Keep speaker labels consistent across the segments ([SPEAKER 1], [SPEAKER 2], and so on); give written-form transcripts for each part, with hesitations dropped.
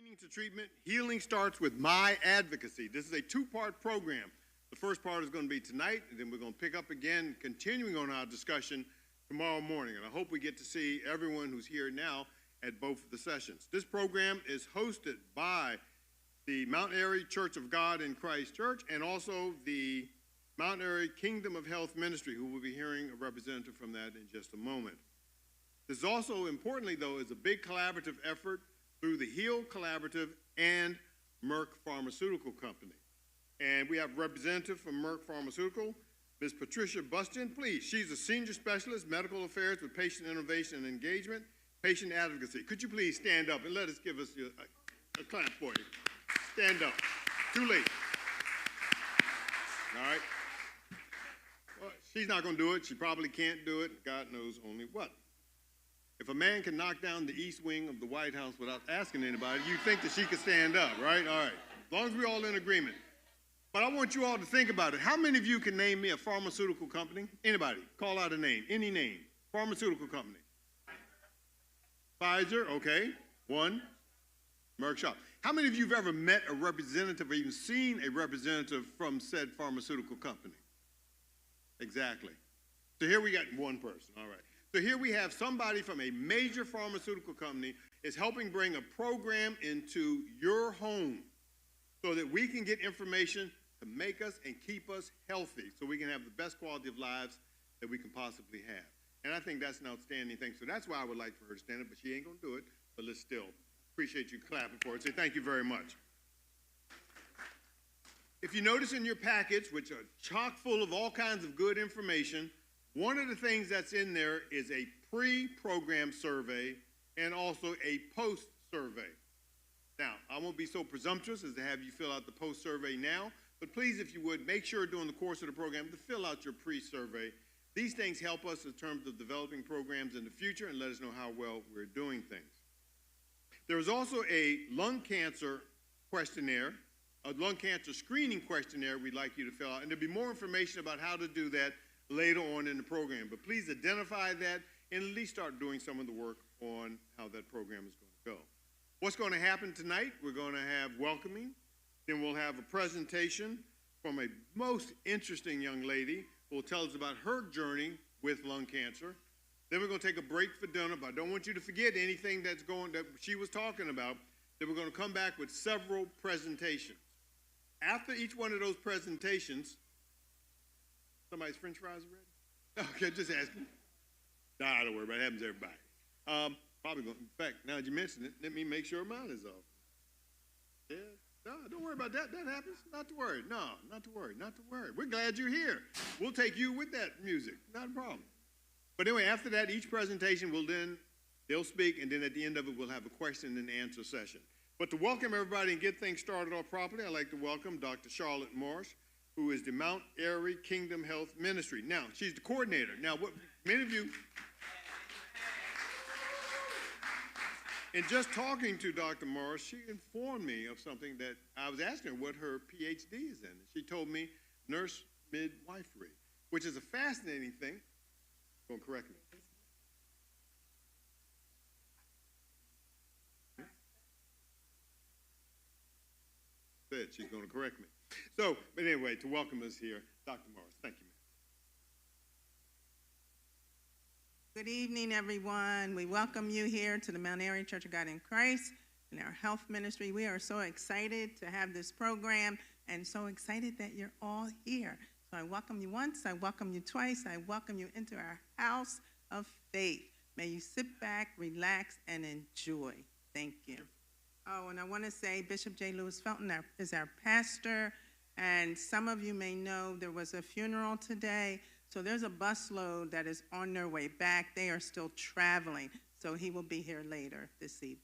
[SPEAKER 1] Screening to treatment, healing starts with my advocacy. This is a two-part program. The first part is going to be tonight, and then we're going to pick up again, continuing on our discussion tomorrow morning. And I hope we get to see everyone who's here now at both of the sessions. This program is hosted by the Mount Airy Church of God in Christ Church and also the Mount Airy Kingdom of Health Ministry, who will be hearing a representative from that in just a moment. This also, importantly, though, is a big collaborative effort through the HEAL Collaborative and Merck Pharmaceutical Company. And we have a representative from Merck Pharmaceutical, Ms. Patricia Buston. Please, she's a senior specialist, medical affairs with patient innovation and engagement, patient advocacy. Could you please stand up and let us give us a clap for you? Stand up. Too late. All right. Well, she's not going to do it. She probably can't do it. God knows only what. If a man can knock down the east wing of the White House without asking anybody, you'd think that she could stand up, right? All right. As long as we're all in agreement. But I want you all to think about it. How many of you can name me a pharmaceutical company? Anybody? Call out a name. Any name. Pharmaceutical company. Pfizer, okay. One. Merck Shop. How many of you have ever met a representative or even seen a representative from said pharmaceutical company? Exactly. So here we got one person. All right. So here we have somebody from a major pharmaceutical company is helping bring a program into your home so that we can get information to make us and keep us healthy so we can have the best quality of lives that we can possibly have. And I think that's an outstanding thing. So that's why I would like for her to stand up, but she ain't going to do it. But let's still appreciate you clapping for her. Say thank you very much. If you notice in your package, which are chock full of all kinds of good information, one of the things that's in there is a pre-program survey and also a post-survey. Now, I won't be so presumptuous as to have you fill out the post-survey now, but please, if you would, make sure during the course of the program to fill out your pre-survey. These things help us in terms of developing programs in the future and let us know how well we're doing things. There is also a lung cancer questionnaire, a lung cancer screening questionnaire we'd like you to fill out, and there'll be more information about how to do that later on in the program. But please identify that and at least start doing some of the work on how that program is going to go. What's going to happen tonight? We're going to have welcoming. Then we'll have a presentation from a most interesting young lady who will tell us about her journey with lung cancer. Then we're going to take a break for dinner, but I don't want you to forget anything that she was talking about. Then we're going to come back with several presentations. After each one of those presentations, somebody's French fries are ready? Okay, just asking. Nah, don't worry about it. It happens to everybody. Probably going. In fact, now that you mentioned it, let me make sure mine is off. Yeah, no, don't worry about that. That happens. Not to worry. No, not to worry. Not to worry. We're glad you're here. We'll take you with that music. Not a problem. But anyway, after that, each presentation they'll speak, and then at the end of it, we'll have a question and answer session. But to welcome everybody and get things started off properly, I'd like to welcome Dr. Charlotte Morris, who is the Mount Airy Kingdom Health Ministry. Now, she's the coordinator. Now, what many of you, in just talking to Dr. Morris, she informed me of something that I was asking her what her PhD is in. She told me nurse midwifery, which is a fascinating thing. Don't correct me. Said she's going to correct me. So, but anyway, to welcome us here, Dr. Morris. Thank you, ma'am.
[SPEAKER 2] Good evening, everyone. We welcome you here to the Mount Airy Church of God in Christ and our health ministry. We are so excited to have this program and so excited that you're all here. So I welcome you once, I welcome you twice, I welcome you into our house of faith. May you sit back, relax, and enjoy. Thank you. Oh, and I want to say Bishop J. Lewis Felton is our pastor, and some of you may know there was a funeral today, so there's a busload that is on their way back. They are still traveling, so he will be here later this evening.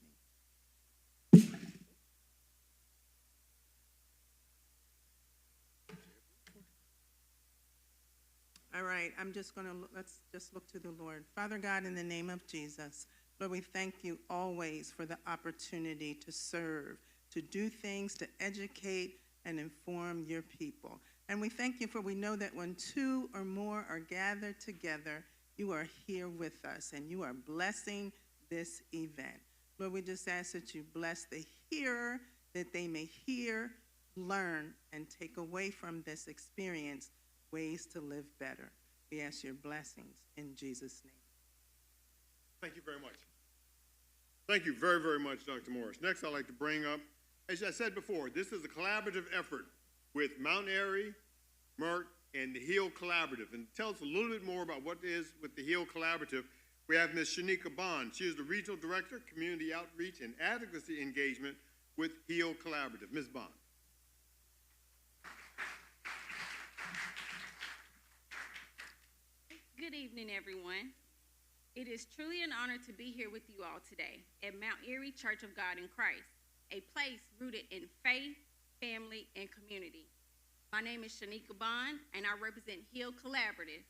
[SPEAKER 2] All right, let's just look to the Lord. Father God, in the name of Jesus, Lord, we thank you always for the opportunity to serve, to do things, to educate and inform your people. And we thank you for we know that when two or more are gathered together, you are here with us and you are blessing this event. Lord, we just ask that you bless the hearer, that they may hear, learn, and take away from this experience ways to live better. We ask your blessings in Jesus' name.
[SPEAKER 1] Thank you very much. Thank you very, very much, Dr. Morris. Next, I'd like to bring up, as I said before, this is a collaborative effort with Mount Airy, Merck, and the HEAL Collaborative. And tell us a little bit more about what it is with the HEAL Collaborative. We have Ms. Shanika Bond. She is the Regional Director, Community Outreach and Advocacy Engagement with HEAL Collaborative. Ms. Bond.
[SPEAKER 3] Good evening, everyone. It is truly an honor to be here with you all today at Mount Airy Church of God in Christ, a place rooted in faith, family, and community. My name is Shanika Bond, and I represent HEAL Collaborative,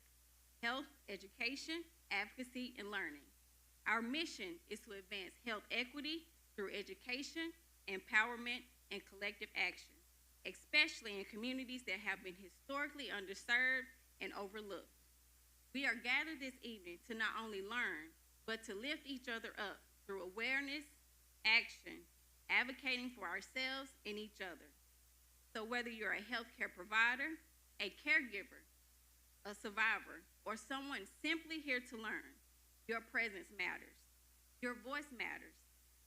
[SPEAKER 3] Health, Education, Advocacy, and Learning. Our mission is to advance health equity through education, empowerment, and collective action, especially in communities that have been historically underserved and overlooked. We are gathered this evening to not only learn, but to lift each other up through awareness, action, advocating for ourselves and each other. So whether you're a healthcare provider, a caregiver, a survivor, or someone simply here to learn, your presence matters. Your voice matters.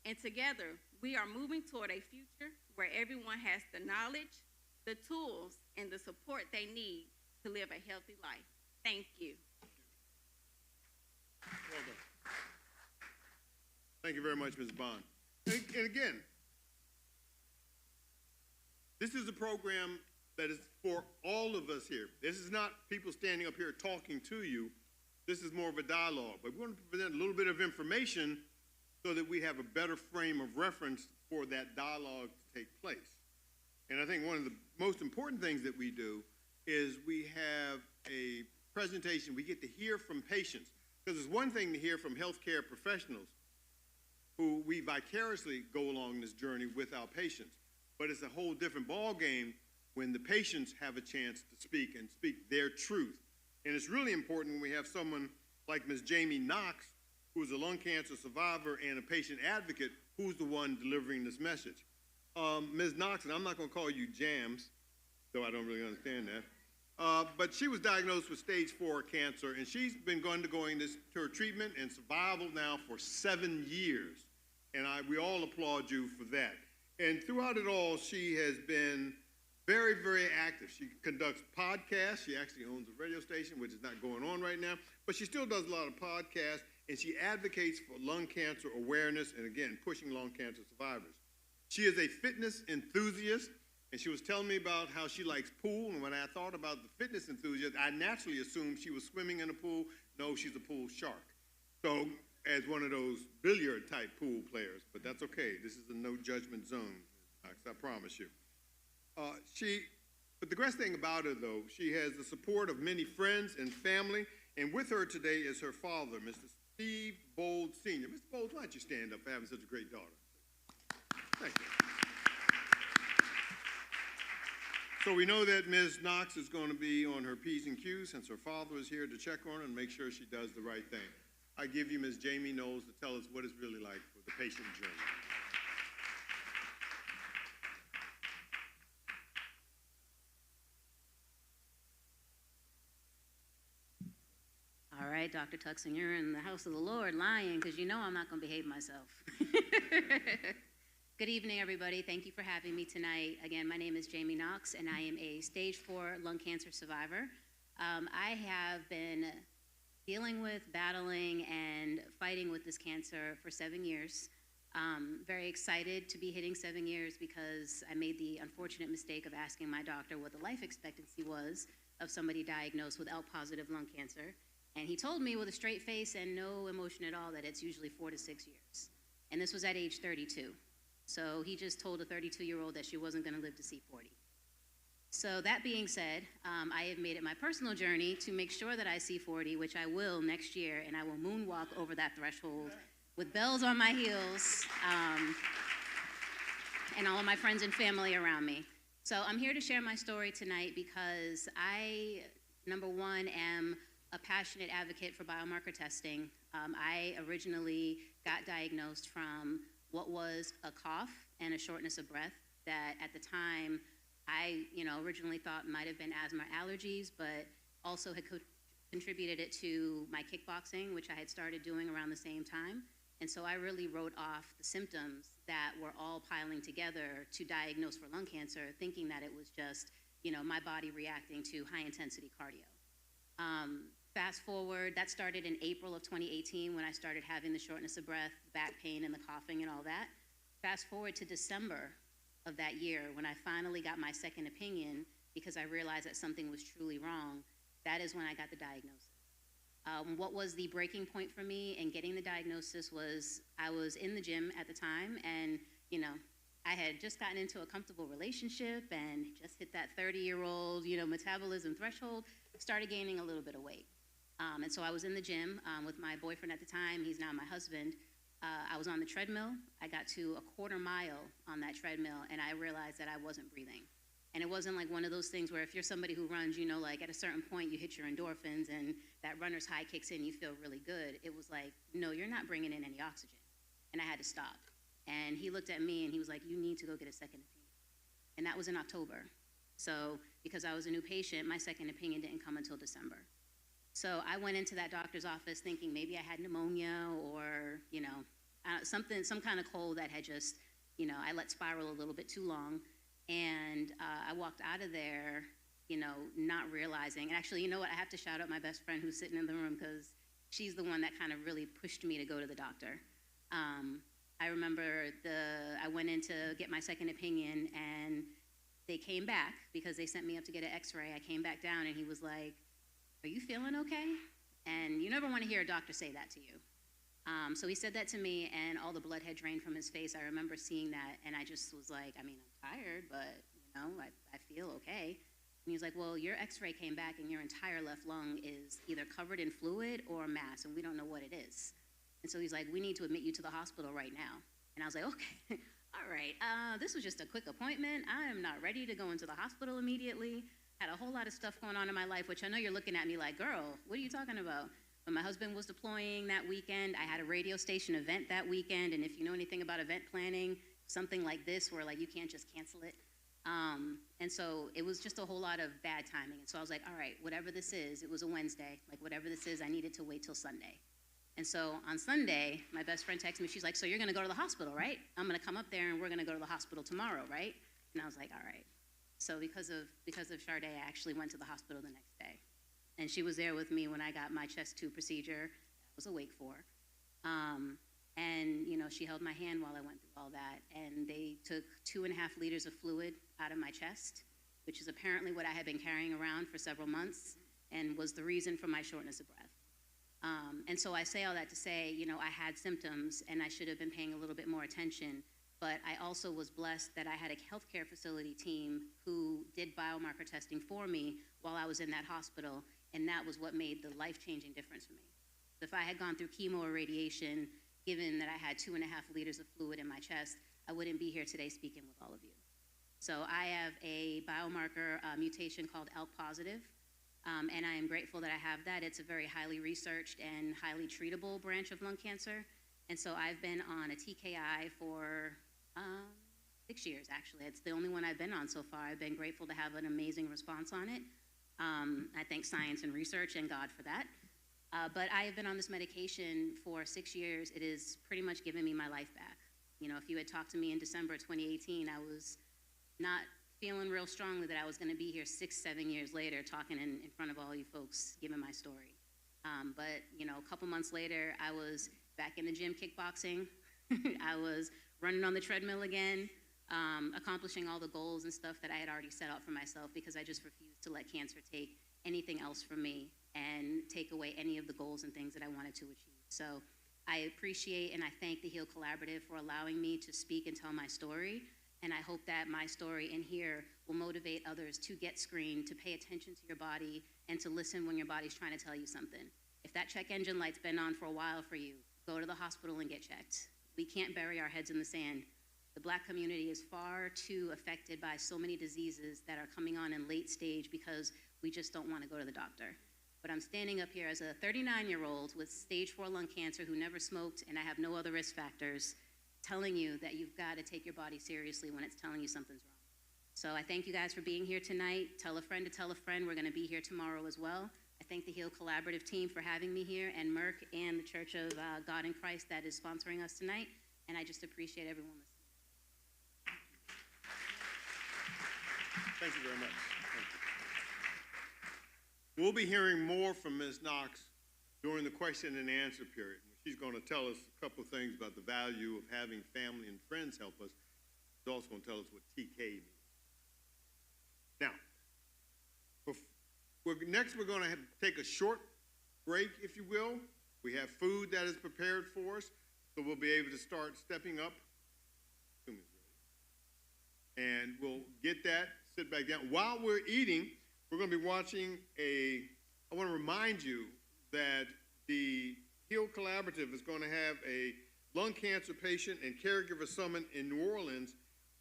[SPEAKER 3] And together, we are moving toward a future where everyone has the knowledge, the tools, and the support they need to live a healthy life. Thank you.
[SPEAKER 1] Well done. Thank you very much, Ms. Bond. And again, this is a program that is for all of us here. This is not people standing up here talking to you. This is more of a dialogue. But we want to present a little bit of information so that we have a better frame of reference for that dialogue to take place. And I think one of the most important things that we do is we have a presentation. We get to hear from patients. Because it's one thing to hear from healthcare professionals who we vicariously go along this journey with our patients. But it's a whole different ballgame when the patients have a chance to speak and speak their truth. And it's really important when we have someone like Ms. Jamie Knox, who is a lung cancer survivor and a patient advocate, who's the one delivering this message. Ms. Knox, and I'm not going to call you Jams, though I don't really understand that, but she was diagnosed with stage 4 cancer, and she's been going to her treatment and survival now for 7 years. And we all applaud you for that. And throughout it all, she has been very, very active. She conducts podcasts. She actually owns a radio station, which is not going on right now, but she still does a lot of podcasts, and she advocates for lung cancer awareness and, again, pushing lung cancer survivors. She is a fitness enthusiast, and she was telling me about how she likes pool, and when I thought about the fitness enthusiast, I naturally assumed she was swimming in a pool. No, she's a pool shark. So, as one of those billiard-type pool players, but that's okay. This is a no-judgment zone, I promise you. But the great thing about her, though, she has the support of many friends and family, and with her today is her father, Mr. Steve Bold Sr. Mr. Bold, why don't you stand up for having such a great daughter? Thank you. So we know that Ms. Knox is going to be on her P's and Q's since her father is here to check on her and make sure she does the right thing. I give you Ms. Jamie Knowles to tell us what it's really like for the patient journey.
[SPEAKER 4] All right, Dr. Tuxon, you're in the house of the Lord lying because you know I'm not going to behave myself. Good evening, everybody. Thank you for having me tonight. Again, my name is Jamie Knox, and I am a stage 4 lung cancer survivor. I have been dealing with, battling, and fighting with this cancer for 7 years. Very excited to be hitting 7 years because I made the unfortunate mistake of asking my doctor what the life expectancy was of somebody diagnosed with ALK-positive lung cancer. And he told me with a straight face and no emotion at all that it's usually 4 to 6 years. And this was at age 32. So he just told a 32-year-old that she wasn't going to live to see 40. So that being said, I have made it my personal journey to make sure that I see 40, which I will next year, and I will moonwalk over that threshold with bells on my heels and all of my friends and family around me. So I'm here to share my story tonight because I, number one, am a passionate advocate for biomarker testing. I originally got diagnosed from what was a cough and a shortness of breath that at the time I, originally thought might have been asthma allergies, but also had contributed it to my kickboxing, which I had started doing around the same time. And so I really wrote off the symptoms that were all piling together to diagnose for lung cancer, thinking that it was just, my body reacting to high-intensity cardio. Fast forward, that started in April of 2018 when I started having the shortness of breath, back pain, and the coughing and all that. Fast forward to December of that year when I finally got my second opinion because I realized that something was truly wrong. That is when I got the diagnosis. What was the breaking point for me in getting the diagnosis was I was in the gym at the time, and I had just gotten into a comfortable relationship and just hit that 30-year-old metabolism threshold, started gaining a little bit of weight. And so I was in the gym with my boyfriend at the time. He's now my husband. I was on the treadmill. I got to a quarter mile on that treadmill, and I realized that I wasn't breathing. And it wasn't like one of those things where if you're somebody who runs, like at a certain point you hit your endorphins and that runner's high kicks in, you feel really good. It was like, no, you're not bringing in any oxygen. And I had to stop. And he looked at me and he was like, you need to go get a second opinion. And that was in October. So because I was a new patient, my second opinion didn't come until December. So I went into that doctor's office thinking maybe I had pneumonia or, some kind of cold that had just, I let spiral a little bit too long. And I walked out of there, not realizing. And actually, I have to shout out my best friend who's sitting in the room because she's the one that kind of really pushed me to go to the doctor. I remember I went in to get my second opinion, and they came back because they sent me up to get an x-ray. I came back down, and he was like, are you feeling okay? And you never want to hear a doctor say that to you. So he said that to me, and all the blood had drained from his face. I remember seeing that, and I just was like, I'm tired, but, I feel okay. And he was like, well, your x-ray came back, and your entire left lung is either covered in fluid or a mass, and we don't know what it is. And so he's like, we need to admit you to the hospital right now. And I was like, okay, all right. This was just a quick appointment. I am not ready to go into the hospital immediately. Had a whole lot of stuff going on in my life, which I know you're looking at me like, girl, what are you talking about? But my husband was deploying that weekend. I had a radio station event that weekend, and if you know anything about event planning, something like this where you can't just cancel it. And so it was just a whole lot of bad timing. And so I was like, all right, whatever this is, it was a Wednesday, whatever this is, I needed to wait till Sunday. And so on Sunday, my best friend texted me, she's like, so you're gonna go to the hospital, right? I'm gonna come up there and we're gonna go to the hospital tomorrow, right? And I was like, all right. So because of Sade, I actually went to the hospital the next day. And she was there with me when I got my chest tube procedure I was awake for. And, she held my hand while I went through all that. And they took 2.5 liters of fluid out of my chest, which is apparently what I had been carrying around for several months and was the reason for my shortness of breath. And so I say all that to say, I had symptoms and I should have been paying a little bit more attention. But I also was blessed that I had a healthcare facility team who did biomarker testing for me while I was in that hospital. And that was what made the life-changing difference for me. If I had gone through chemo or radiation, given that I had 2.5 liters of fluid in my chest, I wouldn't be here today speaking with all of you. So I have a biomarker mutation called ALK positive, and I am grateful that I have that. It's a very highly researched and highly treatable branch of lung cancer. And so I've been on a TKI for 6 years, actually. It's the only one I've been on so far. I've been grateful to have an amazing response on it. I thank science and research and God for that. But I have been on this medication for 6 years. It has pretty much given me my life back. If you had talked to me in December 2018, I was not feeling real strongly that I was going to be here 6-7 years later talking in front of all you folks, giving my story. But, a couple months later, I was back in the gym kickboxing. I was running on the treadmill again, accomplishing all the goals and stuff that I had already set out for myself because I just refused to let cancer take anything else from me and take away any of the goals and things that I wanted to achieve. So I appreciate and I thank the Heal Collaborative for allowing me to speak and tell my story. And I hope that my story in here will motivate others to get screened, to pay attention to your body, and to listen when your body's trying to tell you something. If that check engine light's been on for a while for you, go to the hospital and get checked. We can't bury our heads in the sand. The Black community is far too affected by so many diseases that are coming on in late stage because we just don't want to go to the doctor. But I'm standing up here as a 39-year-old with stage 4 lung cancer who never smoked, and I have no other risk factors, telling you that you've got to take your body seriously when it's telling you something's wrong. So I thank you guys for being here tonight. Tell a friend to tell a friend. We're going to be here tomorrow as well. I thank the Heal Collaborative team for having me here, and Merck and the Church of God in Christ that is sponsoring us tonight. And I just appreciate everyone listening.
[SPEAKER 1] Thank you very much. Thank you. We'll be hearing more from Ms. Knox during the question and answer period. She's going to tell us a couple of things about the value of having family and friends help us. She's also going to tell us what TK means. Now, next we're going to take a short break, if you will. We have food that is prepared for us, so we'll be able to start stepping up. And we'll get that, sit back down. While we're eating, we're going to be watching I want to remind you that the Heal Collaborative is going to have a lung cancer patient and caregiver summit in New Orleans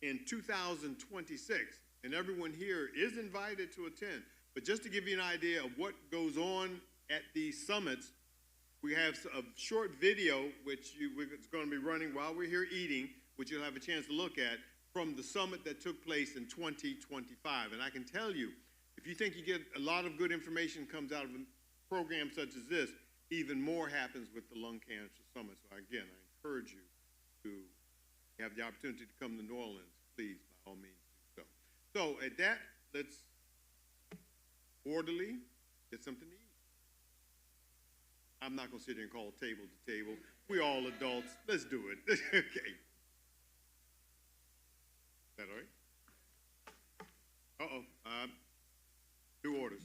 [SPEAKER 1] in 2026. And everyone here is invited to attend. But just to give you an idea of what goes on at these summits, we have a short video which it's going to be running while we're here eating, which you'll have a chance to look at, from the summit that took place in 2025. And I can tell you, if you think you get a lot of good information comes out of a program such as this, even more happens with the lung cancer summit. So again, I encourage you to have the opportunity to come to New Orleans, please, by all means do so. So at that, let's orderly get something to eat. I'm not going to sit here and call table to table. We're all adults. Let's do it. Okay. Is that all right? Uh-oh. Two orders.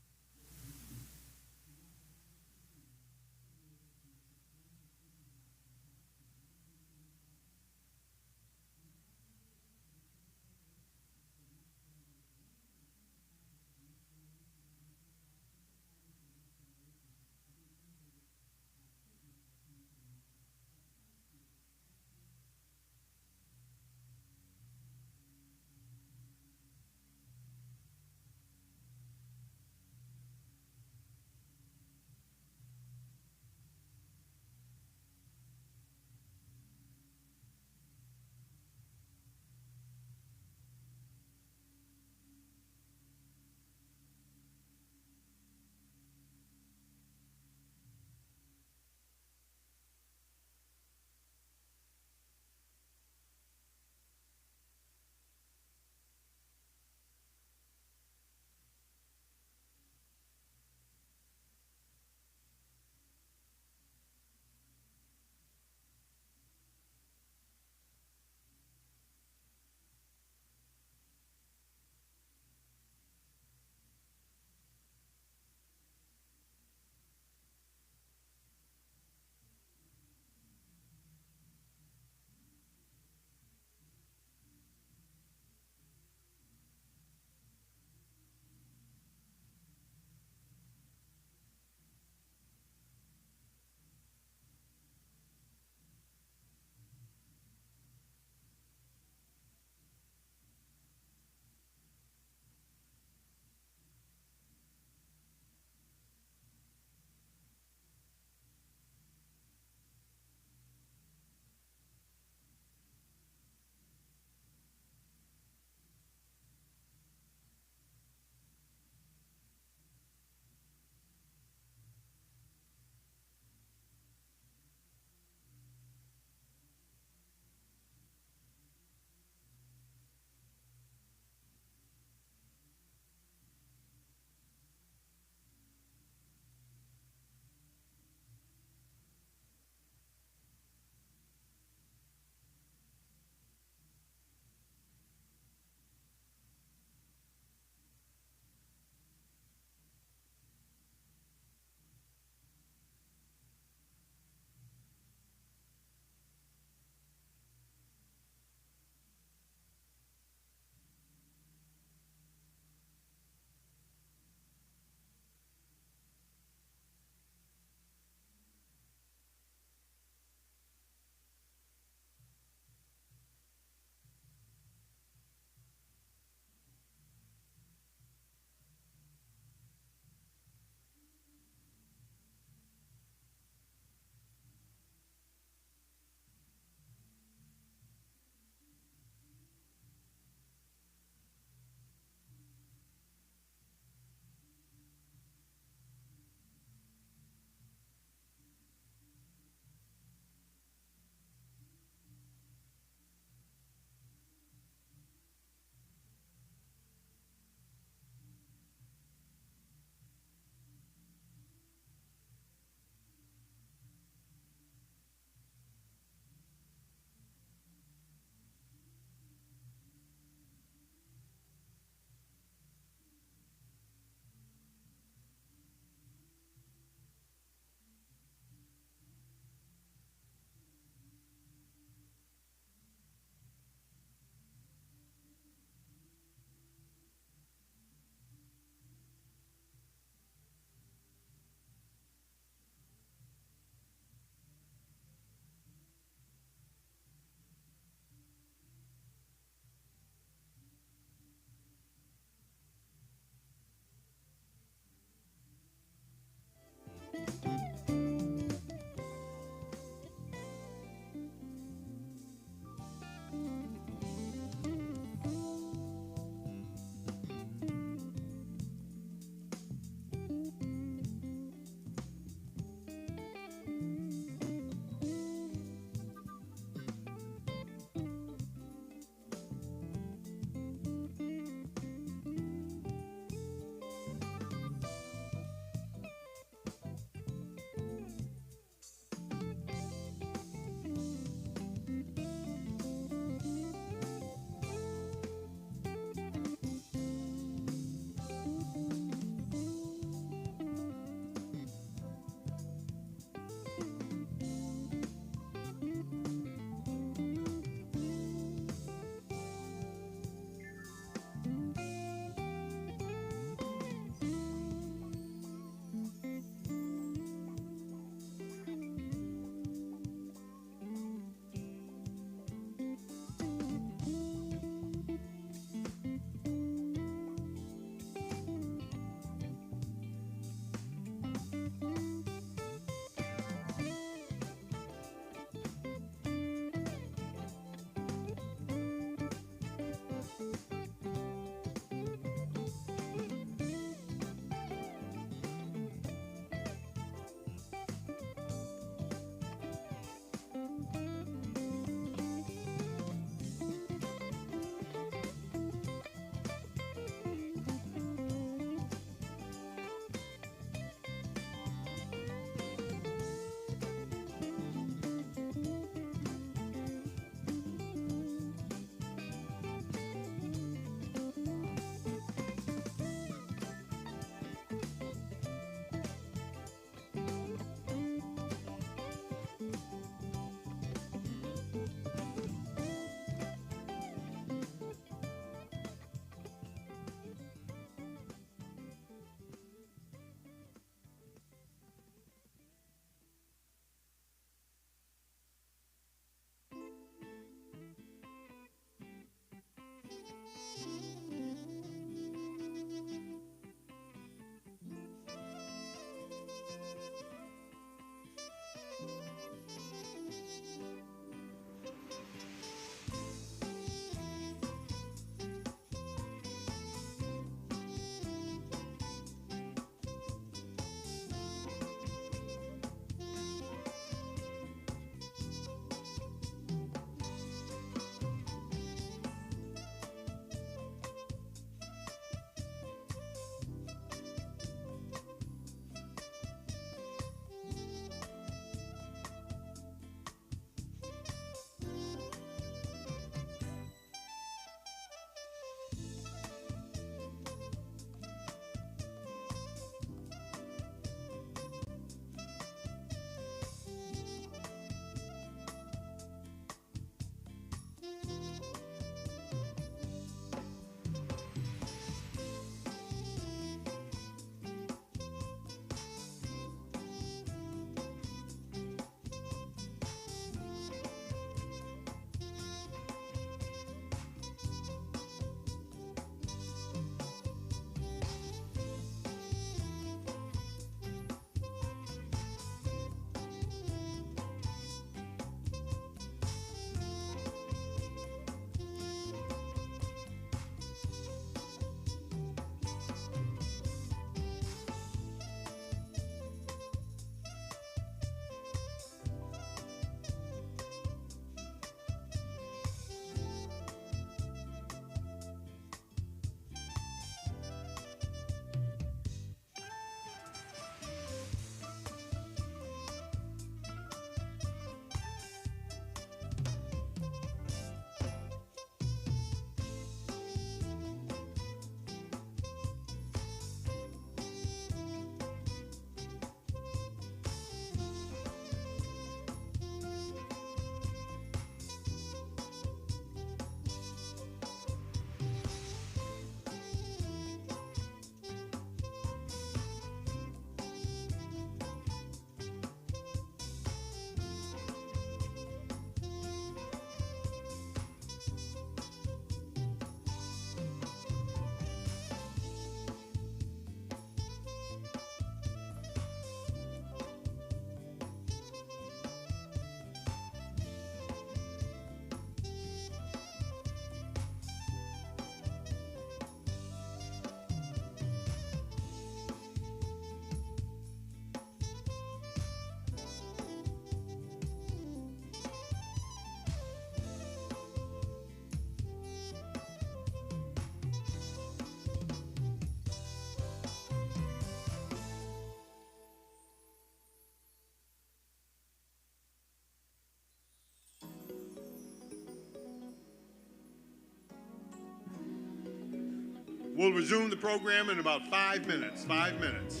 [SPEAKER 1] We'll resume the program in about 5 minutes. 5 minutes.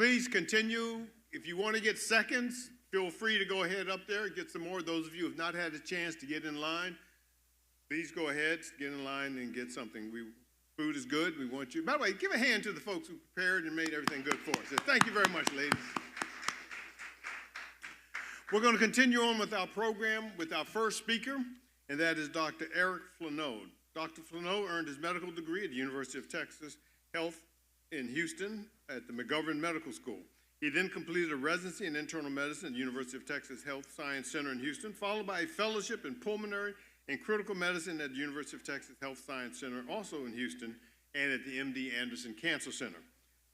[SPEAKER 1] Please continue. If you want to get seconds, feel free to go ahead up there and get some more. Those of you who have not had a chance to get in line, please go ahead, get in line and get something. Food is good. We want you. By the way, give a hand to the folks who prepared and made everything good for us. Thank you very much, ladies. We're going to continue on with our program with our first speaker, and that is Dr. Eric Flanaud. Dr. Flanaud earned his medical degree at the University of Texas Health in Houston at the McGovern Medical School. He then completed a residency in internal medicine at the University of Texas Health Science Center in Houston, followed by a fellowship in pulmonary and critical medicine at the University of Texas Health Science Center, also in Houston, and at the MD Anderson Cancer Center.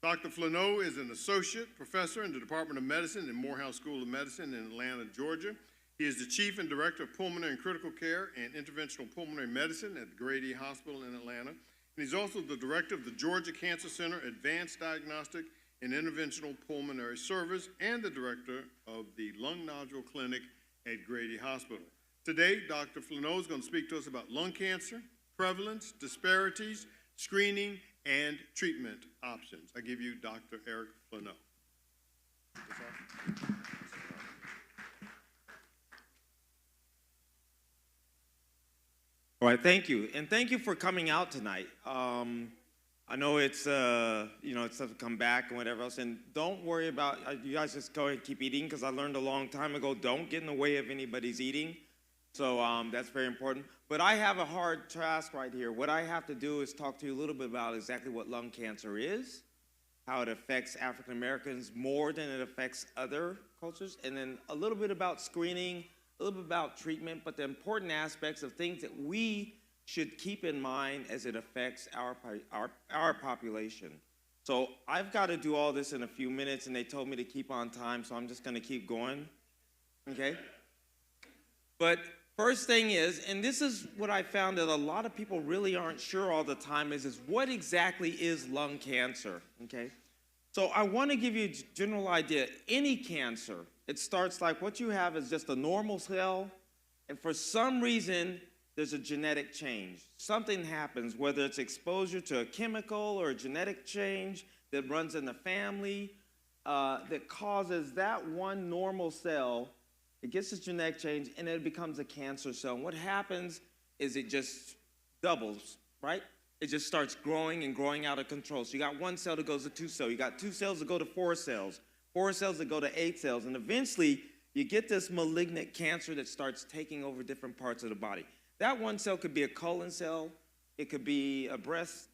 [SPEAKER 1] Dr. Flanaud is an associate professor in the Department of Medicine in Morehouse School of Medicine in Atlanta, Georgia. He is the chief and director of pulmonary and critical care and interventional pulmonary medicine at the Grady Hospital in Atlanta. And he's also the director of the Georgia Cancer Center Advanced Diagnostic and Interventional Pulmonary Service and the director of the Lung Nodule Clinic at Grady Hospital. Today, Dr. Flanaud is going to speak to us about lung cancer, prevalence, disparities, screening, and treatment options. I give you Dr. Eric Flano.
[SPEAKER 5] All right, thank you. And thank you for coming out tonight. I know it's, it's tough to come back and whatever else. And don't worry about, you guys just go ahead and keep eating, because I learned a long time ago, don't get in the way of anybody's eating. So that's very important. But I have a hard task right here. What I have to do is talk to you a little bit about exactly what lung cancer is, how it affects African Americans more than it affects other cultures, and then a little bit about screening, a little bit about treatment, but the important aspects of things that we should keep in mind as it affects our population. So I've got to do all this in a few minutes, and they told me to keep on time, so I'm just going to keep going, okay? But first thing is, and this is what I found that a lot of people really aren't sure all the time, is what exactly is lung cancer, okay? So I want to give you a general idea. Any cancer, it starts like what you have is just a normal cell, and for some reason, there's a genetic change. Something happens, whether it's exposure to a chemical or a genetic change that runs in the family that causes that one normal cell, it gets this genetic change, and it becomes a cancer cell. And what happens is it just doubles, right? It just starts growing and growing out of control. So you got one cell that goes to 2 cells. You got 2 cells that go to 4 cells, 4 cells that go to 8 cells. And eventually, you get this malignant cancer that starts taking over different parts of the body. That one cell could be a colon cell. It could be a breast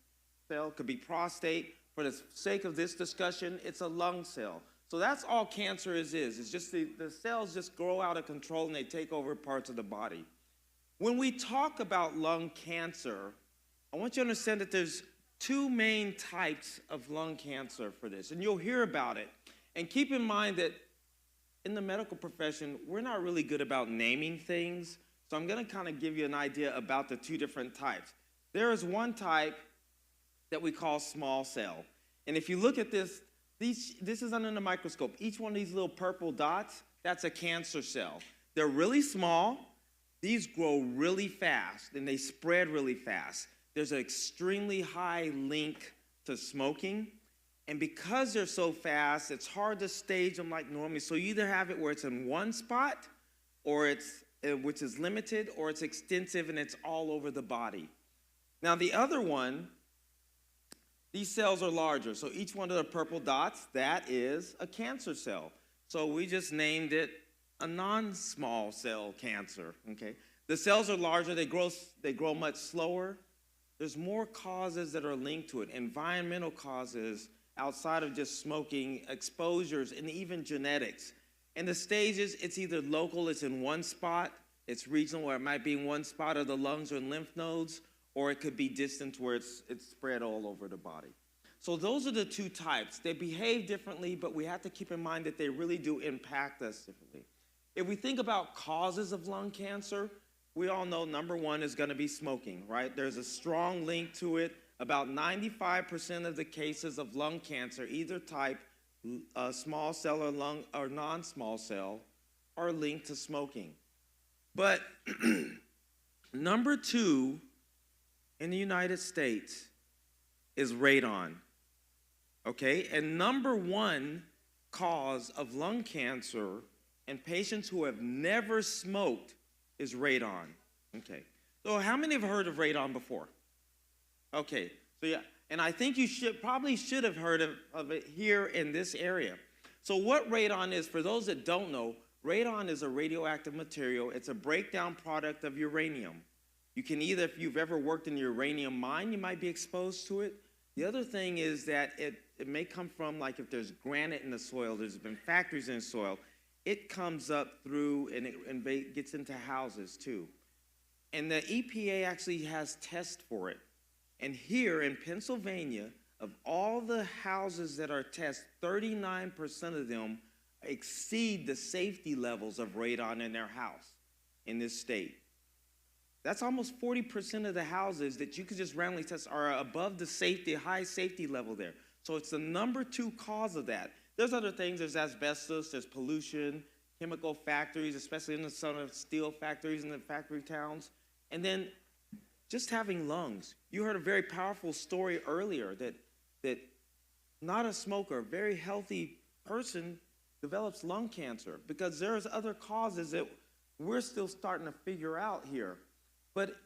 [SPEAKER 5] cell. It could be prostate. For the sake of this discussion, it's a lung cell. So that's all cancer is. It's just the cells just grow out of control and they take over parts of the body. When we talk about lung cancer, I want you to understand that there's 2 main types of lung cancer for this, and you'll hear about it. And keep in mind that in the medical profession, we're not really good about naming things, so I'm going to kind of give you an idea about the 2 different types. There is one type that we call small cell, and if you look at this, this is under the microscope. Each one of these little purple dots, that's a cancer cell. They're really small. These grow really fast, and they spread really fast. There's an extremely high link to smoking, and because they're so fast, it's hard to stage them like normally. So you either have it where it's in one spot, or it's which is limited, or it's extensive and it's all over the body. Now the other one, these cells are larger. So each one of the purple dots, that is a cancer cell. So we just named it a non-small cell cancer, okay? The cells are larger, they grow much slower. There's more causes that are linked to it, environmental causes outside of just smoking, exposures, and even genetics. And the stages, it's either local, it's in one spot, it's regional, where it might be in one spot of the lungs or lymph nodes, or it could be distant where it's spread all over the body. So those are the 2 types. They behave differently, but we have to keep in mind that they really do impact us differently. If we think about causes of lung cancer, we all know number 1 is going to be smoking, right? There's a strong link to it. About 95% of the cases of lung cancer, either type, small cell or lung or non-small cell, are linked to smoking. But number 2 in the United States is radon, okay? And number 1 cause of lung cancer in patients who have never smoked is radon, okay? So how many have heard of radon before? Okay, so yeah, and I think you probably should have heard of it here in this area. So what radon is, for those that don't know, radon is a radioactive material. It's a breakdown product of uranium. You can either, if you've ever worked in a uranium mine, you might be exposed to it. The other thing is that it may come from, like if there's granite in the soil, there's been factories in the soil, it comes up through and it gets into houses too. And the EPA actually has tests for it. And here in Pennsylvania, of all the houses that are tested, 39% of them exceed the safety levels of radon in their house in this state. That's almost 40% of the houses that you could just randomly test are above the high safety level there. So it's the number 2 cause of that. There's other things, there's asbestos, there's pollution, chemical factories, especially in the steel factories in the factory towns. And then just having lungs. You heard a very powerful story earlier that not a smoker, a very healthy person develops lung cancer because there's other causes that we're still starting to figure out here.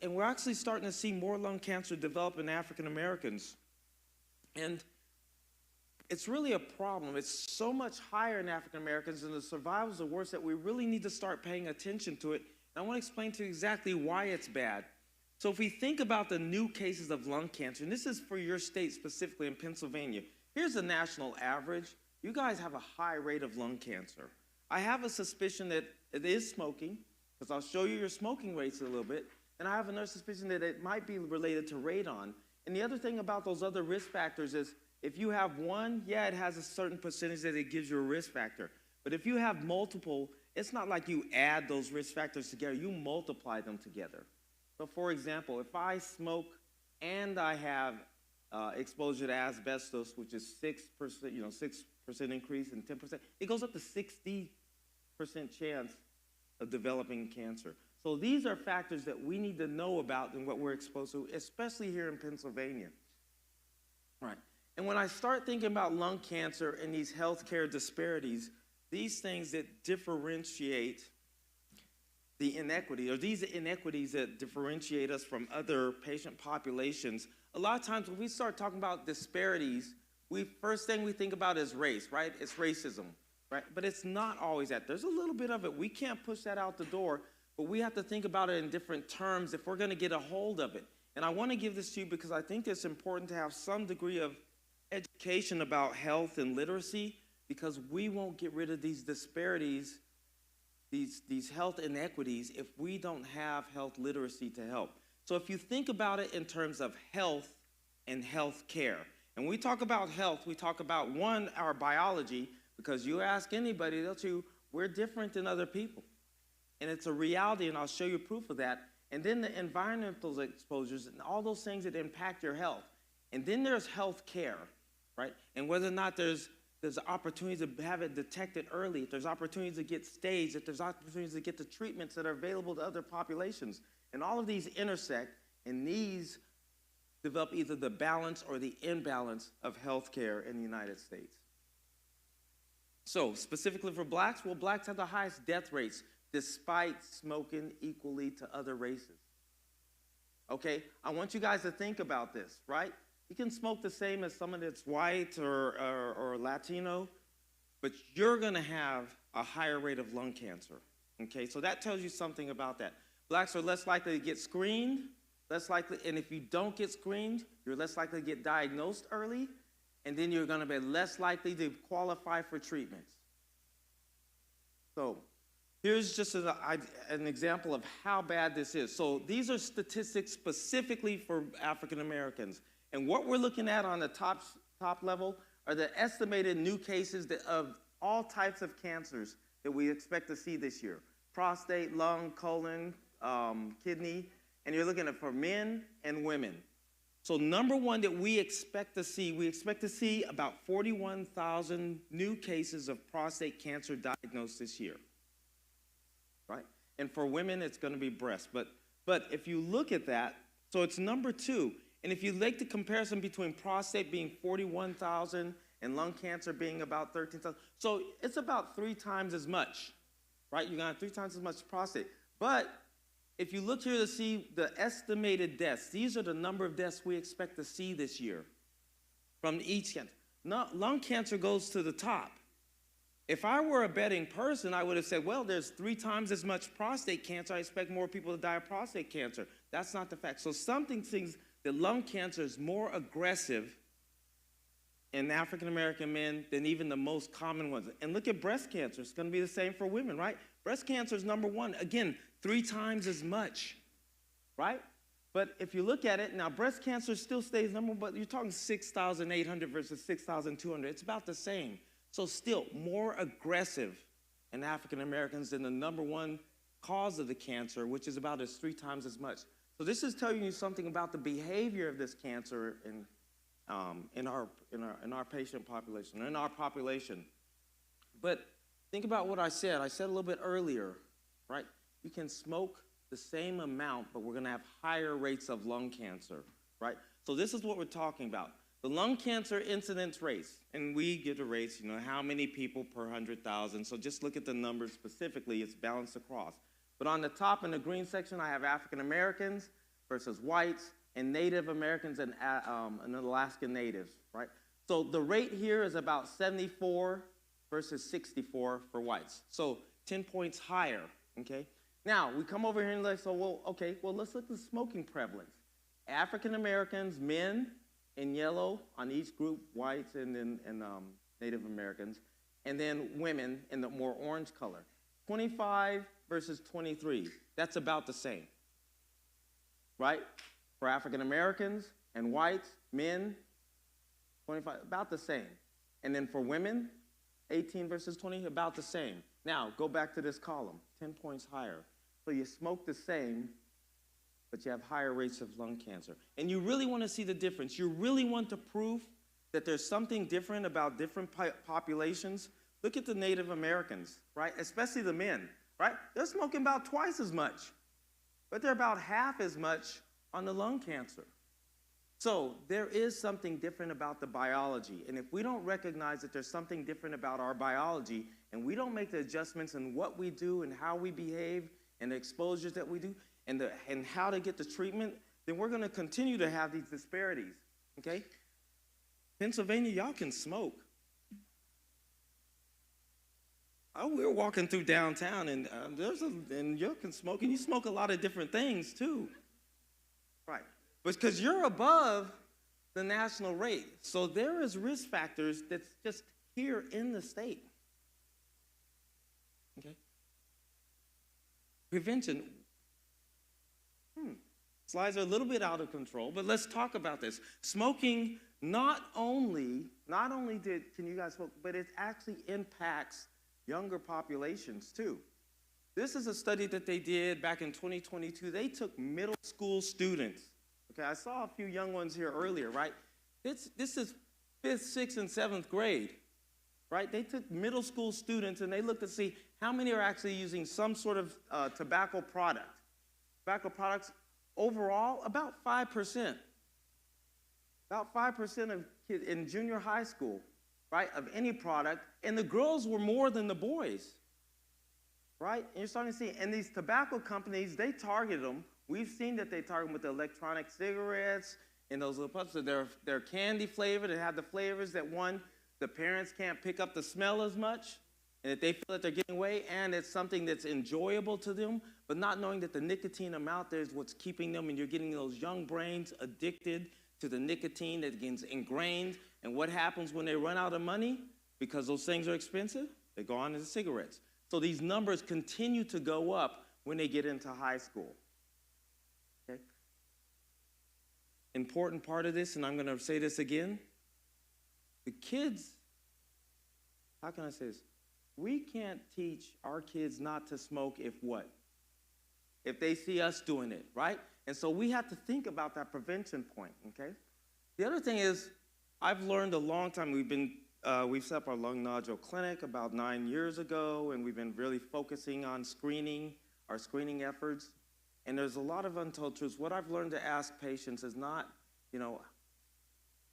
[SPEAKER 5] And we're actually starting to see more lung cancer develop in African Americans. And it's really a problem. It's so much higher in African Americans, and the survivals are worse, that we really need to start paying attention to it. And I want to explain to you exactly why it's bad. So if we think about the new cases of lung cancer, and this is for your state specifically in Pennsylvania, here's the national average. You guys have a high rate of lung cancer. I have a suspicion that it is smoking, because I'll show you your smoking rates a little bit, and I have another suspicion that it might be related to radon. And the other thing about those other risk factors is if you have one, yeah, it has a certain percentage that it gives you a risk factor. But if you have multiple, it's not like you add those risk factors together, you multiply them together. So for example, if I smoke and I have exposure to asbestos, which is 6%, 6% increase in 10%, it goes up to 60% chance of developing cancer. So these are factors that we need to know about and what we're exposed to, especially here in Pennsylvania. All right. And when I start thinking about lung cancer and these healthcare disparities, these things that differentiate the inequity, or these inequities that differentiate us from other patient populations, a lot of times when we start talking about disparities, first thing we think about is race, right? It's racism, right? But it's not always that. There's a little bit of it. We can't push that out the door, but we have to think about it in different terms if we're going to get a hold of it. And I want to give this to you because I think it's important to have some degree of education about health and literacy, because we won't get rid of these disparities, these health inequities, if we don't have health literacy to help. So if you think about it in terms of health and health care, and when we talk about health, we talk about, one, our biology, because you ask anybody, they'll tell you, we're different than other people. And it's a reality, and I'll show you proof of that. And then the environmental exposures and all those things that impact your health. And then there's health care, right? And whether or not there's opportunities to have it detected early, if there's opportunities to get staged, if there's opportunities to get the treatments that are available to other populations. And all of these intersect, and these develop either the balance or the imbalance of healthcare in the United States. So specifically for blacks, well, blacks have the highest death rates despite smoking equally to other races. Okay, I want you guys to think about this, right? You can smoke the same as someone that's white or Latino, but you're gonna have a higher rate of lung cancer, okay? So that tells you something about that. Blacks are less likely to get screened, less likely, and if you don't get screened, you're less likely to get diagnosed early, and then you're gonna be less likely to qualify for treatments. So here's just an example of how bad this is. So these are statistics specifically for African Americans. And what we're looking at on the top level are the estimated new cases of all types of cancers that we expect to see this year. Prostate, lung, colon, kidney, and you're looking at for men and women. So number one that we expect to see about 41,000 new cases of prostate cancer diagnosed this year, right? And for women, it's gonna be breast. But if you look at that, so it's number two. And if you make the comparison between prostate being 41,000 and lung cancer being about 13,000, so it's about 3 times as much, right? You're gonna have 3 times as much prostate. But if you look here to see the estimated deaths, these are the number of deaths we expect to see this year from each cancer. Lung cancer goes to the top. If I were a betting person, I would have said, well, there's 3 times as much prostate cancer. I expect more people to die of prostate cancer. That's not the fact. So something thinks that lung cancer is more aggressive in African-American men than even the most common ones. And look at breast cancer. It's going to be the same for women, right? Breast cancer is number one. Again, 3 times as much, right? But if you look at it, now breast cancer still stays number one, but you're talking 6,800 versus 6,200. It's about the same. So still more aggressive in African-Americans than the number one cause of the cancer, which is about 3 times as much. So this is telling you something about the behavior of this cancer in our patient population, in our population. But think about what I said. I said a little bit earlier, right? You can smoke the same amount, but we're going to have higher rates of lung cancer, right? So this is what we're talking about. The lung cancer incidence rates, and we get a rates, how many people per 100,000. So just look at the numbers specifically. It's balanced across. But on the top in the green section, I have African Americans versus whites and Native Americans and Alaskan Natives, right? So the rate here is about 74 versus 64 for whites. So 10 points higher, okay? Now, we come over here and let's say, let's look at the smoking prevalence. African Americans, men in yellow on each group, whites and Native Americans, and then women in the more orange color. 25 versus 23, that's about the same, right? For African Americans and whites, men, 25, about the same. And then for women, 18 versus 20, about the same. Now, go back to this column, 10 points higher. So you smoke the same, but you have higher rates of lung cancer. And you really want to see the difference. You really want to prove that there's something different about different populations. Look at the Native Americans, right? Especially the men, right? They're smoking about twice as much, but they're about half as much on the lung cancer. So there is something different about the biology. And if we don't recognize that there's something different about our biology, and we don't make the adjustments in what we do and how we behave and the exposures that we do and how to get the treatment, then we're going to continue to have these disparities, okay? Pennsylvania, y'all can smoke. We were walking through downtown, and and you can smoke, and you smoke a lot of different things too, right? But because you're above the national rate, so there is risk factors that's just here in the state. Okay. Prevention. Slides are a little bit out of control, but let's talk about this. Smoking not only can you guys smoke, but it actually impacts younger populations too. This is a study that they did back in 2022. They took middle school students. Okay, I saw a few young ones here earlier, right? This is 5th, 6th, and 7th grade, right? They took middle school students and they looked to see how many are actually using some sort of tobacco product. Tobacco products, overall, about 5%. About 5% of kids in junior high school, right, of any product, and the girls were more than the boys, right? And you're starting to see, and these tobacco companies, they target them. We've seen that they target them with the electronic cigarettes and those little puffs. So they're candy flavored. They have the flavors that, one, the parents can't pick up the smell as much, and that they feel that they're getting away, and it's something that's enjoyable to them, but not knowing that the nicotine amount there is what's keeping them, and you're getting those young brains addicted to the nicotine that gets ingrained. And what happens when they run out of money? Because those things are expensive, they go on to the cigarettes. So these numbers continue to go up when they get into high school. Okay? Important part of this, and I'm going to say this again, the kids, how can I say this? We can't teach our kids not to smoke if what? If they see us doing it, right? And so we have to think about that prevention point, okay? The other thing is, I've learned a long time, we've set up our lung nodule clinic about 9 years ago, and we've been really focusing on screening, our screening efforts. And there's a lot of untold truths. What I've learned to ask patients is not,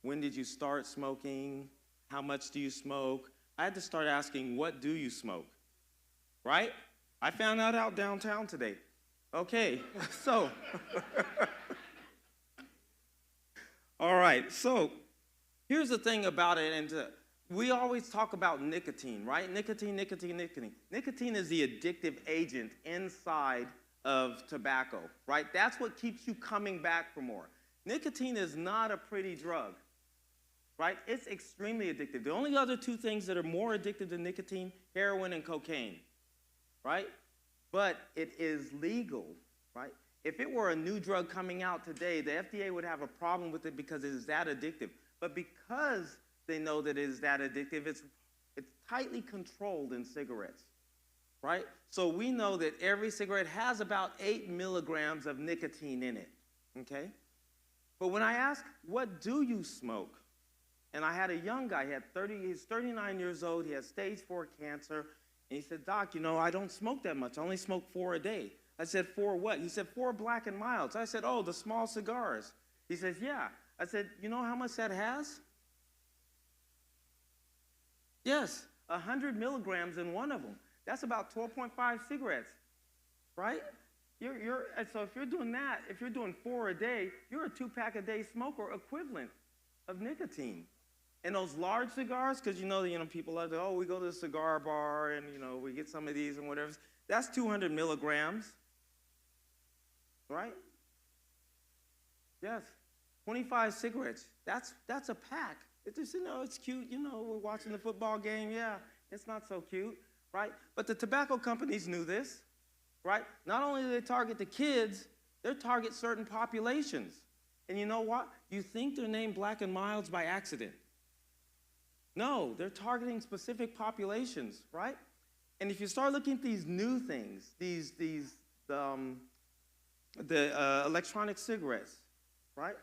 [SPEAKER 5] when did you start smoking? How much do you smoke? I had to start asking, what do you smoke? Right? I found that out downtown today. Okay, so. All right, so here's the thing about it, and we always talk about nicotine, right? Nicotine. Nicotine is the addictive agent inside of tobacco, right? That's what keeps you coming back for more. Nicotine is not a pretty drug, right? It's extremely addictive. The only other two things that are more addictive than nicotine, heroin and cocaine, right? But it is legal, right? If it were a new drug coming out today, the FDA would have a problem with it because it is that addictive. But because they know that it is that addictive, it's tightly controlled in cigarettes, right? So we know that every cigarette has about 8 milligrams of nicotine in it, okay? But when I ask, what do you smoke? And I had a young guy, he's 39 years old, he has stage 4 cancer, and he said, Doc, I don't smoke that much. I only smoke 4 a day. I said, 4 what? He said, 4 Black and Milds. I said, oh, the small cigars. He says, yeah. I said, you know how much that has? Yes, 100 milligrams in one of them. That's about 12.5 cigarettes, right? So if you're doing that, if you're doing 4 a day, you're a 2-pack a day smoker equivalent of nicotine. And those large cigars, because you know, people are, oh, we go to the cigar bar and, we get some of these and whatever. That's 200 milligrams, right? Yes, 25 cigarettes. That's a pack. It's just, it's cute. We're watching the football game. Yeah, it's not so cute, right? But the tobacco companies knew this, right? Not only do they target the kids, they target certain populations. And you know what? You think they're named Black and Milds by accident. No, they're targeting specific populations, right? And if you start looking at these new things, the electronic cigarettes, right?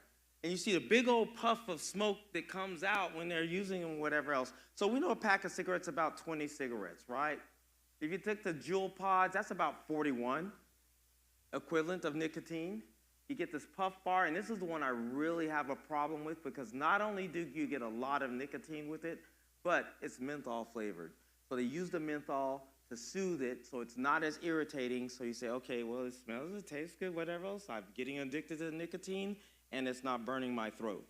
[SPEAKER 5] And you see the big old puff of smoke that comes out when they're using them, whatever else. So we know a pack of cigarettes is about 20 cigarettes, right? If you take the jewel pods, that's about 41 equivalent of nicotine. You get this puff bar, and this is the one I really have a problem with because not only do you get a lot of nicotine with it, but it's menthol flavored. So they use the menthol to soothe it so it's not as irritating. So you say, okay, well, it smells, it tastes good, whatever else. I'm getting addicted to the nicotine, and it's not burning my throat,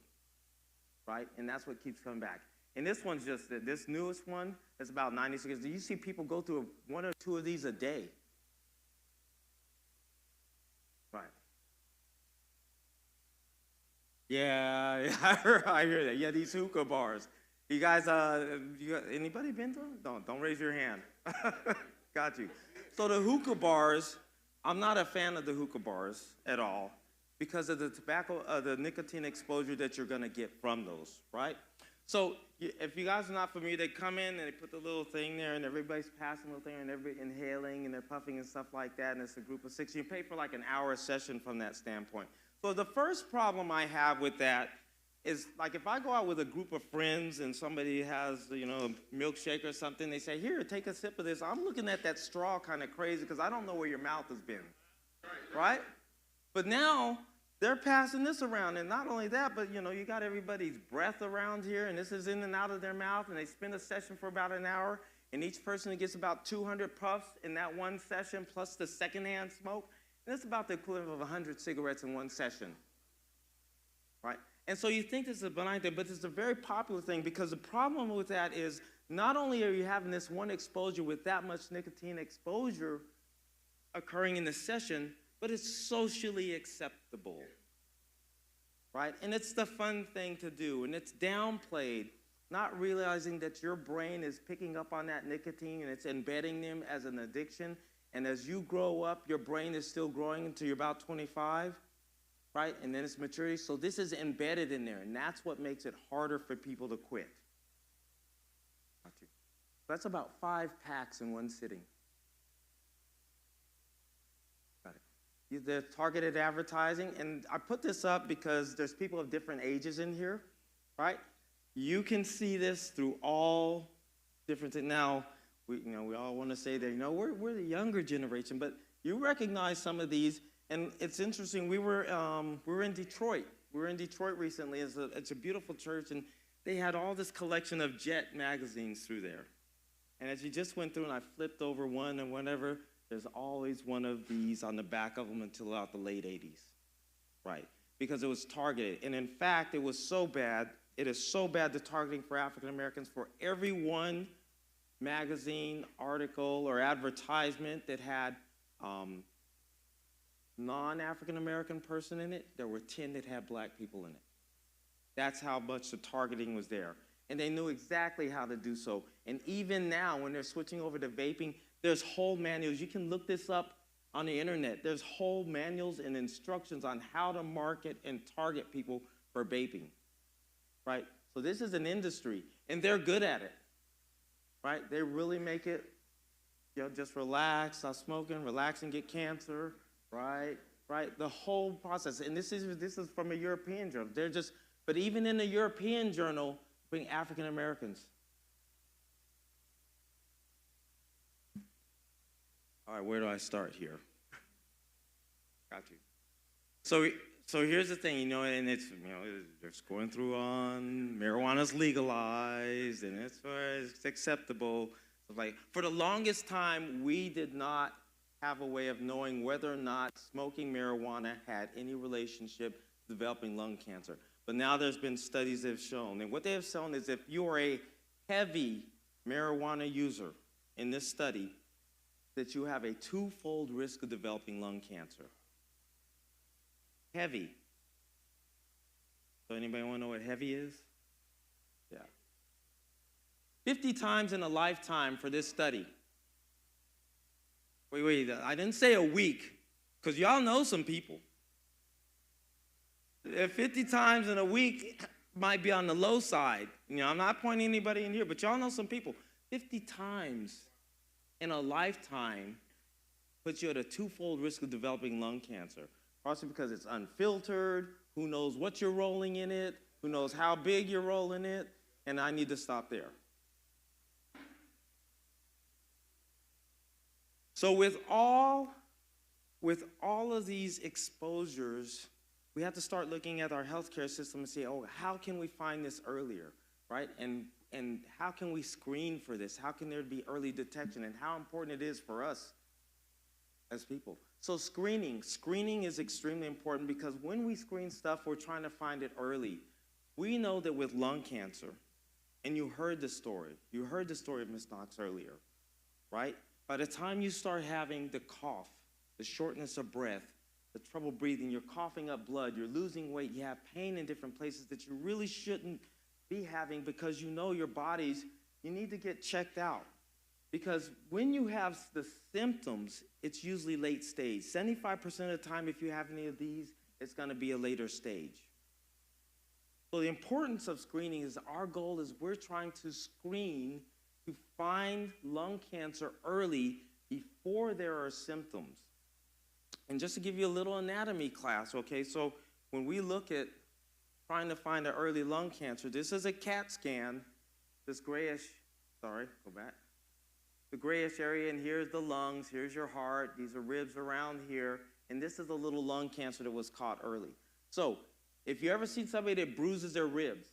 [SPEAKER 5] right? And that's what keeps coming back. And this one's just, this newest one is about 90 cigarettes. You see people go through 1 or 2 of these a day. Right. Yeah, I hear that. Yeah, these hookah bars. You guys, anybody been to them? Don't raise your hand. Got you. So the hookah bars, I'm not a fan of the hookah bars at all because of the the nicotine exposure that you're gonna get from those, right? So if you guys are not familiar, they come in and they put the little thing there and everybody's passing the little thing and everybody inhaling and they're puffing and stuff like that and it's a group of 6. You pay for like an hour session from that standpoint. So the first problem I have with that is like if I go out with a group of friends and somebody has, a milkshake or something, they say, here, take a sip of this. I'm looking at that straw kind of crazy because I don't know where your mouth has been, right? But now they're passing this around, and not only that, but you got everybody's breath around here, and this is in and out of their mouth, and they spend a session for about an hour, and each person gets about 200 puffs in that one session, plus the secondhand smoke, and it's about the equivalent of 100 cigarettes in one session, right? And so you think this is a benign thing, but it's a very popular thing because the problem with that is not only are you having this one exposure with that much nicotine exposure occurring in the session, but it's socially acceptable, right? And it's the fun thing to do, and it's downplayed, not realizing that your brain is picking up on that nicotine and it's embedding them as an addiction. And as you grow up, your brain is still growing until you're about 25, right? And then it's maturity. So this is embedded in there, and that's what makes it harder for people to quit. That's about 5 packs in one sitting. Got it. The targeted advertising, and I put this up because there's people of different ages in here, right? You can see this through all different things. Now, we all want to say that, we're the younger generation, but you recognize some of these. And it's interesting, we were in Detroit. We were in Detroit recently. It's a beautiful church, and they had all this collection of Jet magazines through there. And as you just went through and I flipped over one and whatever, there's always one of these on the back of them until about the late 80s, right? Because it was targeted. And in fact, it was so bad, it is so bad, the targeting for African Americans, for every one magazine, article, or advertisement that had non-African American person in it, there were 10 that had black people in it. That's how much the targeting was there. And they knew exactly how to do so. And even now, when they're switching over to vaping, there's whole manuals. You can look this up on the internet. There's whole manuals and instructions on how to market and target people for vaping, right? So this is an industry, and they're good at it, right? They really make it, just relax, stop smoking, relax and get cancer, right? The whole process. And this is from a European journal. But even in the European journal, being African Americans. All right, where do I start here? Got you. So here's the thing, and it's, they're going through on marijuana's legalized and it's acceptable. So like, for the longest time, we did not have a way of knowing whether or not smoking marijuana had any relationship to developing lung cancer. But now there's been studies that have shown, and what they have shown is if you are a heavy marijuana user in this study, that you have a twofold risk of developing lung cancer. Heavy. So anybody want to know what heavy is? Yeah. 50 times in a lifetime for this study. Wait, I didn't say a week, because y'all know some people. 50 times in a week might be on the low side. I'm not pointing anybody in here, but y'all know some people. 50 times in a lifetime puts you at a twofold risk of developing lung cancer. Partially because it's unfiltered, who knows what you're rolling in it, who knows how big you're rolling it, and I need to stop there. So with all of these exposures, we have to start looking at our healthcare system and say, oh, how can we find this earlier, right? And how can we screen for this? How can there be early detection? And how important it is for us as people. So screening is extremely important because when we screen stuff, we're trying to find it early. We know that with lung cancer, and you heard the story of Ms. Knox earlier, right? By the time you start having the cough, the shortness of breath, the trouble breathing, you're coughing up blood, you're losing weight, you have pain in different places that you really shouldn't be having because you know your bodies, you need to get checked out. Because when you have the symptoms, it's usually late stage. 75% of the time, if you have any of these, it's going to be a later stage. So the importance of screening is our goal is we're trying to screen to find lung cancer early before there are symptoms. And just to give you a little anatomy class, okay, so when we look at trying to find an early lung cancer, this is a CAT scan, this grayish, sorry, go back. The grayish area, and here's the lungs, here's your heart, these are ribs around here, and this is a little lung cancer that was caught early. So, if you ever see somebody that bruises their ribs,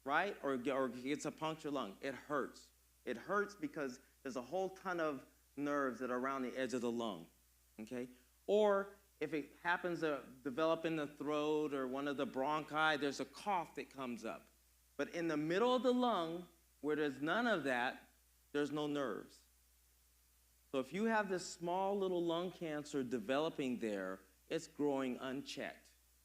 [SPEAKER 5] right, or gets a punctured lung, it hurts. It hurts because there's a whole ton of nerves that are around the edge of the lung, okay? Or if it happens to develop in the throat or one of the bronchi, there's a cough that comes up. But in the middle of the lung, where there's none of that, there's no nerves. So if you have this small little lung cancer developing there, it's growing unchecked,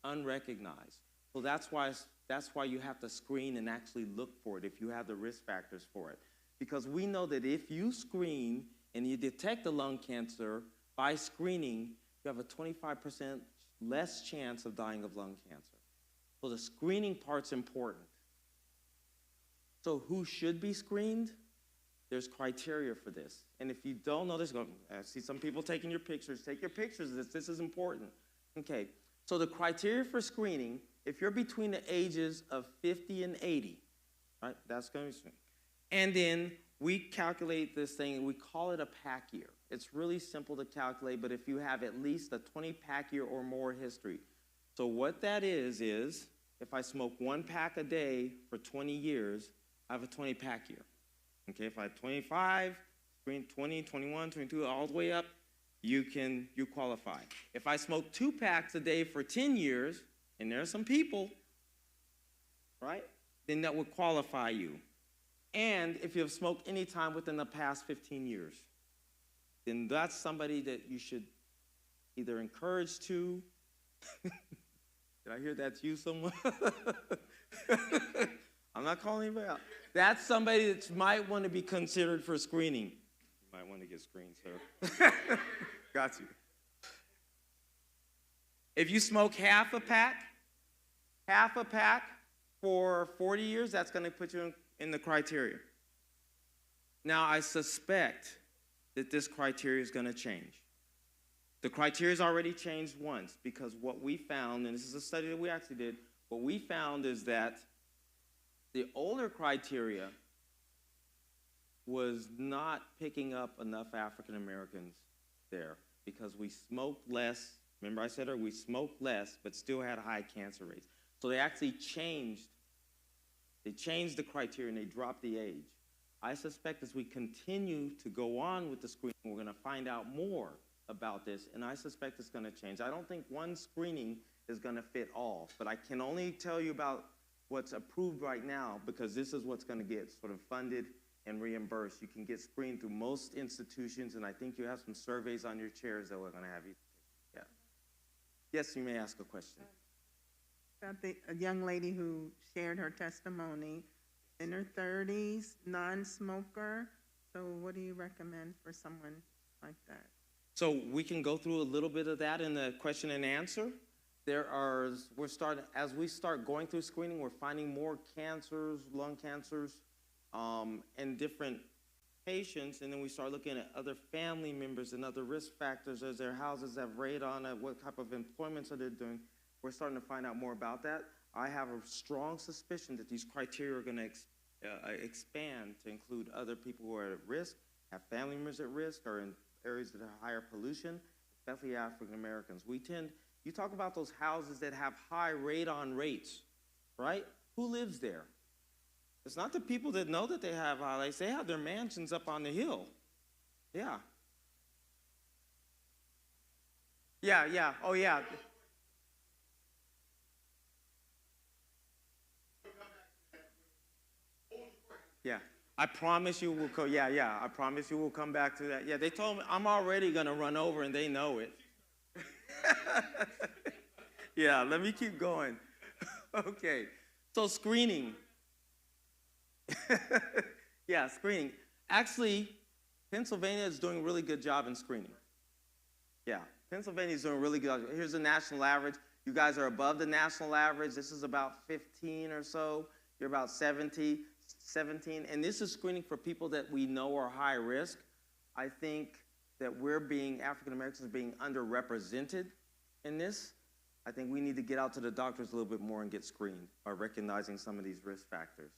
[SPEAKER 5] unrecognized. So that's why you have to screen and actually look for it if you have the risk factors for it. Because we know that if you screen and you detect the lung cancer by screening, you have a 25% less chance of dying of lung cancer. So the screening part's important. So who should be screened? There's criteria for this. And if you don't know this, I see some people taking your pictures. Take your pictures of this. This is important. Okay, so the criteria for screening, if you're between the ages of 50 and 80, right, that's going to be screened. And then we calculate this thing, and we call it a pack year. It's really simple to calculate, but if you have at least a 20 pack year or more history. So what that is if I smoke 1 pack a day for 20 years, I have a 20 pack year. Okay, if I have 25, 20, 21, 22, all the way up, you qualify. If I smoke 2 packs a day for 10 years, and there are some people, right, then that would qualify you. And if you have smoked any time within the past 15 years, then that's somebody that you should either encourage to. Did I hear that's you, someone? I'm not calling anybody out. That's somebody that might want to be considered for screening. You might want to get screened, sir. Got you. If you smoke half a pack for 40 years, that's going to put you in the criteria. Now, I suspect that this criteria is going to change. The criteria has already changed once because what we found, and this is a study that we actually did, what we found is that the older criteria was not picking up enough African Americans there because we smoked less Remember I said earlier, we smoked less, but still had high cancer rates. So they actually changed the criteria and they dropped the age. I suspect as we continue to go on with the screening, we're going to find out more about this, and I suspect it's going to change. I don't think one screening is going to fit all, but I can only tell you about what's approved right now because this is what's going to get sort of funded and reimbursed. You can get screened through most institutions, and I think you have some surveys on your chairs that we're going to have you. Yeah. Yes, you may ask a question.
[SPEAKER 2] About a young lady who shared her testimony, in her 30s, non-smoker. So what do you recommend for someone like that?
[SPEAKER 5] So we can go through a little bit of that in the question and answer. As we start going through screening, we're finding more cancers, lung cancers, in different patients, and then we start looking at other family members and other risk factors as their houses have radon, what type of employments are they doing. We're starting to find out more about that. I have a strong suspicion that these criteria are going to expand to include other people who are at risk, have family members at risk, or in areas that have higher pollution, especially African Americans. You talk about those houses that have high radon rates, right? Who lives there? It's not the people that know that they have highlights. They have their mansions up on the hill. Yeah. Yeah. Oh, yeah. Yeah. I promise you we'll go. Yeah. I promise you we'll come back to that. Yeah, they told me I'm already going to run over, and they know it. Yeah, let me keep going. Okay. So screening. Yeah, screening. Actually, Pennsylvania is doing a really good job in screening. Yeah, Pennsylvania is doing a really good job. Here's the national average. You guys are above the national average. This is about 15 or so. You're about 17. And this is screening for people that we know are high risk. I think that African Americans are being underrepresented in this. I think we need to get out to the doctors a little bit more and get screened by recognizing some of these risk factors.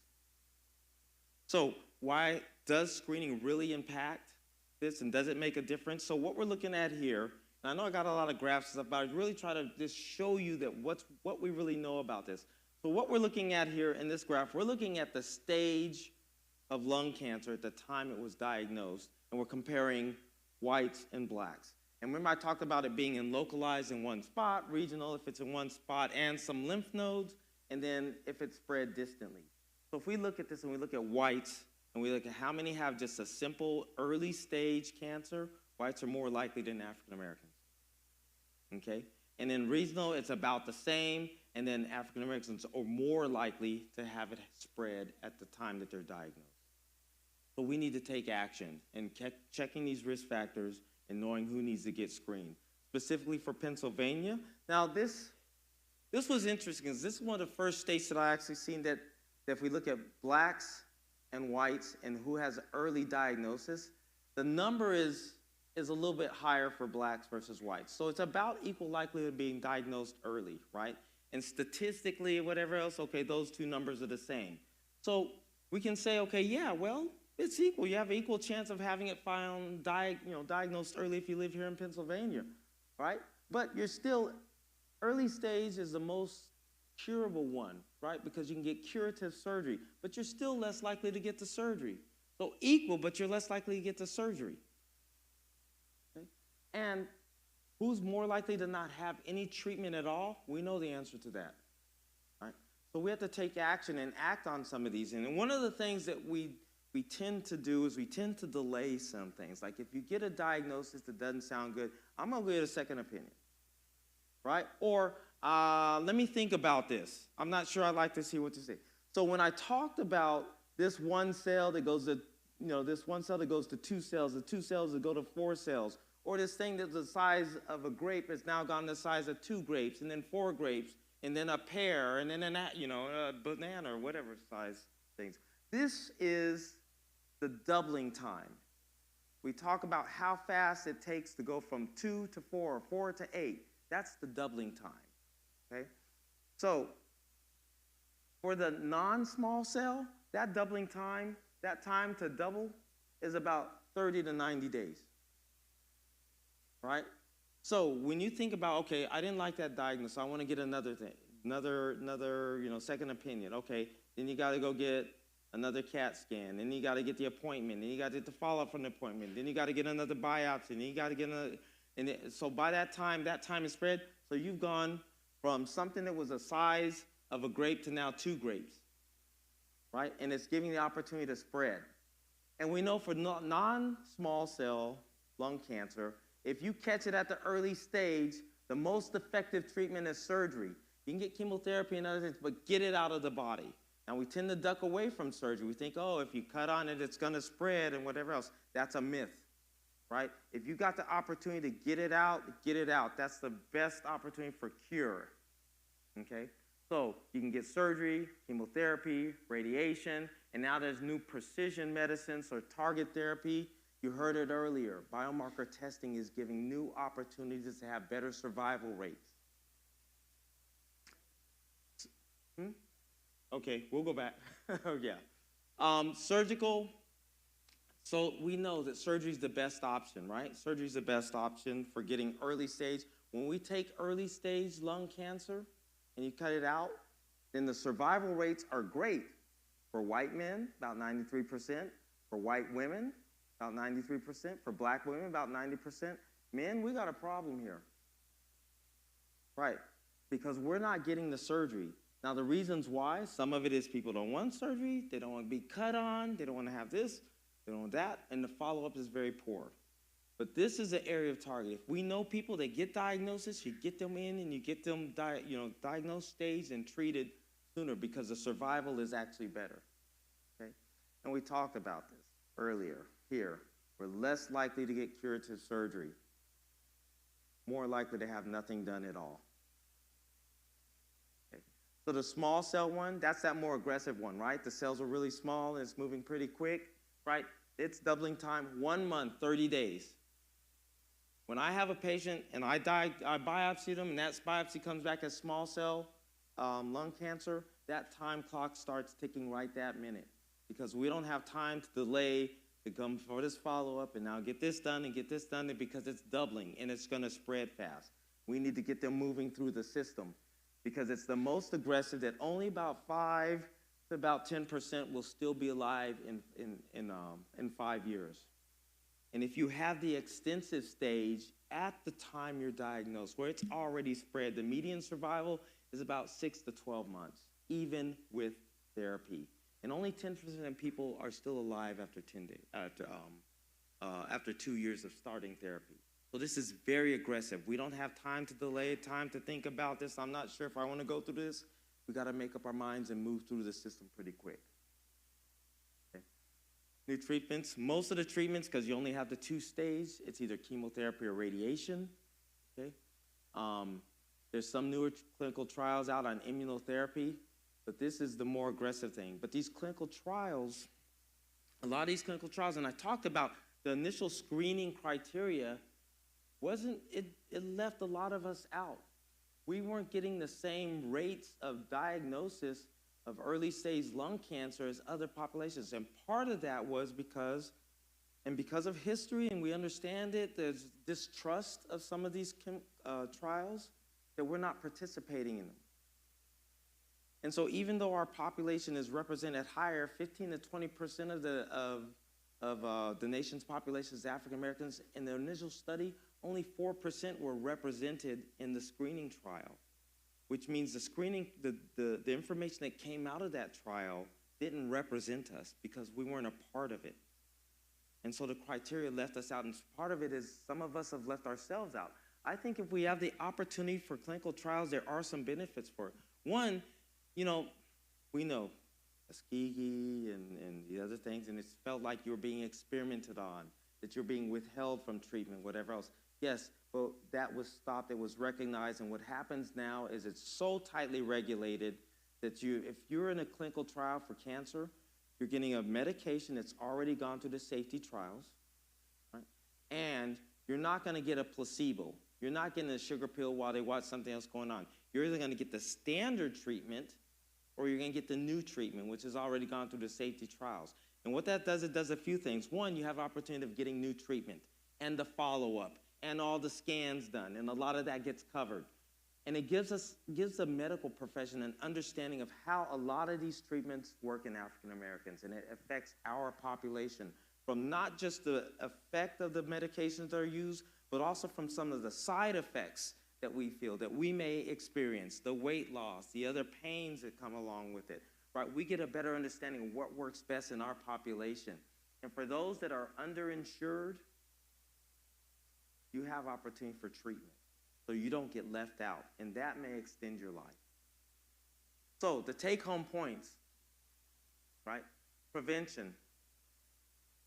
[SPEAKER 5] So why does screening really impact this, and does it make a difference? So what we're looking at here, and I know I got a lot of graphs up, but I really try to just show you that what we really know about this. So what we're looking at here in this graph, we're looking at the stage of lung cancer at the time it was diagnosed, and we're comparing whites and blacks. And remember I talked about it being localized in one spot, regional if it's in one spot, and some lymph nodes, and then if it's spread distantly. So if we look at this and we look at whites, and we look at how many have just a simple early stage cancer, whites are more likely than African Americans. Okay? And then regional, it's about the same, and then African Americans are more likely to have it spread at the time that they're diagnosed. So we need to take action in checking these risk factors and knowing who needs to get screened. Specifically for Pennsylvania. Now this was interesting because this is one of the first states that I actually seen that if we look at blacks and whites and who has early diagnosis, the number is a little bit higher for blacks versus whites. So it's about equal likelihood of being diagnosed early, right? And statistically, whatever else, okay, those two numbers are the same. So we can say, okay, yeah, well, it's equal. You have an equal chance of having it found, diagnosed early if you live here in Pennsylvania, right? But you're still, early stage is the most curable one, right? Because you can get curative surgery, but you're still less likely to get the surgery. So equal, but you're less likely to get the surgery. Okay? And who's more likely to not have any treatment at all? We know the answer to that, right? So we have to take action and act on some of these. And one of the things that we tend to do is we tend to delay some things. Like if you get a diagnosis that doesn't sound good, I'm going to get a second opinion, right? Or let me think about this. I'm not sure I'd like to see what you say. So when I talked about this one cell that goes to, this one cell that goes to 2 cells, the 2 cells that go to 4 cells, or this thing that's the size of a grape has now gone the size of 2 grapes, and then 4 grapes, and then a pear, and then a banana or whatever size things. This is the doubling time. We talk about how fast it takes to go from 2 to 4 or 4 to 8. That's the doubling time, okay? So for the non-small cell, that doubling time, that time to double is about 30 to 90 days, right? So when you think about, okay, I didn't like that diagnosis, I want to get another thing, another, second opinion. Okay, then you got to go get another CAT scan, then you got to get the appointment, then you got to get the follow-up from the appointment, then you got to get another biopsy, then you got to get another, so by that time is spread. So you've gone from something that was the size of a grape to now 2 grapes, right? And it's giving the opportunity to spread. And we know for non-small cell lung cancer, if you catch it at the early stage, the most effective treatment is surgery. You can get chemotherapy and other things, but get it out of the body. Now, we tend to duck away from surgery. We think, oh, if you cut on it, it's going to spread and whatever else. That's a myth, right? If you got the opportunity to get it out, get it out. That's the best opportunity for cure, okay? So you can get surgery, chemotherapy, radiation, and now there's new precision medicines or target therapy. You heard it earlier. Biomarker testing is giving new opportunities to have better survival rates. Okay, we'll go back. Yeah. Surgical. So we know that surgery is the best option, right? Surgery is the best option for getting early stage. When we take early stage lung cancer and you cut it out, then the survival rates are great. For white men, about 93%. For white women, about 93%. For black women, about 90%. Men, we got a problem here. Right, because we're not getting the surgery. Now, the reasons why, some of it is people don't want surgery, they don't want to be cut on, they don't want to have this, they don't want that, and the follow-up is very poor. But this is an area of target. If we know people that get diagnosis, you get them in and you get them diagnosed, staged, and treated sooner because the survival is actually better. Okay? And we talked about this earlier here. We're less likely to get curative surgery, more likely to have nothing done at all. Okay. So the small cell one, that's that more aggressive one, right? The cells are really small and it's moving pretty quick, right? It's doubling time, 1 month, 30 days. When I have a patient and I biopsy them and that biopsy comes back as small cell lung cancer, that time clock starts ticking right that minute because we don't have time to delay to come for this follow-up and now get this done and get this done because it's doubling and it's going to spread fast. We need to get them moving through the system because it's the most aggressive that only about 5 to about 10% will still be alive in 5 years. And if you have the extensive stage at the time you're diagnosed, where it's already spread, the median survival is about 6 to 12 months, even with therapy. And only 10% of people are still alive after 10 days, after 2 years of starting therapy. So this is very aggressive. We don't have time to delay, time to think about this. I'm not sure if I want to go through this. We got to make up our minds and move through the system pretty quick. Okay. New treatments. Most of the treatments, because you only have the 2-stage, it's either chemotherapy or radiation. Okay. There's some newer clinical trials out on immunotherapy, but this is the more aggressive thing. But these clinical trials, a lot of these clinical trials, and I talked about the initial screening criteria, it left a lot of us out. We weren't getting the same rates of diagnosis of early stage lung cancer as other populations. And part of that was because of history, and we understand it, there's distrust of some of these trials, that we're not participating in them. And so even though our population is represented higher, 15 to 20% of the nation's population is African Americans, in the initial study, only 4% were represented in the screening trial, which means the information that came out of that trial didn't represent us because we weren't a part of it. And so the criteria left us out, and part of it is some of us have left ourselves out. I think if we have the opportunity for clinical trials, there are some benefits for it. One, we know Tuskegee and the other things, and it's felt like you're being experimented on, that you're being withheld from treatment, whatever else. Yes, but that was stopped, it was recognized, and what happens now is it's so tightly regulated that if you're in a clinical trial for cancer, you're getting a medication that's already gone through the safety trials, right? And you're not going to get a placebo. You're not getting a sugar pill while they watch something else going on. You're either going to get the standard treatment or you're going to get the new treatment, which has already gone through the safety trials. And what that does, it does a few things. One, you have opportunity of getting new treatment and the follow-up and all the scans done, and a lot of that gets covered. And it gives the medical profession an understanding of how a lot of these treatments work in African Americans, and it affects our population from not just the effect of the medications that are used, but also from some of the side effects that we feel, that we may experience, the weight loss, the other pains that come along with it, right? We get a better understanding of what works best in our population. And for those that are underinsured, you have opportunity for treatment, so you don't get left out, and that may extend your life. So the take-home points, right? Prevention.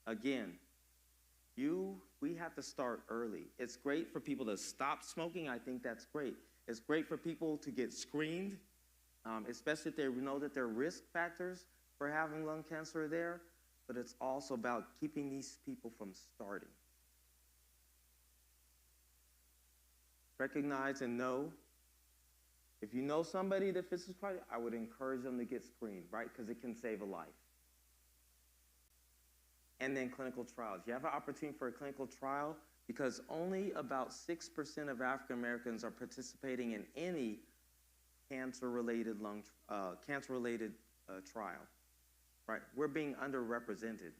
[SPEAKER 5] Again, we have to start early. It's great for people to stop smoking. I think that's great. It's great for people to get screened, especially if they know that there are risk factors for having lung cancer there, but it's also about keeping these people from starting. Recognize and know. If you know somebody that fits this criteria, I would encourage them to get screened, right? Because it can save a life. And then clinical trials. You have an opportunity for a clinical trial because only about 6% of African Americans are participating in any cancer-related trial, right? We're being underrepresented.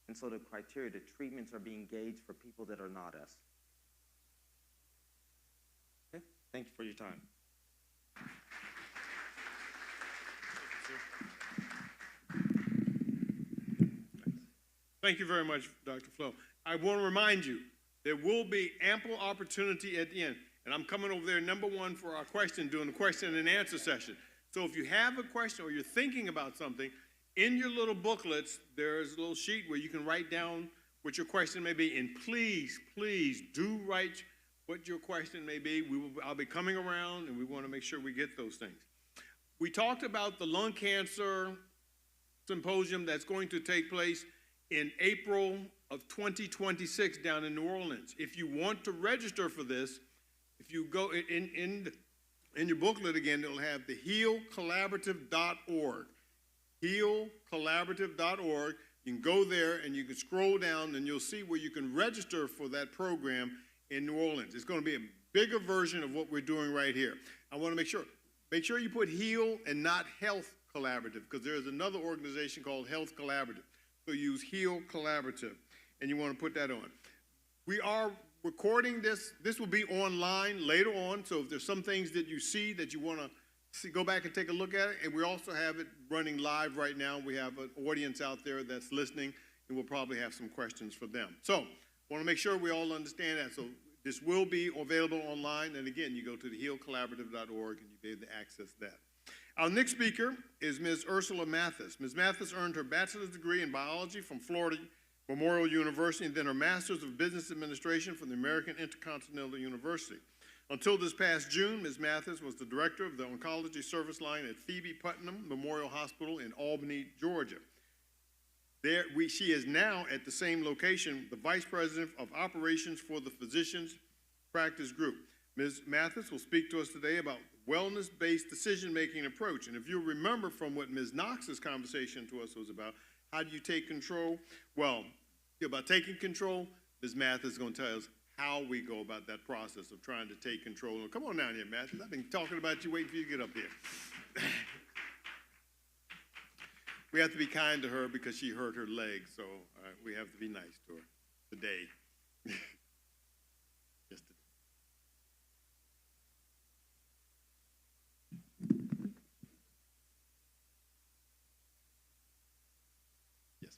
[SPEAKER 5] And so the criteria, the treatments are being gauged for people that are not us. Okay, thank you for your time.
[SPEAKER 1] Thank you very much, Dr. Flo. I want to remind you, there will be ample opportunity at the end. And I'm coming over there, number one, for our question, doing the question and answer session. So if you have a question or you're thinking about something, in your little booklets, there's a little sheet where you can write down what your question may be. And please, please do write what your question may be. I'll be coming around, and we want to make sure we get those things. We talked about the lung cancer symposium that's going to take place in April of 2026 down in New Orleans. If you want to register for this, if you go in your booklet again, it'll have the healcollaborative.org. Healcollaborative.org. You can go there and you can scroll down and you'll see where you can register for that program in New Orleans. It's going to be a bigger version of what we're doing right here. I want to make sure you put Heal and not Health Collaborative, because there's another organization called Health Collaborative. So use Heal Collaborative, and you want to put that on. We are recording this. This will be online later on, so if there's some things that you see that you want to see, go back and take a look at it. And we also have it running live right now. We have an audience out there that's listening, and we'll probably have some questions for them. So I want to make sure we all understand that. So this will be available online, and again, you go to the healcollaborative.org, and you'll be able to access that. Our next speaker is Ms. Ursula Mathis. Ms. Mathis earned her bachelor's degree in biology from Florida Memorial University and then her master's of business administration from the American Intercontinental University. Until this past June, Ms. Mathis was the director of the oncology service line at Phoebe Putnam Memorial Hospital in Albany, Georgia. She is now at the same location, the vice president of operations for the Physicians Practice Group. Ms. Mathis will speak to us today about wellness-based decision-making approach. And if you remember from what Ms. Knox's conversation to us was about, how do you take control? Well, about taking control, Ms. Mathis is going to tell us how we go about that process of trying to take control. Well, come on down here, Mathis. I've been talking about you, waiting for you to get up here. We have to be kind to her because she hurt her leg, so we have to be nice to her today. Just today. Yes.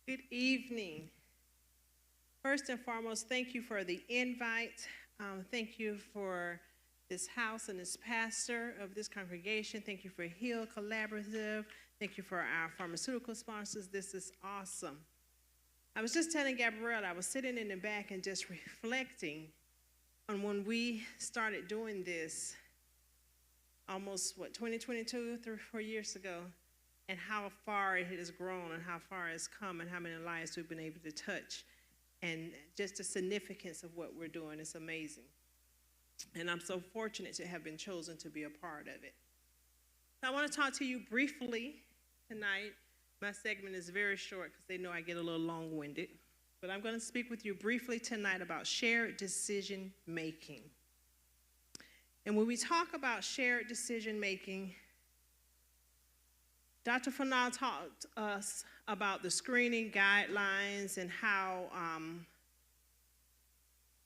[SPEAKER 6] Good evening. First and foremost, thank you for the invite. Thank you for this house and this pastor of this congregation. Thank you for Heal Collaborative. Thank you for our pharmaceutical sponsors. This is awesome. I was just telling Gabrielle, I was sitting in the back and just reflecting on when we started doing this almost, 2022, 3 or 4 years ago, and how far it has grown and how far it's come and how many lives we've been able to touch. And just the significance of what we're doing is amazing. And I'm so fortunate to have been chosen to be a part of it. So I want to talk to you briefly tonight My segment is very short because they know I get a little long-winded. But I'm going to speak with you briefly tonight about shared decision-making. And when we talk about shared decision-making, Dr. Felton taught us about the screening guidelines and how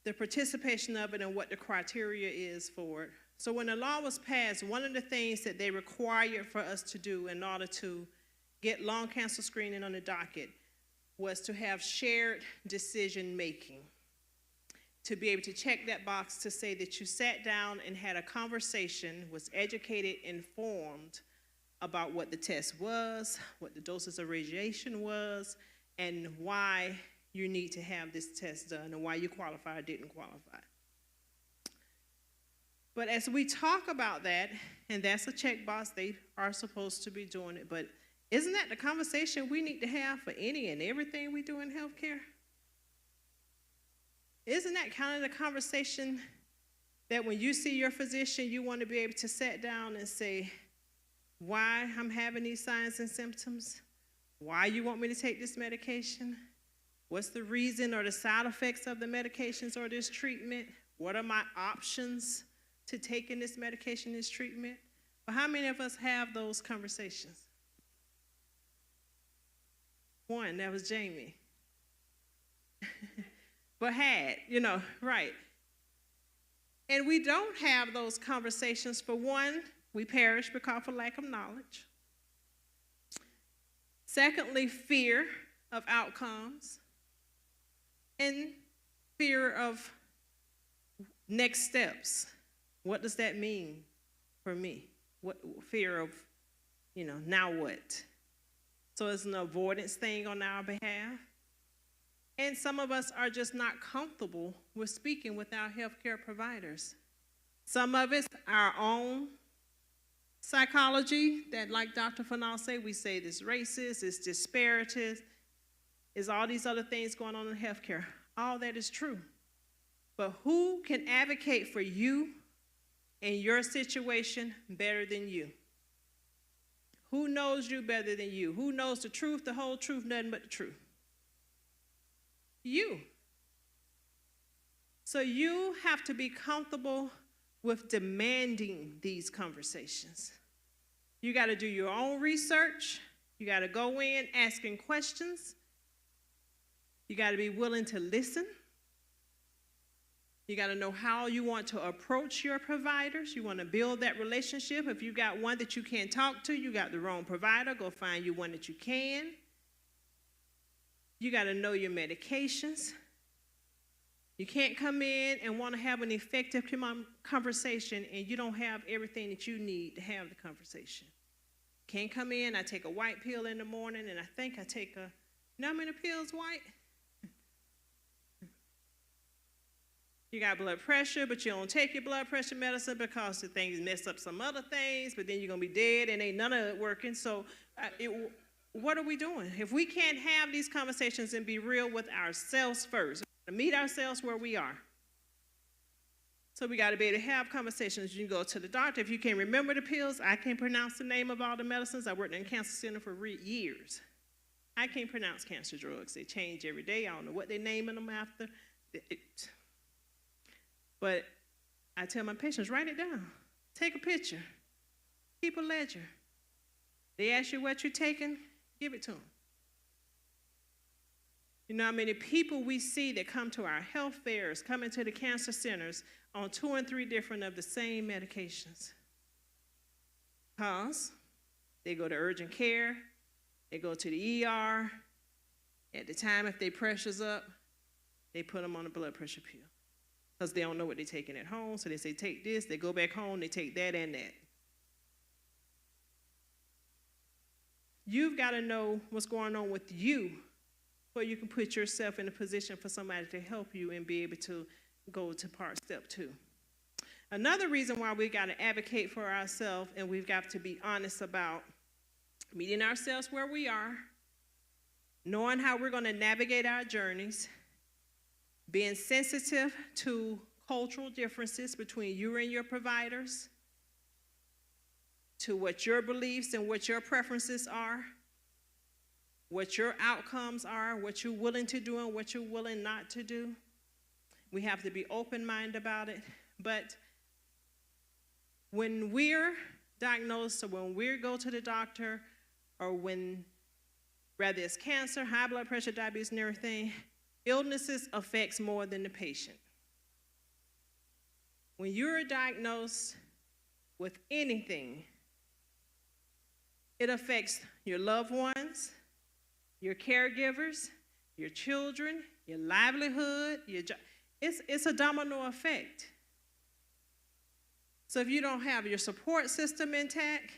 [SPEAKER 6] the participation of it and what the criteria is for it. So when the law was passed, one of the things that they required for us to do in order to get lung cancer screening on the docket was to have shared decision-making, to be able to check that box to say that you sat down and had a conversation, was educated, informed about what the test was, what the doses of radiation was, and why you need to have this test done and why you qualify or didn't qualify. But as we talk about that, and that's a checkbox, they are supposed to be doing it, but isn't that the conversation we need to have for any and everything we do in healthcare? Isn't that kind of the conversation that when you see your physician, you want to be able to sit down and say, why I'm having these signs and symptoms? Why you want me to take this medication? What's the reason or the side effects of the medications or this treatment? What are my options to taking this medication, this treatment? But how many of us have those conversations? One, that was Jamie. But had, right. And we don't have those conversations. For one, we perish because of lack of knowledge. Secondly, fear of outcomes. And fear of next steps. What does that mean for me? What fear of, now what? So it's an avoidance thing on our behalf. And some of us are just not comfortable with speaking with our healthcare providers. Some of it's our own psychology that, like Dr. Felton said, we say this racist, it's disparities, is all these other things going on in healthcare. All that is true. But who can advocate for you and your situation better than you? Who knows you better than you? Who knows the truth, the whole truth, nothing but the truth? You. So you have to be comfortable with demanding these conversations. You got to do your own research. You got to go in asking questions. You got to be willing to listen. You got to know how you want to approach your providers. You want to build that relationship. If you got one that you can't talk to, you got the wrong provider, go find you one that you can. You got to know your medications. You can't come in and want to have an effective conversation and you don't have everything that you need to have the conversation. Can't come in, I take a white pill in the morning and I think I take how many pills white? You got blood pressure, but you don't take your blood pressure medicine because the things mess up some other things, but then you're going to be dead and ain't none of it working. So what are we doing? If we can't have these conversations and be real with ourselves first, to meet ourselves where we are. So we got to be able to have conversations. You can go to the doctor. If you can't remember the pills, I can't pronounce the name of all the medicines. I worked in a cancer center for years. I can't pronounce cancer drugs. They change every day. I don't know what they're naming them after. But I tell my patients, write it down. Take a picture. Keep a ledger. They ask you what you're taking, give it to them. You know how many people we see that come to our health fairs, come into the cancer centers on 2 and 3 different of the same medications? Because they go to urgent care, they go to the ER. At the time, if their pressure's up, they put them on a blood pressure pill. Because they don't know what they're taking at home, so they say, take this, they go back home, they take that and that. You've got to know what's going on with you before you can put yourself in a position for somebody to help you and be able to go to step 2. Another reason why we got to advocate for ourselves and we've got to be honest about meeting ourselves where we are, knowing how we're going to navigate our journeys, being sensitive to cultural differences between you and your providers, to what your beliefs and what your preferences are, what your outcomes are, what you're willing to do and what you're willing not to do. We have to be open-minded about it. But when we're diagnosed or when we go to the doctor or when, whether it's cancer, high blood pressure, diabetes, and everything, illnesses affects more than the patient. When you're diagnosed with anything, it affects your loved ones, your caregivers, your children, your livelihood, your job. It's a domino effect. So if you don't have your support system intact,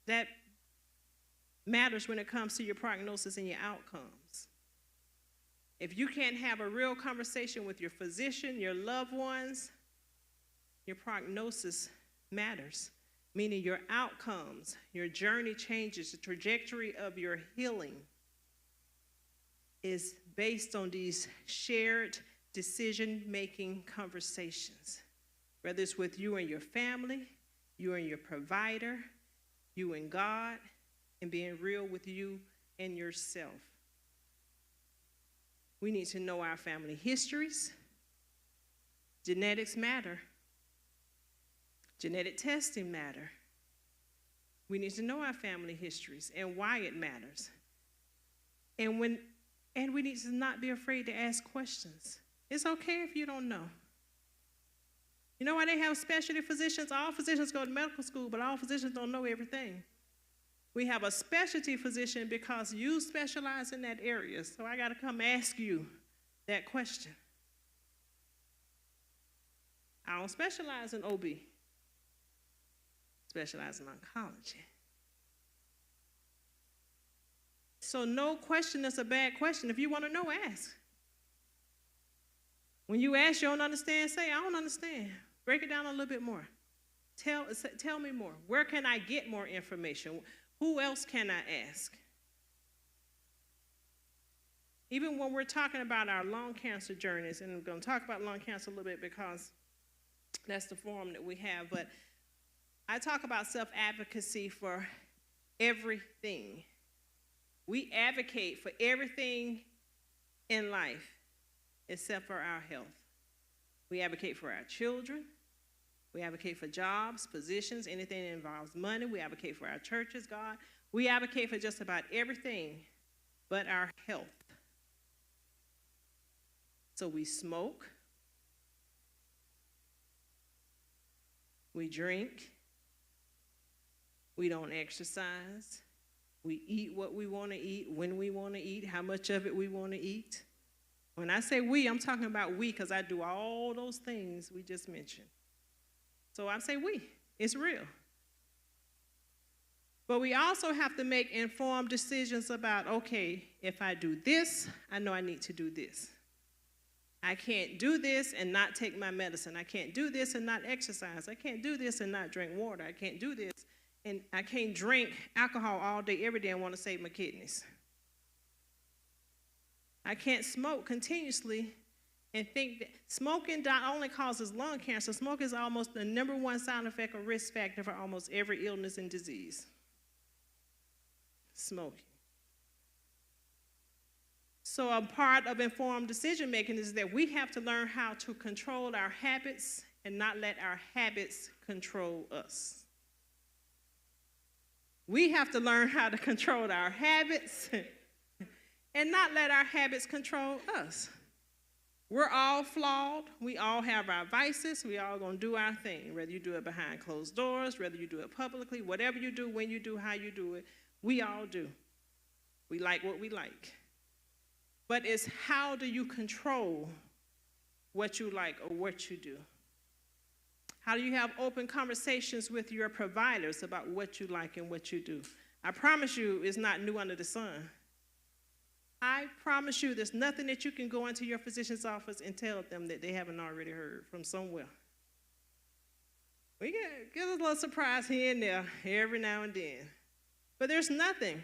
[SPEAKER 6] that matters when it comes to your prognosis and your outcomes. If you can't have a real conversation with your physician, your loved ones, your prognosis matters, meaning your outcomes, your journey changes, the trajectory of your healing is based on these shared decision-making conversations, whether it's with you and your family, you and your provider, you and God, and being real with you and yourself. We need to know our family histories. Genetics matter. Genetic testing matter. We need to know our family histories and why it matters. And we need to not be afraid to ask questions. It's okay if you don't know. You know why they have specialty physicians? All physicians go to medical school, but all physicians don't know everything. We have a specialty physician because you specialize in that area. So I got to come ask you that question. I don't specialize in OB. Specialize in oncology. So no question is a bad question. If you want to know, ask. When you ask, you don't understand, say, I don't understand. Break it down a little bit more. Tell me more. Where can I get more information? Who else can I ask? Even when we're talking about our lung cancer journeys, and I'm going to talk about lung cancer a little bit because that's the forum that we have, but I talk about self-advocacy for everything. We advocate for everything in life except for our health. We advocate for our children. We advocate for jobs, positions, anything that involves money. We advocate for our churches, God. We advocate for just about everything but our health. So we smoke. We drink. We don't exercise. We eat what we want to eat, when we want to eat, how much of it we want to eat. When I say we, I'm talking about we because I do all those things we just mentioned. So I say we. It's real. But we also have to make informed decisions about, okay, if I do this, I know I need to do this. I can't do this and not take my medicine. I can't do this and not exercise. I can't do this and not drink water. I can't do this. And I can't drink alcohol all day, every day, and want to save my kidneys. I can't smoke continuously and think that smoking not only causes lung cancer, smoking is almost the #1 side effect or risk factor for almost every illness and disease. Smoking. So a part of informed decision making is that we have to learn how to control our habits and not let our habits control us. We have to learn how to control our habits and not let our habits control us. We're all flawed. We all have our vices. We all gonna do our thing, whether you do it behind closed doors, whether you do it publicly, whatever you do, when you do, how you do it, we all do. We like what we like. But it's how do you control what you like or what you do? How do you have open conversations with your providers about what you like and what you do? I promise you it's not new under the sun. I promise you there's nothing that you can go into your physician's office and tell them that they haven't already heard from somewhere. We get a little surprise here and there every now and then. But there's nothing.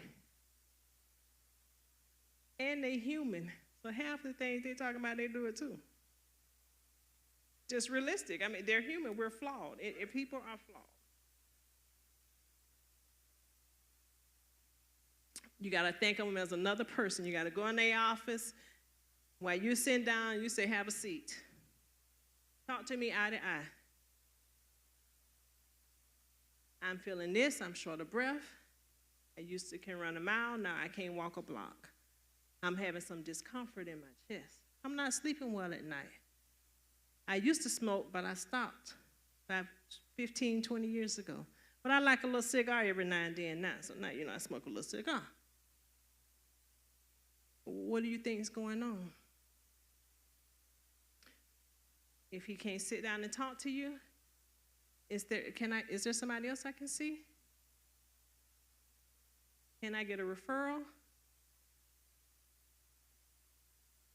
[SPEAKER 6] And they're human. So half the things they talk about, they do it too. Just realistic. I mean, they're human. We're flawed. People are flawed. You got to think of them as another person. You got to go in their office. While you're sitting down, you say, have a seat. Talk to me eye to eye. I'm feeling this. I'm short of breath. I used to can run a mile. Now I can't walk a block. I'm having some discomfort in my chest. I'm not sleeping well at night. I used to smoke, but I stopped 15, 20 years ago. But I like a little cigar every now and then now. So now, I smoke a little cigar. What do you think is going on? If he can't sit down and talk to you, is there somebody else I can see? Can I get a referral?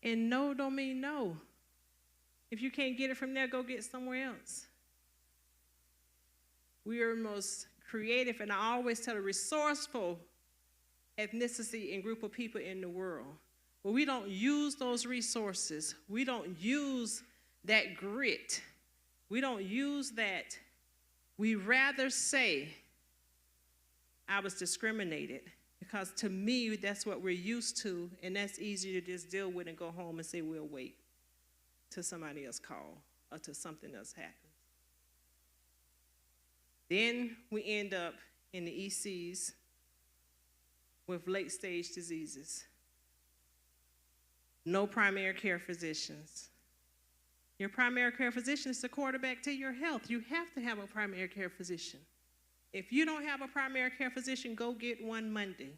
[SPEAKER 6] And no don't mean no. If you can't get it from there, go get somewhere else. We are the most creative, and I always tell a resourceful ethnicity and group of people in the world. But we don't use those resources. We don't use that grit. We don't use that. We rather say, I was discriminated, because to me, that's what we're used to, and that's easy to just deal with and go home and say, we'll wait till somebody else calls or till something else happens. Then we end up in the ECs with late-stage diseases. No primary care physicians. Your primary care physician is the quarterback to your health. You have to have a primary care physician. If you don't have a primary care physician, go get one Monday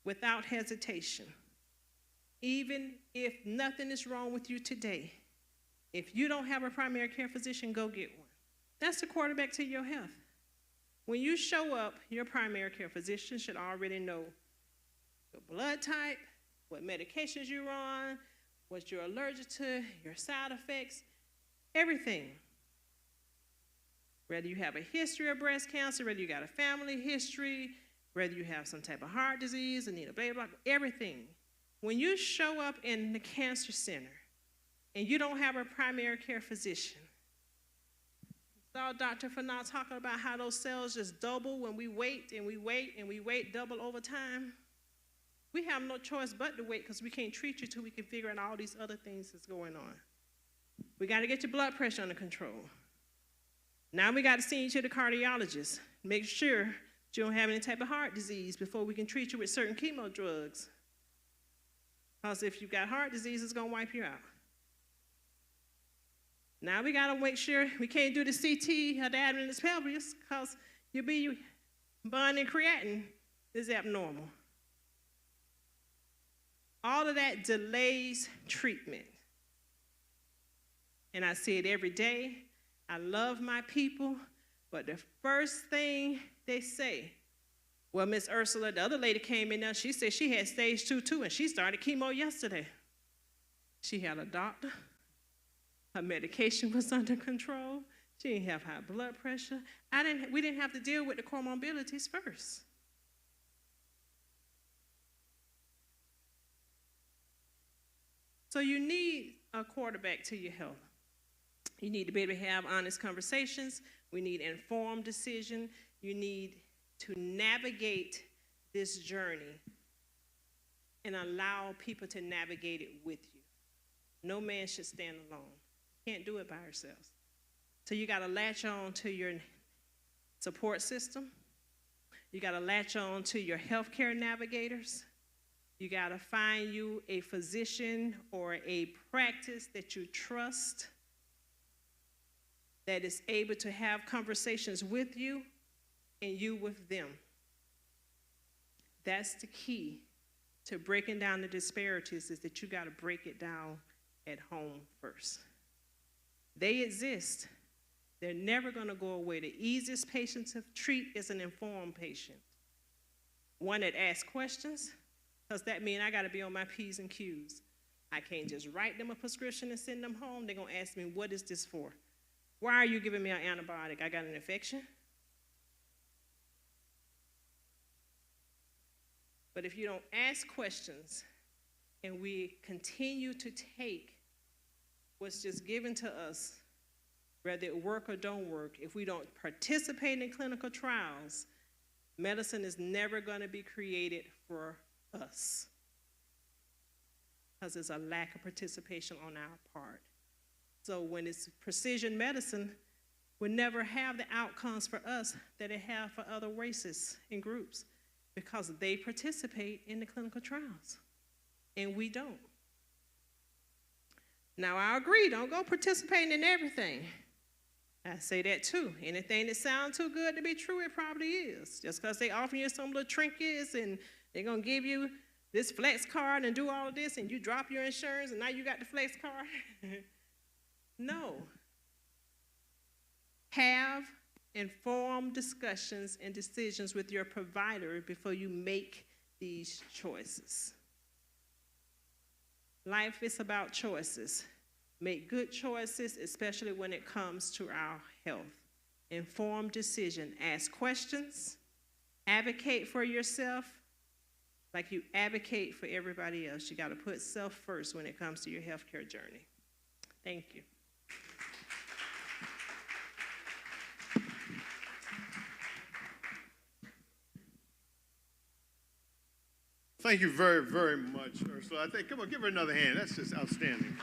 [SPEAKER 6] without hesitation. Even if nothing is wrong with you today, if you don't have a primary care physician, go get one. That's the quarterback to your health. When you show up, your primary care physician should already know your blood type, what medications you're on, what you're allergic to, your side effects, everything. Whether you have a history of breast cancer, whether you got a family history, whether you have some type of heart disease and need a blah, blah, blah, everything. When you show up in the cancer center and you don't have a primary care physician, I saw Dr. Felton talking about how those cells just double when we wait and we wait and we wait double over time. We have no choice but to wait, because we can't treat you till we can figure out all these other things that's going on. We got to get your blood pressure under control. Now we got to send you to the cardiologist. Make sure you don't have any type of heart disease before we can treat you with certain chemo drugs. Because if you've got heart disease, it's going to wipe you out. Now we got to make sure we can't do the CT of the abdomen and pelvis, because your bond and creatinine is abnormal. All of that delays treatment. And I see it every day. I love my people, but the first thing they say, well, Miss Ursula, the other lady came in there, she said she had stage 2 too, and she started chemo yesterday. She had a doctor. Her medication was under control. She didn't have high blood pressure. We didn't have to deal with the comorbidities first. So you need a quarterback to your health. You need to be able to have honest conversations. We need informed decision. You need to navigate this journey and allow people to navigate it with you. No man should stand alone. Can't do it by ourselves. So you got to latch on to your support system. You got to latch on to your healthcare navigators. You got to find you a physician or a practice that you trust, that is able to have conversations with you and you with them. That's the key to breaking down the disparities, is that you got to break it down at home first. They exist. They're never going to go away. The easiest patient to treat is an informed patient. One that asks questions, because that means I got to be on my P's and Q's. I can't just write them a prescription and send them home. They're going to ask me, what is this for? Why are you giving me an antibiotic? I got an infection? But if you don't ask questions and we continue to take what's just given to us, whether it work or don't work, if we don't participate in clinical trials, Medicine is never going to be created for us because there's a lack of participation on our part. So when it's precision medicine, we'll never have the outcomes for us that it have for other races and groups because they participate in the clinical trials, and we don't. Now, I agree, don't go participating in everything. I say that too. Anything that sounds too good to be true, it probably is. Just because they offer you some little trinkets and they're going to give you this flex card and do all of this, and you drop your insurance and now you got the flex card. No. Have informed discussions and decisions with your provider before you make these choices. Life is about choices. Make good choices, especially when it comes to our health. Informed decision. Ask questions. Advocate for yourself like you advocate for everybody else. You got to put self first when it comes to your healthcare journey. Thank you.
[SPEAKER 1] Thank you very, very much, Ursula. I think, come on, give her another hand. That's just outstanding.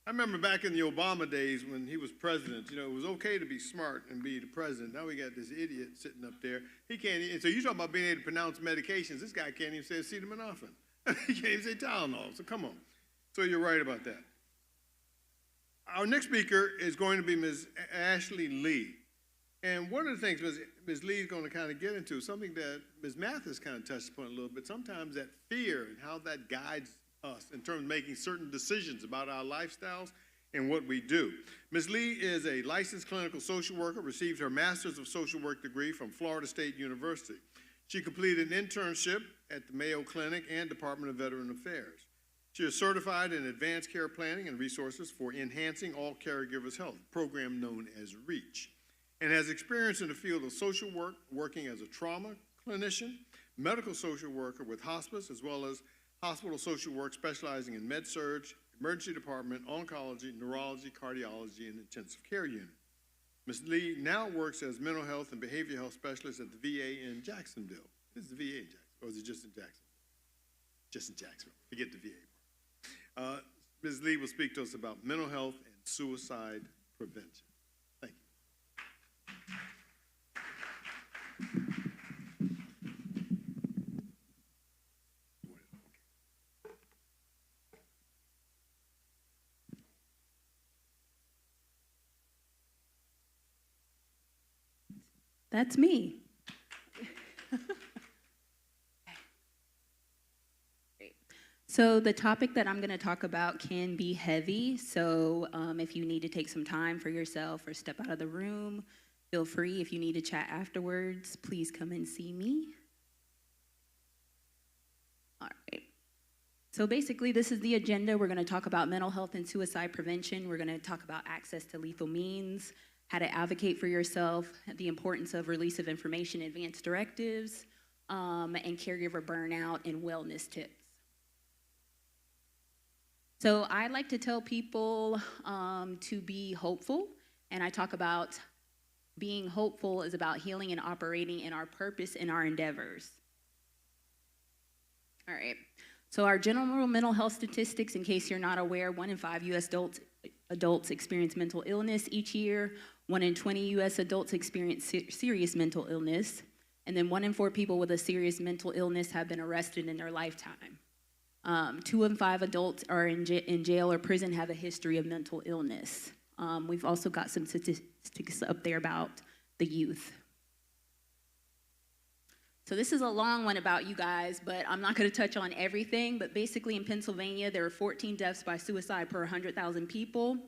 [SPEAKER 1] I remember back in the Obama days when he was president, you know, it was okay to be smart and be the president. Now we got this idiot sitting up there. He can't, and so you talk about being able to pronounce medications. This guy can't even say acetaminophen. He can't even say Tylenol, so come on. So you're right about that. Our next speaker is going to be Ms. Ashley Lee. And one of the things Ms. Lee is going to kind of get into, something that Ms. Mathis kind of touched upon a little bit, sometimes that fear and how that guides us in terms of making certain decisions about our lifestyles and what we do. Ms. Lee is a licensed clinical social worker, received her Master's of Social Work degree from Florida State University. She completed an internship at the Mayo Clinic and Department of Veteran Affairs. She is certified in advanced care planning and resources for enhancing all caregivers' health, a program known as REACH, and has experience in the field of social work, working as a trauma clinician, medical social worker with hospice, as well as hospital social work specializing in med-surg, emergency department, oncology, neurology, cardiology, and intensive care unit. Ms. Lee now works as mental health and behavioral health specialist at the VA in Jacksonville. Is the VA in Jacksonville, or is it just in Jacksonville? Just in Jacksonville. Forget the VA part. Ms. Lee will speak to us about mental health and suicide prevention. Thank you.
[SPEAKER 7] That's me. So the topic that I'm going to talk about can be heavy, so if you need to take some time for yourself or step out of the room, feel free. If you need to chat afterwards, please come and see me. All right. So basically, this is the agenda. We're going to talk about mental health and suicide prevention. We're going to talk about access to lethal means, how to advocate for yourself, the importance of release of information, advance directives, and caregiver burnout and wellness tips. So I like to tell people to be hopeful, and I talk about being hopeful is about healing and operating in our purpose and our endeavors. All right, so our general mental health statistics, in case you're not aware, 1 in 5 U.S. adults experience mental illness each year. 1 in 20 U.S. adults experience serious mental illness, and then 1 in 4 people with a serious mental illness have been arrested in their lifetime. 2 in 5 adults are in jail or prison have a history of mental illness. We've also got some statistics up there about the youth. So this is a long one about you guys, but I'm not going to touch on everything. But basically in Pennsylvania, there are 14 deaths by suicide per 100,000 people.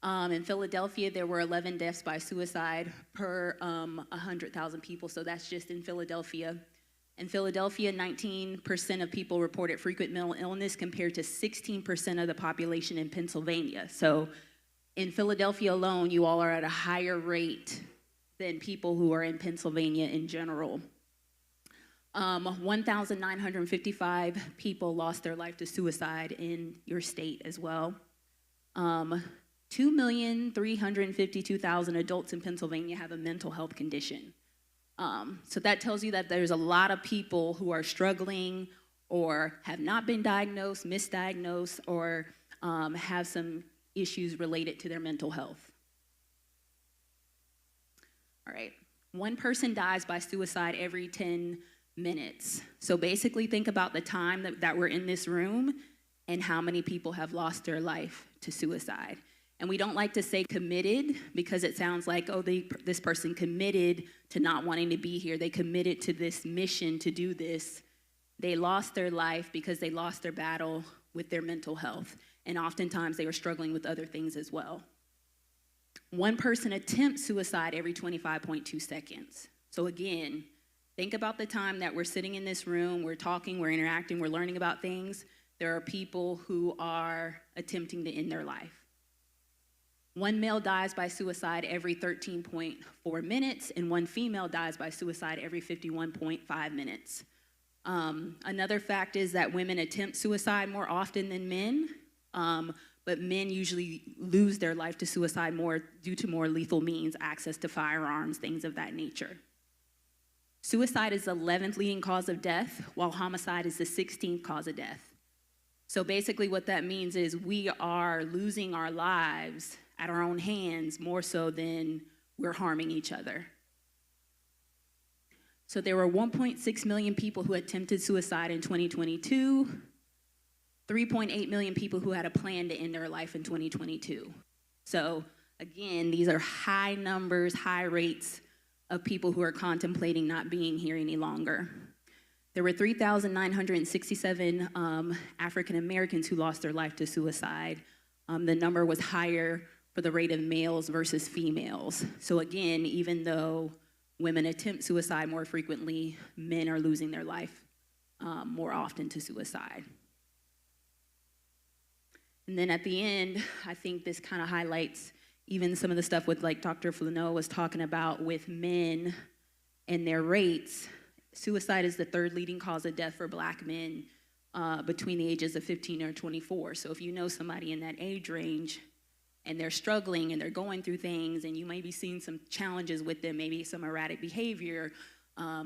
[SPEAKER 7] In Philadelphia, there were 11 deaths by suicide per 100,000 people. So that's just in Philadelphia. In Philadelphia, 19% of people reported frequent mental illness compared to 16% of the population in Pennsylvania. So in Philadelphia alone, you all are at a higher rate than people who are in Pennsylvania in general. 1,955 people lost their life to suicide in your state as well. 2,352,000 adults in Pennsylvania have a mental health condition. So that tells you that there's a lot of people who are struggling or have not been diagnosed, misdiagnosed, or have some issues related to their mental health. All right, 1 person dies by suicide every 10 minutes. So basically think about the time that we're in this room and how many people have lost their life to suicide. And we don't like to say committed because it sounds like, oh, this person committed to not wanting to be here. They committed to this mission to do this. They lost their life because they lost their battle with their mental health. And oftentimes they were struggling with other things as well. 1 person attempts suicide every 25.2 seconds. So again, think about the time that we're sitting in this room, we're talking, we're interacting, we're learning about things. There are people who are attempting to end their life. 1 male dies by suicide every 13.4 minutes, and 1 female dies by suicide every 51.5 minutes. Another fact is that women attempt suicide more often than men, but men usually lose their life to suicide more due to more lethal means, access to firearms, things of that nature. Suicide is the 11th leading cause of death, while homicide is the 16th cause of death. So basically what that means is we are losing our lives at our own hands more so than we're harming each other. So there were 1.6 million people who attempted suicide in 2022, 3.8 million people who had a plan to end their life in 2022. So again, these are high numbers, high rates of people who are contemplating not being here any longer. There were 3,967 African Americans who lost their life to suicide. The number was higher for the rate of males versus females. So again, even though women attempt suicide more frequently, men are losing their life more often to suicide. And then at the end, I think this kind of highlights even some of the stuff with like Dr. Flano was talking about with men and their rates. Suicide is the 3rd leading cause of death for Black men between the ages of 15 or 24. So if you know somebody in that age range and they're struggling and they're going through things and you may be seeing some challenges with them, maybe some erratic behavior,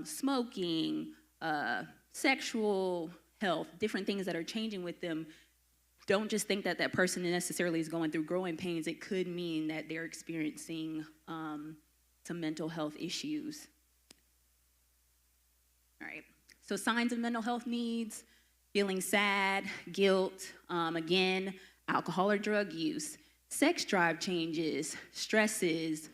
[SPEAKER 7] smoking, sexual health, different things that are changing with them, don't just think that that person necessarily is going through growing pains. It could mean that they're experiencing some mental health issues. All right, so signs of mental health needs: feeling sad, guilt, again, alcohol or drug use, sex drive changes, stresses,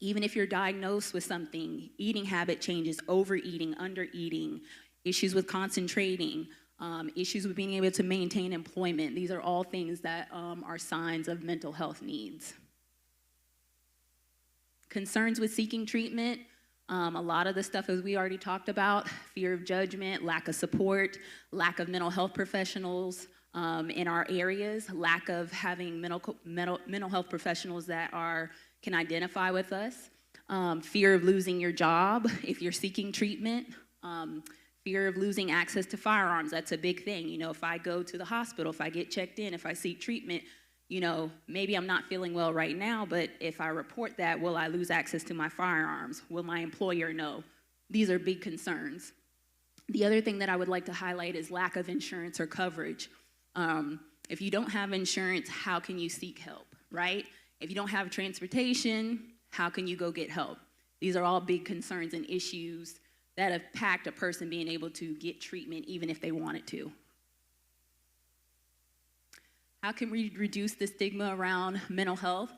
[SPEAKER 7] even if you're diagnosed with something, eating habit changes, overeating, undereating, issues with concentrating, issues with being able to maintain employment. These are all things that are signs of mental health needs. Concerns with seeking treatment. A lot of the stuff, as we already talked about, fear of judgment, lack of support, lack of mental health professionals in our areas, lack of having mental health professionals that can identify with us, fear of losing your job if you're seeking treatment, fear of losing access to firearms. That's a big thing. You know, if I go to the hospital, if I get checked in, if I seek treatment, you know, maybe I'm not feeling well right now, but if I report that, will I lose access to my firearms? Will my employer know? These are big concerns. The other thing that I would like to highlight is lack of insurance or coverage. If you don't have insurance, how can you seek help, right? If you don't have transportation, how can you go get help? These are all big concerns and issues that impact a person being able to get treatment even if they wanted to. How can we reduce the stigma around mental health?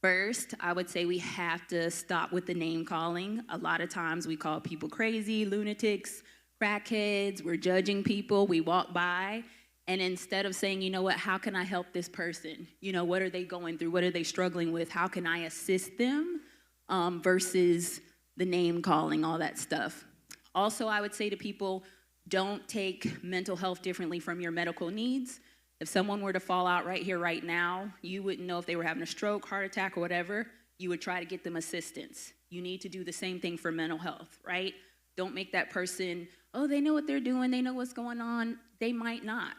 [SPEAKER 7] First, I would say we have to stop with the name calling. A lot of times we call people crazy, lunatics, crackheads, we're judging people, we walk by, and instead of saying, you know what, how can I help this person? You know, what are they going through? What are they struggling with? How can I assist them? Versus the name calling, all that stuff. Also, I would say to people, don't take mental health differently from your medical needs. If someone were to fall out right here, right now, you wouldn't know if they were having a stroke, heart attack, or whatever. You would try to get them assistance. You need to do the same thing for mental health, right? Don't make that person, oh, they know what they're doing, they know what's going on. They might not.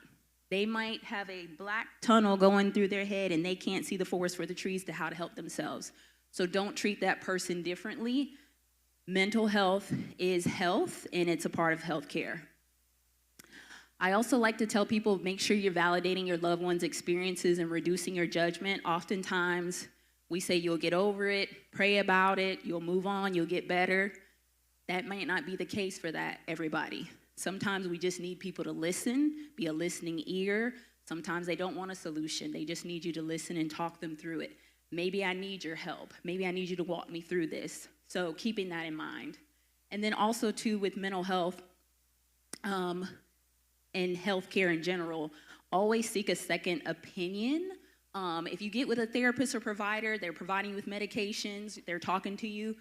[SPEAKER 7] They might have a black tunnel going through their head and they can't see the forest for the trees to how to help themselves. So don't treat that person differently. Mental health is health, and it's a part of healthcare. I also like to tell people, make sure you're validating your loved one's experiences and reducing your judgment. Oftentimes, we say you'll get over it, pray about it, you'll move on, you'll get better. That might not be the case for everybody. Sometimes we just need people to listen, be a listening ear. Sometimes they don't want a solution. They just need you to listen and talk them through it. Maybe I need your help. Maybe I need you to walk me through this. So keeping that in mind. And then also, too, with mental health and healthcare in general, always seek a second opinion. If you get with a therapist or provider, they're providing you with medications, they're talking to you.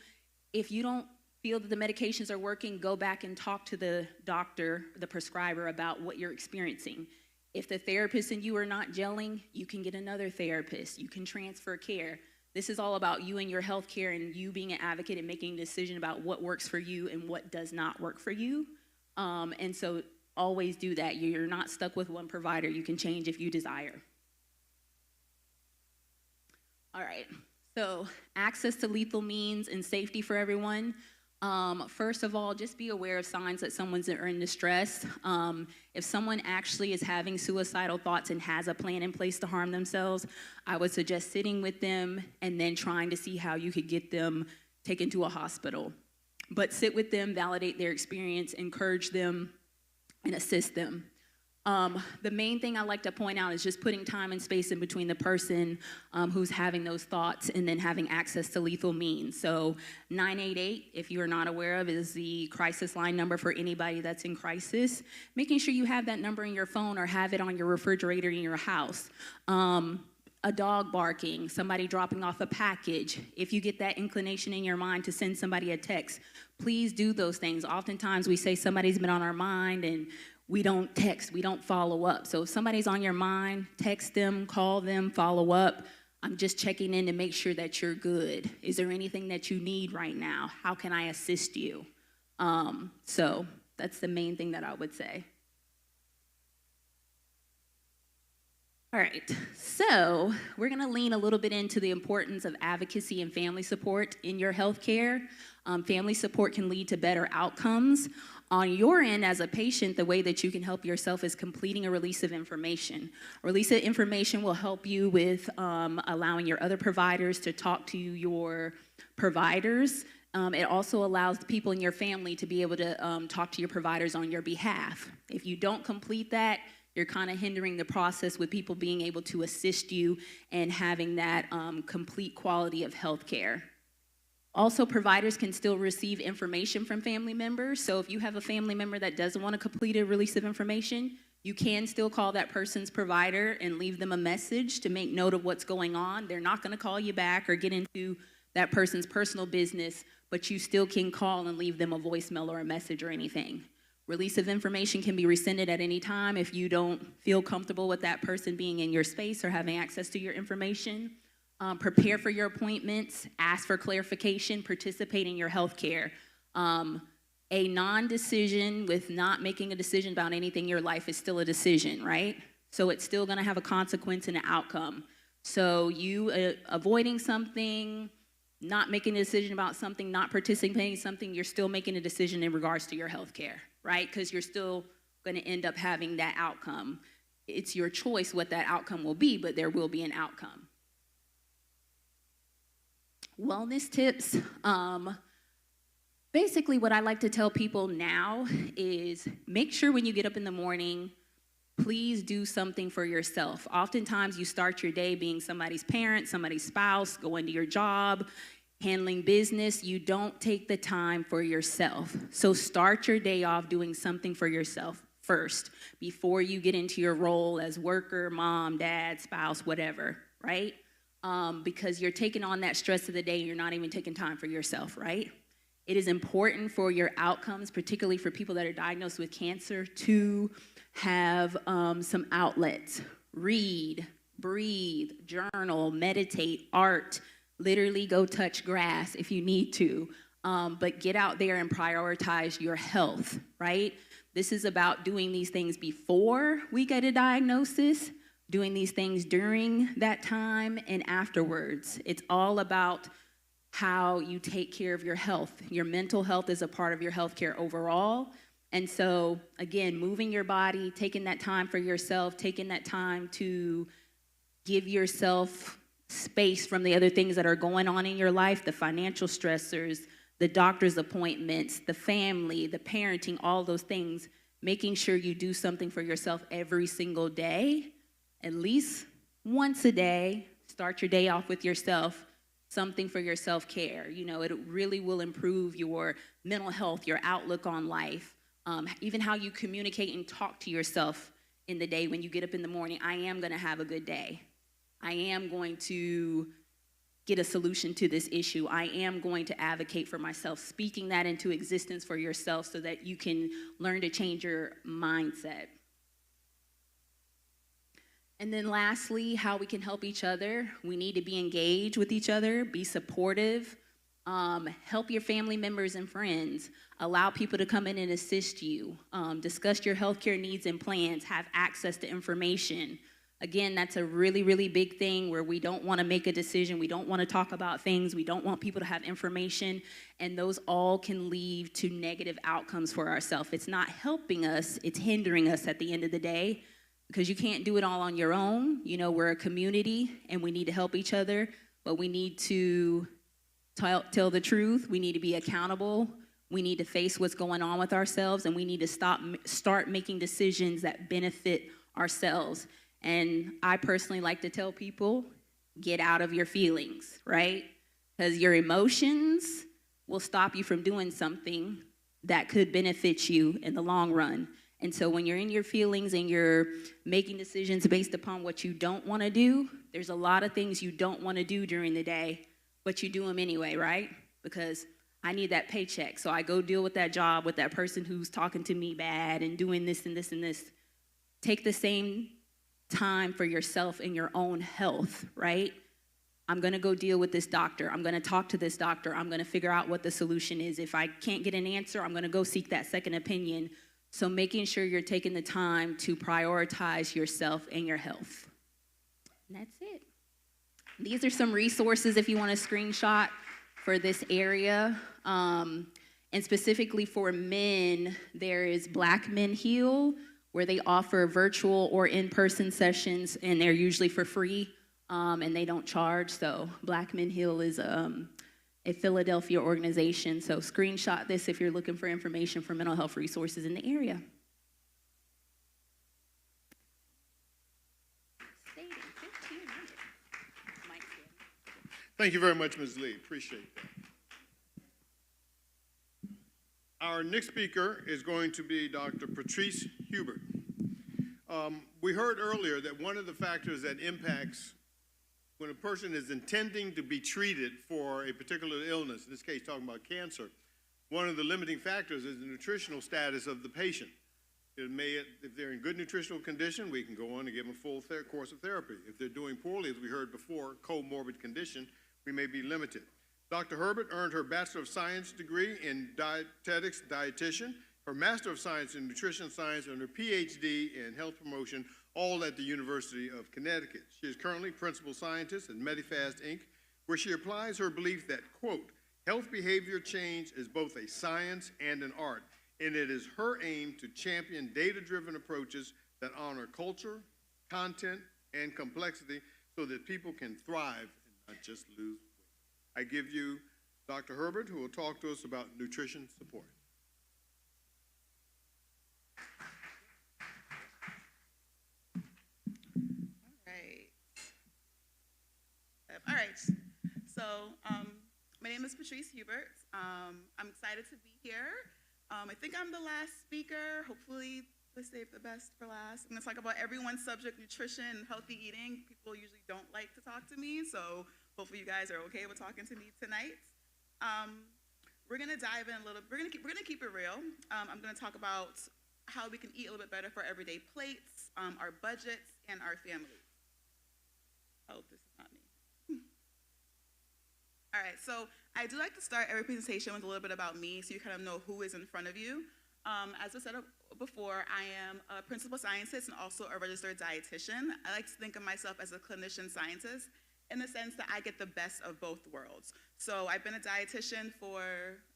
[SPEAKER 7] If you don't feel that the medications are working, go back and talk to the doctor, the prescriber, about what you're experiencing. If the therapist and you are not gelling, you can get another therapist. You can transfer care. This is all about you and your health care and you being an advocate and making a decision about what works for you and what does not work for you. And so always do that. You're not stuck with one provider. You can change if you desire. All right, so access to lethal means and safety for everyone. First of all, just be aware of signs that someone's in distress. If someone actually is having suicidal thoughts and has a plan in place to harm themselves, I would suggest sitting with them and then trying to see how you could get them taken to a hospital. But sit with them, validate their experience, encourage them, and assist them. The main thing I like to point out is just putting time and space in between the person who's having those thoughts and then having access to lethal means. So 988, if you are not aware of, is the crisis line number for anybody that's in crisis. Making sure you have that number in your phone or have it on your refrigerator in your house. A dog barking, somebody dropping off a package. If you get that inclination in your mind to send somebody a text, please do those things. Oftentimes we say somebody's been on our mind and we don't text, we don't follow up. So if somebody's on your mind, text them, call them, follow up. I'm just checking in to make sure that you're good. Is there anything that you need right now? How can I assist you? So that's the main thing that I would say. All right, so we're gonna lean a little bit into the importance of advocacy and family support in your healthcare. Family support can lead to better outcomes. On your end, as a patient, the way that you can help yourself is completing a release of information. A release of information will help you with allowing your other providers to talk to your providers. It also allows the people in your family to be able to talk to your providers on your behalf. If you don't complete that, you're kind of hindering the process with people being able to assist you and having that complete quality of health care. Also, providers can still receive information from family members. So if you have a family member that doesn't want to complete a release of information, you can still call that person's provider and leave them a message to make note of what's going on. They're not going to call you back or get into that person's personal business, but you still can call and leave them a voicemail or a message or anything. Release of information can be rescinded at any time if you don't feel comfortable with that person being in your space or having access to your information. Prepare for your appointments, ask for clarification, participate in your health care. A non-decision with not making a decision about anything in your life is still a decision, right? So it's still gonna have a consequence and an outcome. So you avoiding something, not making a decision about something, not participating in something, you're still making a decision in regards to your health care, right? Because you're still gonna end up having that outcome. It's your choice what that outcome will be, but there will be an outcome. Wellness tips. Basically what I like to tell people now is make sure when you get up in the morning, please do something for yourself. Oftentimes you start your day being somebody's parent, somebody's spouse, going to your job, handling business. You don't take the time for yourself. So start your day off doing something for yourself first before you get into your role as worker, mom, dad, spouse, whatever, right? Because you're taking on that stress of the day and you're not even taking time for yourself, right? It is important for your outcomes, particularly for people that are diagnosed with cancer, to have some outlets. Read, breathe, journal, meditate, art, literally go touch grass if you need to. But get out there and prioritize your health, right? This is about doing these things before we get a diagnosis, doing these things during that time, and afterwards. It's all about how you take care of your health. Your mental health is a part of your health care overall. And so, again, moving your body, taking that time for yourself, taking that time to give yourself space from the other things that are going on in your life, the financial stressors, the doctor's appointments, the family, the parenting, all those things, making sure you do something for yourself every single day, at least once a day. Start your day off with yourself, something for your self-care. You know, it really will improve your mental health, your outlook on life, even how you communicate and talk to yourself in the day when you get up in the morning. I am going to have a good day. I am going to get a solution to this issue. I am going to advocate for myself, speaking that into existence for yourself so that you can learn to change your mindset. And then lastly, how we can help each other. We need to be engaged with each other, be supportive, help your family members and friends, allow people to come in and assist you, discuss your healthcare needs and plans, have access to information. Again, that's a really, really big thing where we don't want to make a decision. We don't want to talk about things. We don't want people to have information. And those all can lead to negative outcomes for ourselves. It's not helping us. It's hindering us at the end of the day because you can't do it all on your own. You know, we're a community and we need to help each other, but we need to tell the truth. We need to be accountable. We need to face what's going on with ourselves, and we need to start making decisions that benefit ourselves. And I personally like to tell people, get out of your feelings, right? Because your emotions will stop you from doing something that could benefit you in the long run. And so when you're in your feelings and you're making decisions based upon what you don't want to do, there's a lot of things you don't want to do during the day, but you do them anyway, right? Because I need that paycheck, so I go deal with that job with that person who's talking to me bad and doing this and this and this. Take the same time for yourself and your own health, right? I'm going to go deal with this doctor. I'm going to talk to this doctor. I'm going to figure out what the solution is. If I can't get an answer, I'm going to go seek that second opinion. So making sure you're taking the time to prioritize yourself and your health. And that's it. These are some resources if you want to screenshot for this area. And specifically for men, there is Black Men Heal, where they offer virtual or in-person sessions, and they're usually for free, and they don't charge. So Black Men Heal is a Philadelphia organization. So screenshot this if you're looking for information for mental health resources in the area.
[SPEAKER 1] Thank you very much, Ms. Lee. Appreciate that. Our next speaker is going to be Dr. Patrice Hubert. We heard earlier that one of the factors that impacts when a person is intending to be treated for a particular illness, in this case talking about cancer, one of the limiting factors is the nutritional status of the patient. If they're in good nutritional condition, we can go on and give them a full course of therapy. If they're doing poorly, as we heard before, comorbid condition, we may be limited. Dr. Herbert earned her Bachelor of Science degree in dietetics, dietitian, her Master of Science in Nutrition Science, and her PhD in health promotion, all at the University of Connecticut. She is currently principal scientist at Medifast, Inc., where she applies her belief that, quote, health behavior change is both a science and an art, and it is her aim to champion data-driven approaches that honor culture, content, and complexity so that people can thrive and not just lose weight. I give you Dr. Herbert, who will talk to us about nutrition support.
[SPEAKER 8] All right, so my name is Patrice Hubert. I'm excited to be here. I think I'm the last speaker. Hopefully, let's save the best for last. I'm gonna talk about everyone's subject, nutrition and healthy eating. People usually don't like to talk to me, so hopefully you guys are okay with talking to me tonight. We're gonna dive in a little. We're gonna keep it real. I'm gonna talk about how we can eat a little bit better for our everyday plates, our budgets, and our families. Oh, this is not me. All right, so I do like to start every presentation with a little bit about me so you kind of know who is in front of you. As I said before, I am a principal scientist and also a registered dietitian. I like to think of myself as a clinician scientist in the sense that I get the best of both worlds. So I've been a dietitian for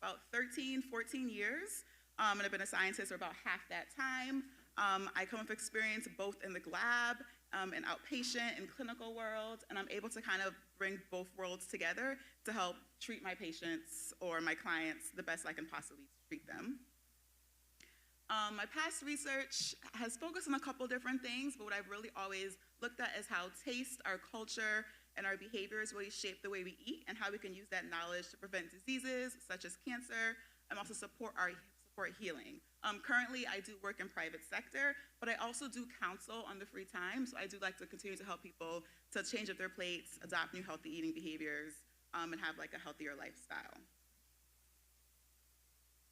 [SPEAKER 8] about 13, 14 years, and I've been a scientist for about half that time. I come with experience both in the lab and outpatient and clinical world, and I'm able to kind of bring both worlds together to help treat my patients or my clients the best I can possibly treat them. My past research has focused on a couple different things, but what I've really always looked at is how taste, our culture, and our behaviors really shape the way we eat and how we can use that knowledge to prevent diseases such as cancer and also support healing. Currently, I do work in private sector, but I also do counsel on the free time, so I do like to continue to help people to change up their plates, adopt new healthy eating behaviors, and have like a healthier lifestyle.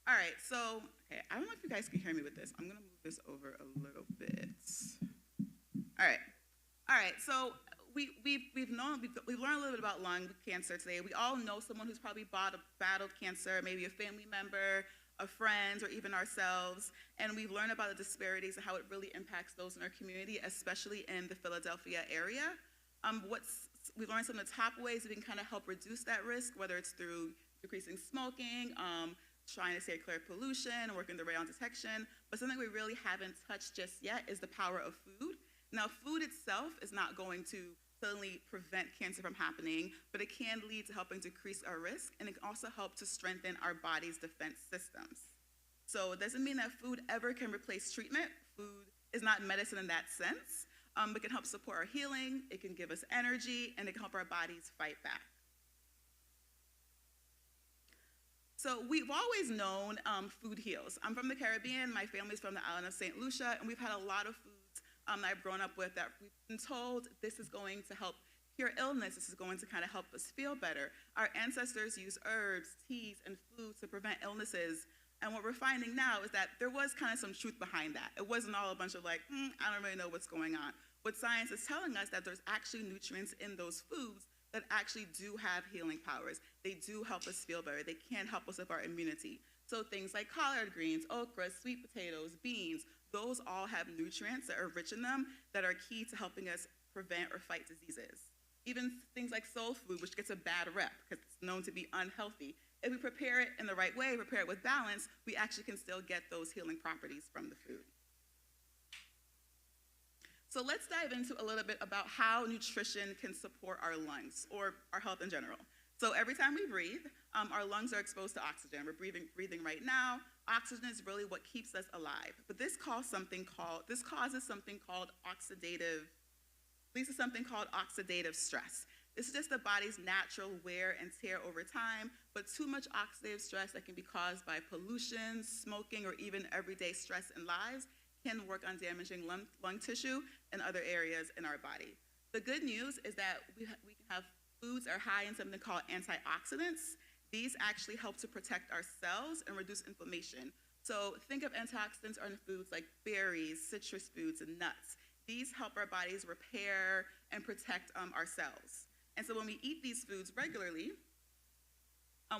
[SPEAKER 8] All right, so, okay, I don't know if you guys can hear me with this. I'm gonna move this over a little bit. All right, so we've learned a little bit about lung cancer today. We all know someone who's probably battled cancer, maybe a family member, a friend, or even ourselves, and we've learned about the disparities and how it really impacts those in our community, especially in the Philadelphia area. We've learned some of the top ways we can kind of help reduce that risk, whether it's through decreasing smoking, trying to stay clear of pollution, working the rayon detection, but something we really haven't touched just yet is the power of food. Now, food itself is not going to suddenly prevent cancer from happening, but it can lead to helping decrease our risk, and it can also help to strengthen our body's defense systems. So it doesn't mean that food ever can replace treatment. Food is not medicine in that sense. It can help support our healing, it can give us energy, and it can help our bodies fight back. So we've always known food heals. I'm from the Caribbean, my family's from the island of St. Lucia, and we've had a lot of foods that I've grown up with that we've been told this is going to help cure illness, this is going to kind of help us feel better. Our ancestors used herbs, teas, and foods to prevent illnesses, and what we're finding now is that there was kind of some truth behind that. It wasn't all a bunch of like, I don't really know what's going on. What science is telling us that there's actually nutrients in those foods that actually do have healing powers. They do help us feel better. They can help us with our immunity. So things like collard greens, okra, sweet potatoes, beans, those all have nutrients that are rich in them that are key to helping us prevent or fight diseases. Even things like soul food, which gets a bad rep because it's known to be unhealthy. If we prepare it in the right way, prepare it with balance, we actually can still get those healing properties from the food. So let's dive into a little bit about how nutrition can support our lungs or our health in general. So every time we breathe, our lungs are exposed to oxygen. We're breathing right now. Oxygen is really what keeps us alive. But this causes something called oxidative stress. This is just the body's natural wear and tear over time, but too much oxidative stress that can be caused by pollution, smoking, or even everyday stress in lives can work on damaging lung tissue and other areas in our body. The good news is that we can have foods that are high in something called antioxidants. These actually help to protect our cells and reduce inflammation. So think of antioxidants in foods like berries, citrus foods, and nuts. These help our bodies repair and protect our cells. And so when we eat these foods regularly,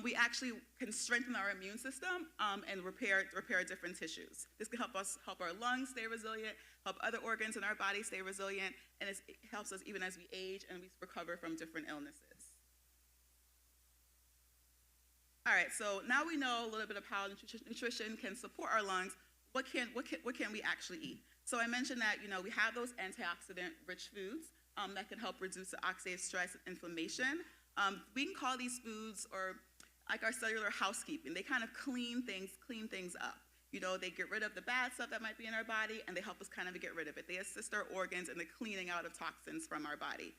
[SPEAKER 8] we actually can strengthen our immune system and repair different tissues. This can help our lungs stay resilient, help other organs in our body stay resilient, and it helps us even as we age and we recover from different illnesses. All right, so now we know a little bit of how nutrition can support our lungs. What can we actually eat? So I mentioned that we have those antioxidant-rich foods that can help reduce the oxidative stress and inflammation. We can call these foods like our cellular housekeeping. They kind of clean things up. They get rid of the bad stuff that might be in our body, and they help us kind of get rid of it. They assist our organs in the cleaning out of toxins from our body.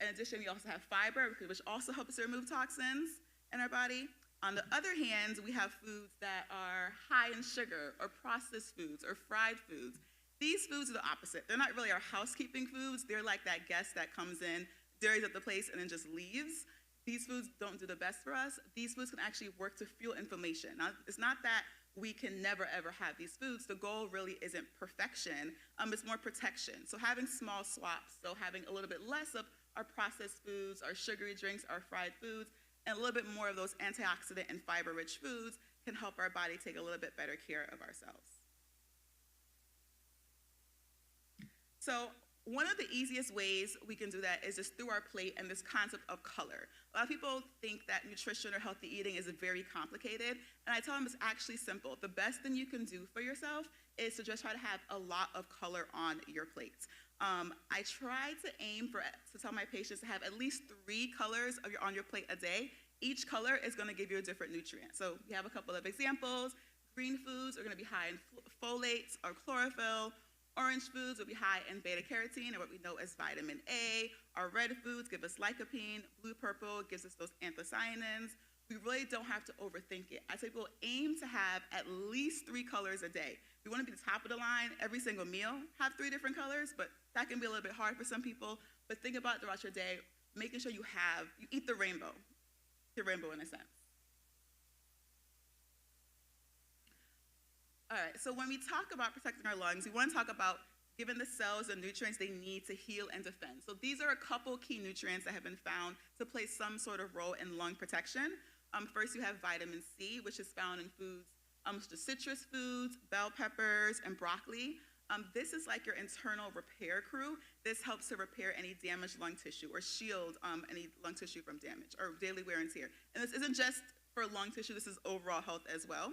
[SPEAKER 8] In addition, we also have fiber, which also helps us remove toxins in our body. On the other hand, we have foods that are high in sugar, or processed foods, or fried foods. These foods are the opposite. They're not really our housekeeping foods. They're like that guest that comes in, dirties up the place, and then just leaves. These foods don't do the best for us. These foods can actually work to fuel inflammation. Now, it's not that we can never, ever have these foods. The goal really isn't perfection. It's more protection. So having small swaps, so having a little bit less of our processed foods, our sugary drinks, our fried foods, and a little bit more of those antioxidant and fiber-rich foods can help our body take a little bit better care of ourselves. So one of the easiest ways we can do that is just through our plate and this concept of color. A lot of people think that nutrition or healthy eating is very complicated, and I tell them it's actually simple. The best thing you can do for yourself is to just try to have a lot of color on your plates. I try to aim to tell my patients to have at least 3 colors on your plate a day. Each color is going to give you a different nutrient. So we have a couple of examples. Green foods are going to be high in folates or chlorophyll. Orange foods will be high in beta-carotene, or what we know as vitamin A. Our red foods give us lycopene. Blue-purple gives us those anthocyanins. We really don't have to overthink it. I say people aim to have at least 3 colors a day. If you want to be the top of the line, every single meal have 3 different colors, but that can be a little bit hard for some people. But think about throughout your day, making sure you eat the rainbow in a sense. All right, so when we talk about protecting our lungs, we want to talk about giving the cells the nutrients they need to heal and defend. So these are a couple key nutrients that have been found to play some sort of role in lung protection. First, you have vitamin C, which is found in foods, the citrus foods, bell peppers, and broccoli. This is like your internal repair crew. This helps to repair any damaged lung tissue or shield any lung tissue from damage or daily wear and tear. And this isn't just for lung tissue, this is overall health as well.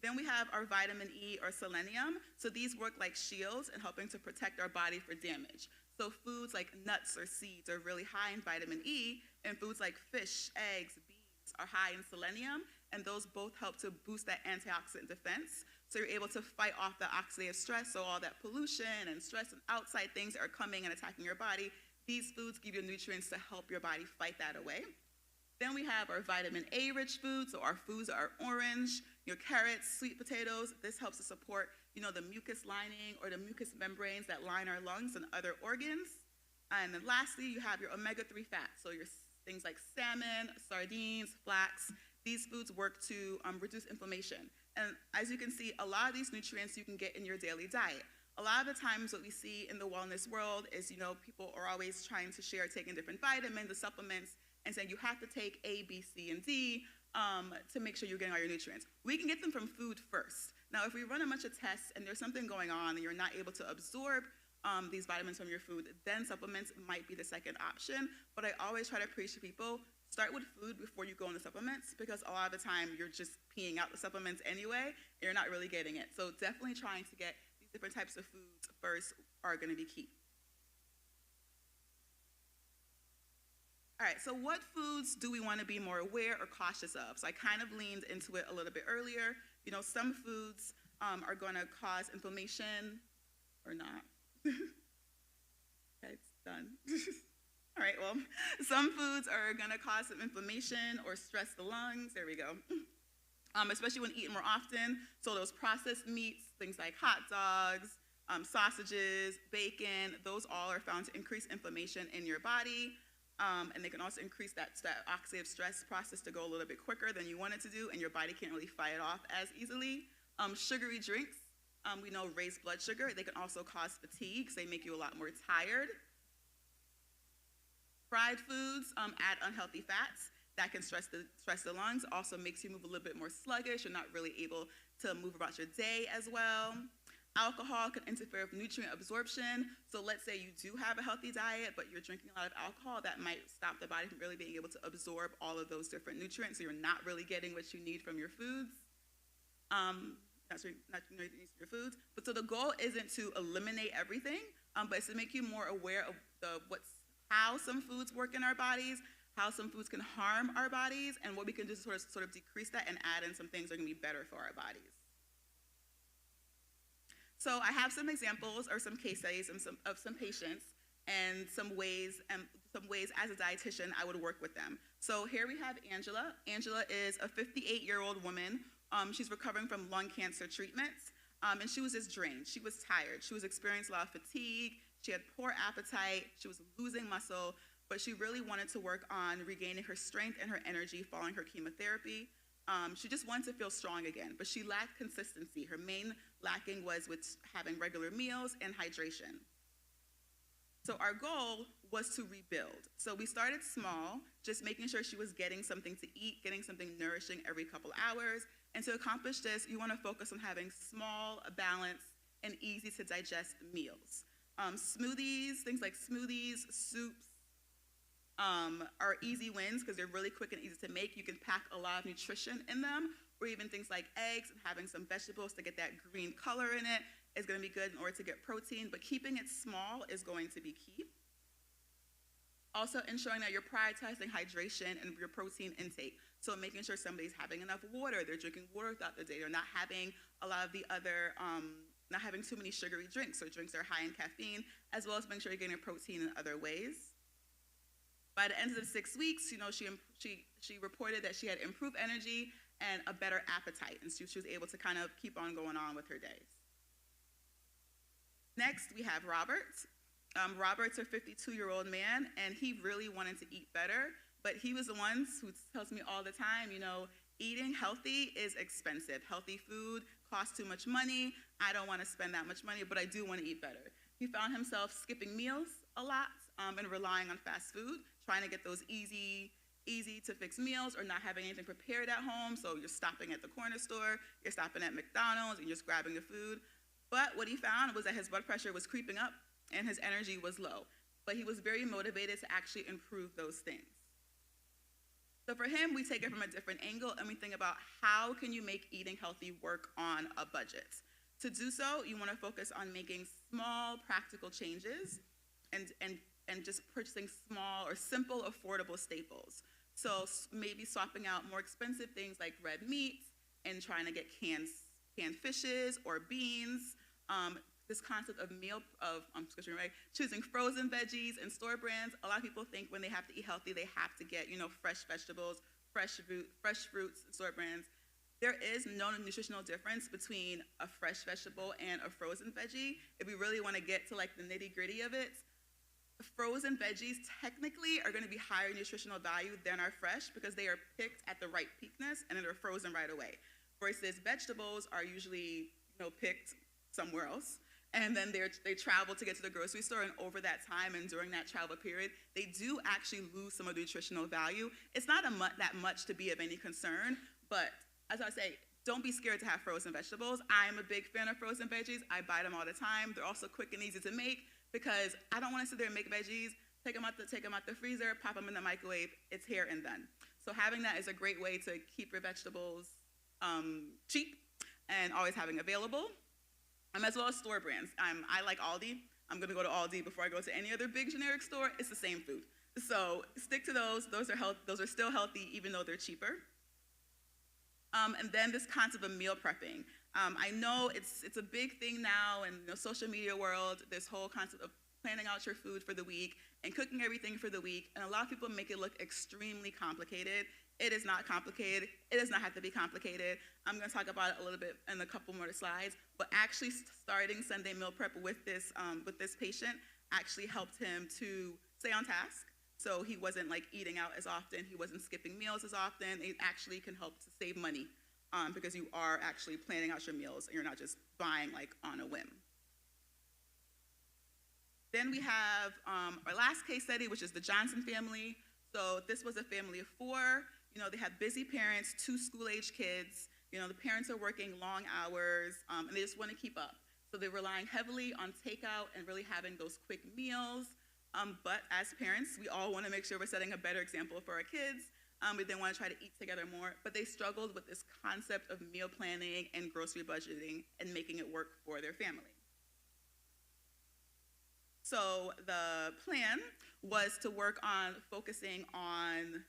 [SPEAKER 8] Then we have our vitamin E or selenium. So these work like shields in helping to protect our body for damage. So foods like nuts or seeds are really high in vitamin E, and foods like fish, eggs, beans are high in selenium, and those both help to boost that antioxidant defense. So you're able to fight off the oxidative stress, so all that pollution and stress and outside things that are coming and attacking your body. These foods give you nutrients to help your body fight that away. Then we have our vitamin A rich foods, so our foods are orange, your carrots, sweet potatoes. This helps to support, the mucus lining or the mucous membranes that line our lungs and other organs. And then lastly, you have your omega-3 fats, so your things like salmon, sardines, flax. These foods work to reduce inflammation. And as you can see, a lot of these nutrients you can get in your daily diet. A lot of the times what we see in the wellness world is, people are always trying to share taking different vitamins, the supplements, and saying you have to take A, B, C, and D to make sure you're getting all your nutrients. We can get them from food first. Now, if we run a bunch of tests and there's something going on and you're not able to absorb these vitamins from your food, then supplements might be the second option. But I always try to preach to people, start with food before you go into supplements, because a lot of the time you're just peeing out the supplements anyway, and you're not really getting it. So definitely trying to get these different types of foods first are going to be key. All right, so what foods do we want to be more aware or cautious of? So I kind of leaned into it a little bit earlier. Some foods are going to cause inflammation or not. Okay, it's done. All right, well, some foods are going to cause some inflammation or stress the lungs. There we go. Especially when eaten more often. So those processed meats, things like hot dogs, sausages, bacon, those all are found to increase inflammation in your body. And they can also increase that oxidative stress process to go a little bit quicker than you want it to do, and your body can't really fight it off as easily. Sugary drinks, we know raise blood sugar. They can also cause fatigue, so they make you a lot more tired. Fried foods add unhealthy fats. That can stress the lungs, also makes you move a little bit more sluggish. You're not really able to move about your day as well. Alcohol can interfere with nutrient absorption. So let's say you do have a healthy diet, but you're drinking a lot of alcohol, that might stop the body from really being able to absorb all of those different nutrients, so you're not really getting what you need from your foods. Not your foods. But so the goal isn't to eliminate everything, but it's to make you more aware of how some foods work in our bodies, how some foods can harm our bodies, and what we can do to sort of decrease that and add in some things that are going to be better for our bodies. So I have some examples or some case studies of some patients and some ways as a dietitian I would work with them. So here we have Angela. Angela is a 58-year-old woman. She's recovering from lung cancer treatments, and she was just drained. She was tired. She was experiencing a lot of fatigue. She had poor appetite. She was losing muscle, but she really wanted to work on regaining her strength and her energy following her chemotherapy. She just wanted to feel strong again, but she lacked consistency. Her main lacking was with having regular meals and hydration. So our goal was to rebuild. So we started small, just making sure she was getting something to eat, getting something nourishing every couple hours. And to accomplish this, you want to focus on having small, balanced, and easy to digest meals. Smoothies, things like smoothies, soups, are easy wins because they're really quick and easy to make. You can pack a lot of nutrition in them, or even things like eggs and having some vegetables to get that green color in it is going to be good in order to get protein, but keeping it small is going to be key. Also ensuring that you're prioritizing hydration and your protein intake. So making sure somebody's having enough water, they're drinking water throughout the day, they're not having a lot of the other, not having too many sugary drinks, or drinks that are high in caffeine, as well as making sure you're getting your protein in other ways. By the end of the 6 weeks, she reported that she had improved energy and a better appetite, and she was able to kind of keep on going on with her days. Next, we have Robert. Robert's a 52-year-old man, and he really wanted to eat better, but he was the one who tells me all the time, eating healthy is expensive. Healthy food costs too much money. I don't want to spend that much money, but I do want to eat better. He found himself skipping meals a lot and relying on fast food, trying to get those easy to fix meals, or not having anything prepared at home. So you're stopping at the corner store, you're stopping at McDonald's, and you're just grabbing the food. But what he found was that his blood pressure was creeping up and his energy was low. But he was very motivated to actually improve those things. So for him, we take it from a different angle, and we think about how can you make eating healthy work on a budget. To do so, you want to focus on making small, practical changes and just purchasing small or simple, affordable staples. So maybe swapping out more expensive things like red meat and trying to get canned fishes or beans. This concept of choosing frozen veggies and store brands. A lot of people think when they have to eat healthy, they have to get, fresh vegetables, fresh fruits, and store brands. There is no nutritional difference between a fresh vegetable and a frozen veggie. If we really want to get to like the nitty-gritty of it, frozen veggies technically are going to be higher nutritional value than our fresh because they are picked at the right peakness and they're frozen right away. Versus vegetables are usually, picked somewhere else. And then they travel to get to the grocery store, and over that time and during that travel period, they do actually lose some of the nutritional value. It's not that much to be of any concern, but as I say, don't be scared to have frozen vegetables. I'm a big fan of frozen veggies. I buy them all the time. They're also quick and easy to make because I don't want to sit there and make veggies, take them out the freezer, pop them in the microwave. It's here and done. So having that is a great way to keep your vegetables cheap and always having available. As well as store brands. I like Aldi. I'm going to go to Aldi before I go to any other big generic store. It's the same food. So stick to those. Those are still healthy, even though they're cheaper. And then this concept of meal prepping. I know it's a big thing now in the social media world, this whole concept of planning out your food for the week and cooking everything for the week. And a lot of people make it look extremely complicated. It is not complicated. It does not have to be complicated. I'm going to talk about it a little bit in a couple more slides, but actually starting Sunday meal prep with this patient actually helped him to stay on task. So he wasn't like eating out as often. He wasn't skipping meals as often. It actually can help to save money because you are actually planning out your meals and you're not just buying like on a whim. Then we have our last case study, which is the Johnson family. So this was a family of 4. They have busy parents, 2 school-age kids. The parents are working long hours, and they just want to keep up. So they're relying heavily on takeout and really having those quick meals. But as parents, we all want to make sure we're setting a better example for our kids. They want to try to eat together more, but they struggled with this concept of meal planning and grocery budgeting and making it work for their family. So the plan was to work on focusing on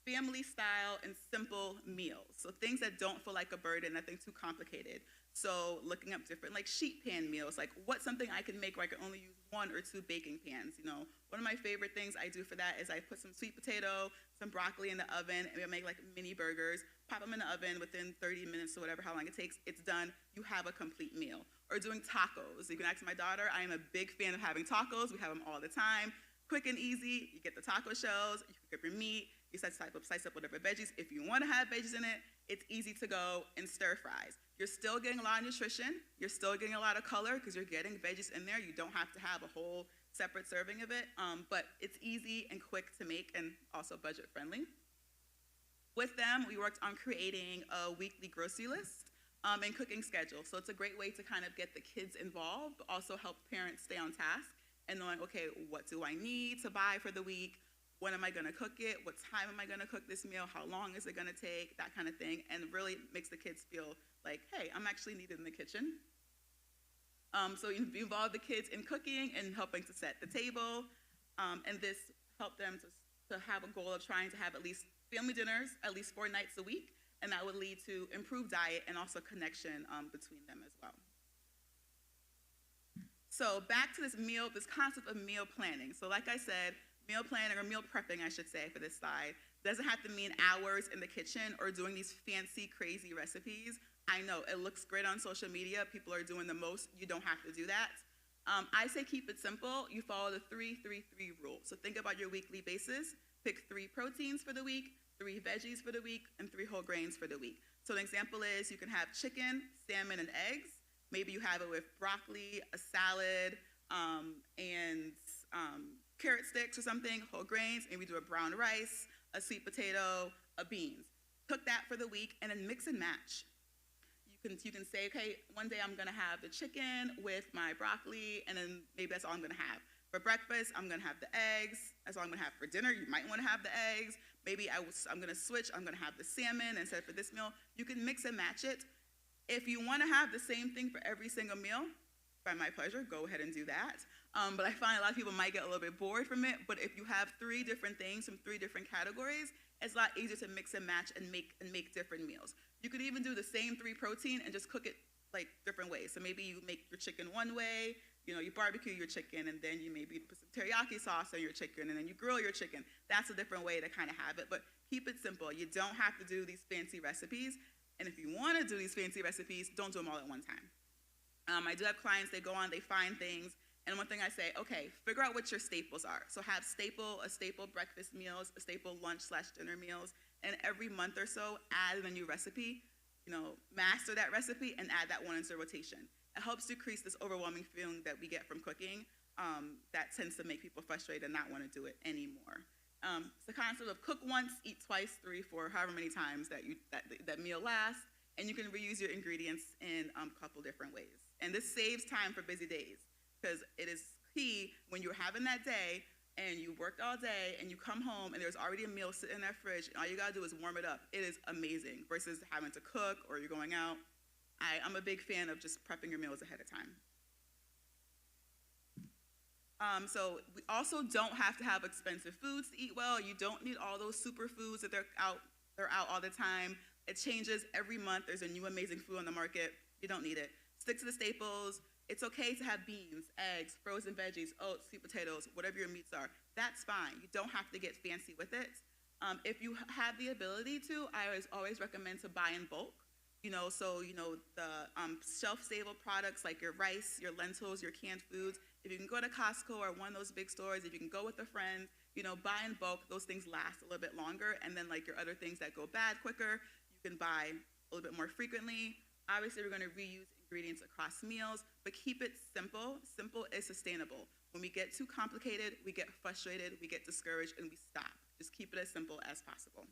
[SPEAKER 8] family style and simple meals. So things that don't feel like a burden, nothing too complicated. So looking up different like sheet pan meals, like what's something I can make where I can only use 1 or 2 baking pans. One of my favorite things I do for that is I put some sweet potato, some broccoli in the oven, and we make like mini burgers, pop them in the oven within 30 minutes or whatever, how long it takes, it's done, you have a complete meal. Or doing tacos. You can ask my daughter, I am a big fan of having tacos. We have them all the time. Quick and easy, you get the taco shells, you cook up your meat, you slice up whatever veggies. If you want to have veggies in it, it's easy to go, and stir fries. You're still getting a lot of nutrition. You're still getting a lot of color because you're getting veggies in there. You don't have to have a whole separate serving of it, but it's easy and quick to make and also budget friendly. With them, we worked on creating a weekly grocery list and cooking schedule. So it's a great way to kind of get the kids involved, but also help parents stay on task and knowing, okay, what do I need to buy for the week? When am I gonna cook it? What time am I gonna cook this meal? How long is it gonna take? That kind of thing, and really makes the kids feel like, hey, I'm actually needed in the kitchen. So you involve the kids in cooking and helping to set the table, and this helped them to have a goal of trying to have at least family dinners at least 4 nights a week, and that would lead to improved diet and also connection between them as well. So back to this concept of meal planning. So like I said, meal planning, or meal prepping, I should say, for this slide, doesn't have to mean hours in the kitchen or doing these fancy, crazy recipes. I know, it looks great on social media. People are doing the most. You don't have to do that. I say keep it simple. You follow the 3-3-3 rule. So think about your weekly basis. Pick 3 proteins for the week, 3 veggies for the week, and 3 whole grains for the week. So an example is you can have chicken, salmon, and eggs. Maybe you have it with broccoli, a salad, and carrot sticks or something, whole grains. Maybe do a brown rice, a sweet potato, a beans. Cook that for the week and then mix and match. You can say, okay, one day I'm gonna have the chicken with my broccoli, and then maybe that's all I'm gonna have. For breakfast, I'm gonna have the eggs. That's all I'm gonna have for dinner. You might wanna have the eggs. Maybe I'm gonna switch. I'm gonna have the salmon instead for this meal. You can mix and match it. If you wanna have the same thing for every single meal, by my pleasure, go ahead and do that. But I find a lot of people might get a little bit bored from it. But if you have 3 different things from 3 different categories, it's a lot easier to mix and match and make different meals. You could even do the same 3 protein and just cook it like different ways. So maybe you make your chicken one way, you barbecue your chicken, and then you maybe put some teriyaki sauce on your chicken, and then you grill your chicken. That's a different way to kind of have it. But keep it simple. You don't have to do these fancy recipes. And if you want to do these fancy recipes, don't do them all at one time. I do have clients, they go on, they find things, and one thing I say, okay, figure out what your staples are. So have a staple breakfast meals, a staple lunch/dinner meals, and every month or so, add a new recipe, master that recipe and add that one into rotation. It helps decrease this overwhelming feeling that we get from cooking that tends to make people frustrated and not want to do it anymore. It's the concept of cook once, eat twice, 3, 4, however many times that meal lasts, and you can reuse your ingredients in a couple different ways. And this saves time for busy days, because it is key when you're having that day and you worked all day and you come home and there's already a meal sitting in that fridge and all you gotta do is warm it up. It is amazing versus having to cook or you're going out. I'm a big fan of just prepping your meals ahead of time. So we also don't have to have expensive foods to eat well. You don't need all those superfoods that they're out all the time. It changes every month. There's a new amazing food on the market. You don't need it. Stick to the staples. It's okay to have beans, eggs, frozen veggies, oats, sweet potatoes, whatever your meats are. That's fine. You don't have to get fancy with it. If you have the ability to, I always recommend to buy in bulk. The shelf-stable products like your rice, your lentils, your canned foods. If you can go to Costco or one of those big stores, if you can go with a friend, buy in bulk. Those things last a little bit longer. And then like your other things that go bad quicker, you can buy a little bit more frequently. Obviously, we're going to reuse ingredients across meals, but keep it simple. Simple is sustainable. When we get too complicated, we get frustrated, we get discouraged, and we stop. Just keep it as simple as possible.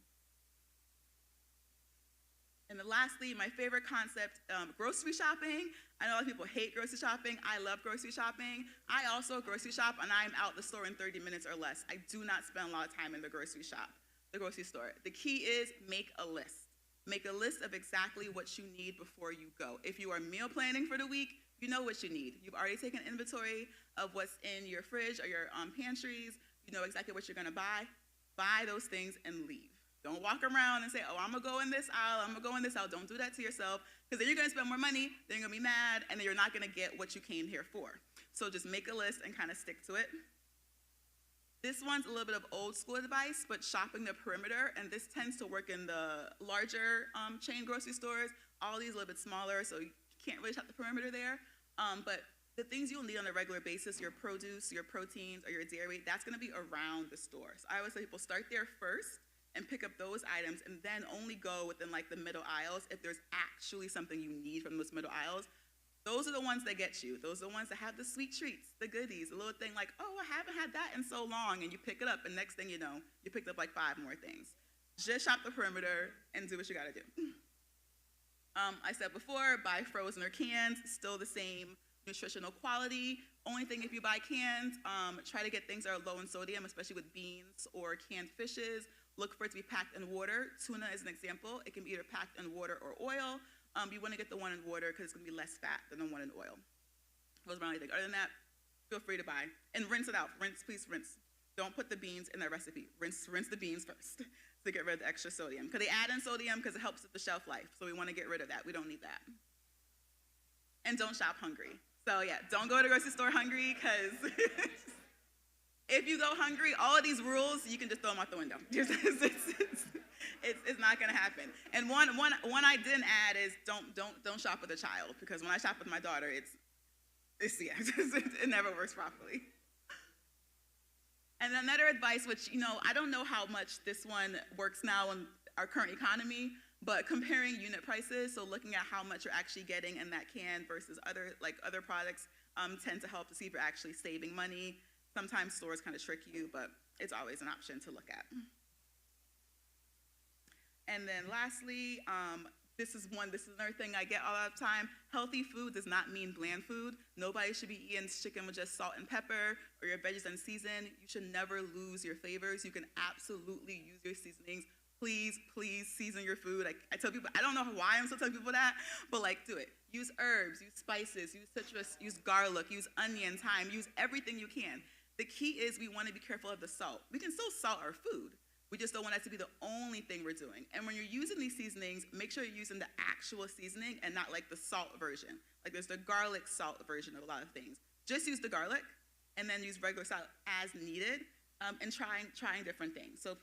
[SPEAKER 8] And then lastly, my favorite concept, grocery shopping. I know a lot of people hate grocery shopping. I love grocery shopping. I also grocery shop, and I'm out the store in 30 minutes or less. I do not spend a lot of time in the grocery store. The key is make a list. Make a list of exactly what you need before you go. If you are meal planning for the week, you know what you need. You've already taken inventory of what's in your fridge or your pantries. You know exactly what you're gonna buy. Buy those things and leave. Don't walk around and say, oh, I'm gonna go in this aisle, I'm gonna go in this aisle. Don't do that to yourself, because then you're gonna spend more money, then you're gonna be mad, and then you're not gonna get what you came here for. So just make a list and kind of stick to it. This one's a little bit of old school advice, but shopping the perimeter, and this tends to work in the larger chain grocery stores. All these a little bit smaller, so you can't really shop the perimeter there. But the things you'll need on a regular basis, your produce, your proteins, or your dairy, that's gonna be around the store. So I always say people start there first, and pick up those items, and then only go within like the middle aisles if there's actually something you need from those middle aisles. Those are the ones that get you. Those are the ones that have the sweet treats, the goodies, the little thing like, oh, I haven't had that in so long, and you pick it up, and next thing you know, you picked up like 5 more things. Just shop the perimeter and do what you gotta do. I said before, buy frozen or cans, still the same nutritional quality. Only thing, if you buy cans, try to get things that are low in sodium, especially with beans or canned fishes. Look for it to be packed in water. Tuna is an example. It can be either packed in water or oil. You want to get the one in water because it's going to be less fat than the one in oil. Those are my only thing. Other than that, feel free to buy. And rinse it out. Rinse, please rinse. Don't put the beans in that recipe. Rinse the beans first to get rid of the extra sodium. Because they add in sodium because it helps with the shelf life. So we want to get rid of that. We don't need that. And don't shop hungry. So yeah, don't go to the grocery store hungry, because if you go hungry, all of these rules, you can just throw them out the window. It's not gonna happen. And one I didn't add is don't shop with a child, because when I shop with my daughter, it never works properly. And another advice, which, I don't know how much this one works now in our current economy, but comparing unit prices, so looking at how much you're actually getting in that can versus other products, tend to help to see if you're actually saving money. Sometimes stores kind of trick you, but it's always an option to look at. And then lastly, this is another thing I get all the time. Healthy food does not mean bland food. Nobody should be eating chicken with just salt and pepper or your veggies unseasoned. You should never lose your flavors. You can absolutely use your seasonings. Please, please season your food. I tell people, I don't know why I'm still telling people that, but do it. Use herbs, use spices, use citrus, use garlic, use onion, thyme, use everything you can. The key is we want to be careful of the salt. We can still salt our food. We just don't want that to be the only thing we're doing. And when you're using these seasonings, make sure you're using the actual seasoning and not like the salt version. Like there's the garlic salt version of a lot of things. Just use the garlic and then use regular salt as needed, and trying different things. So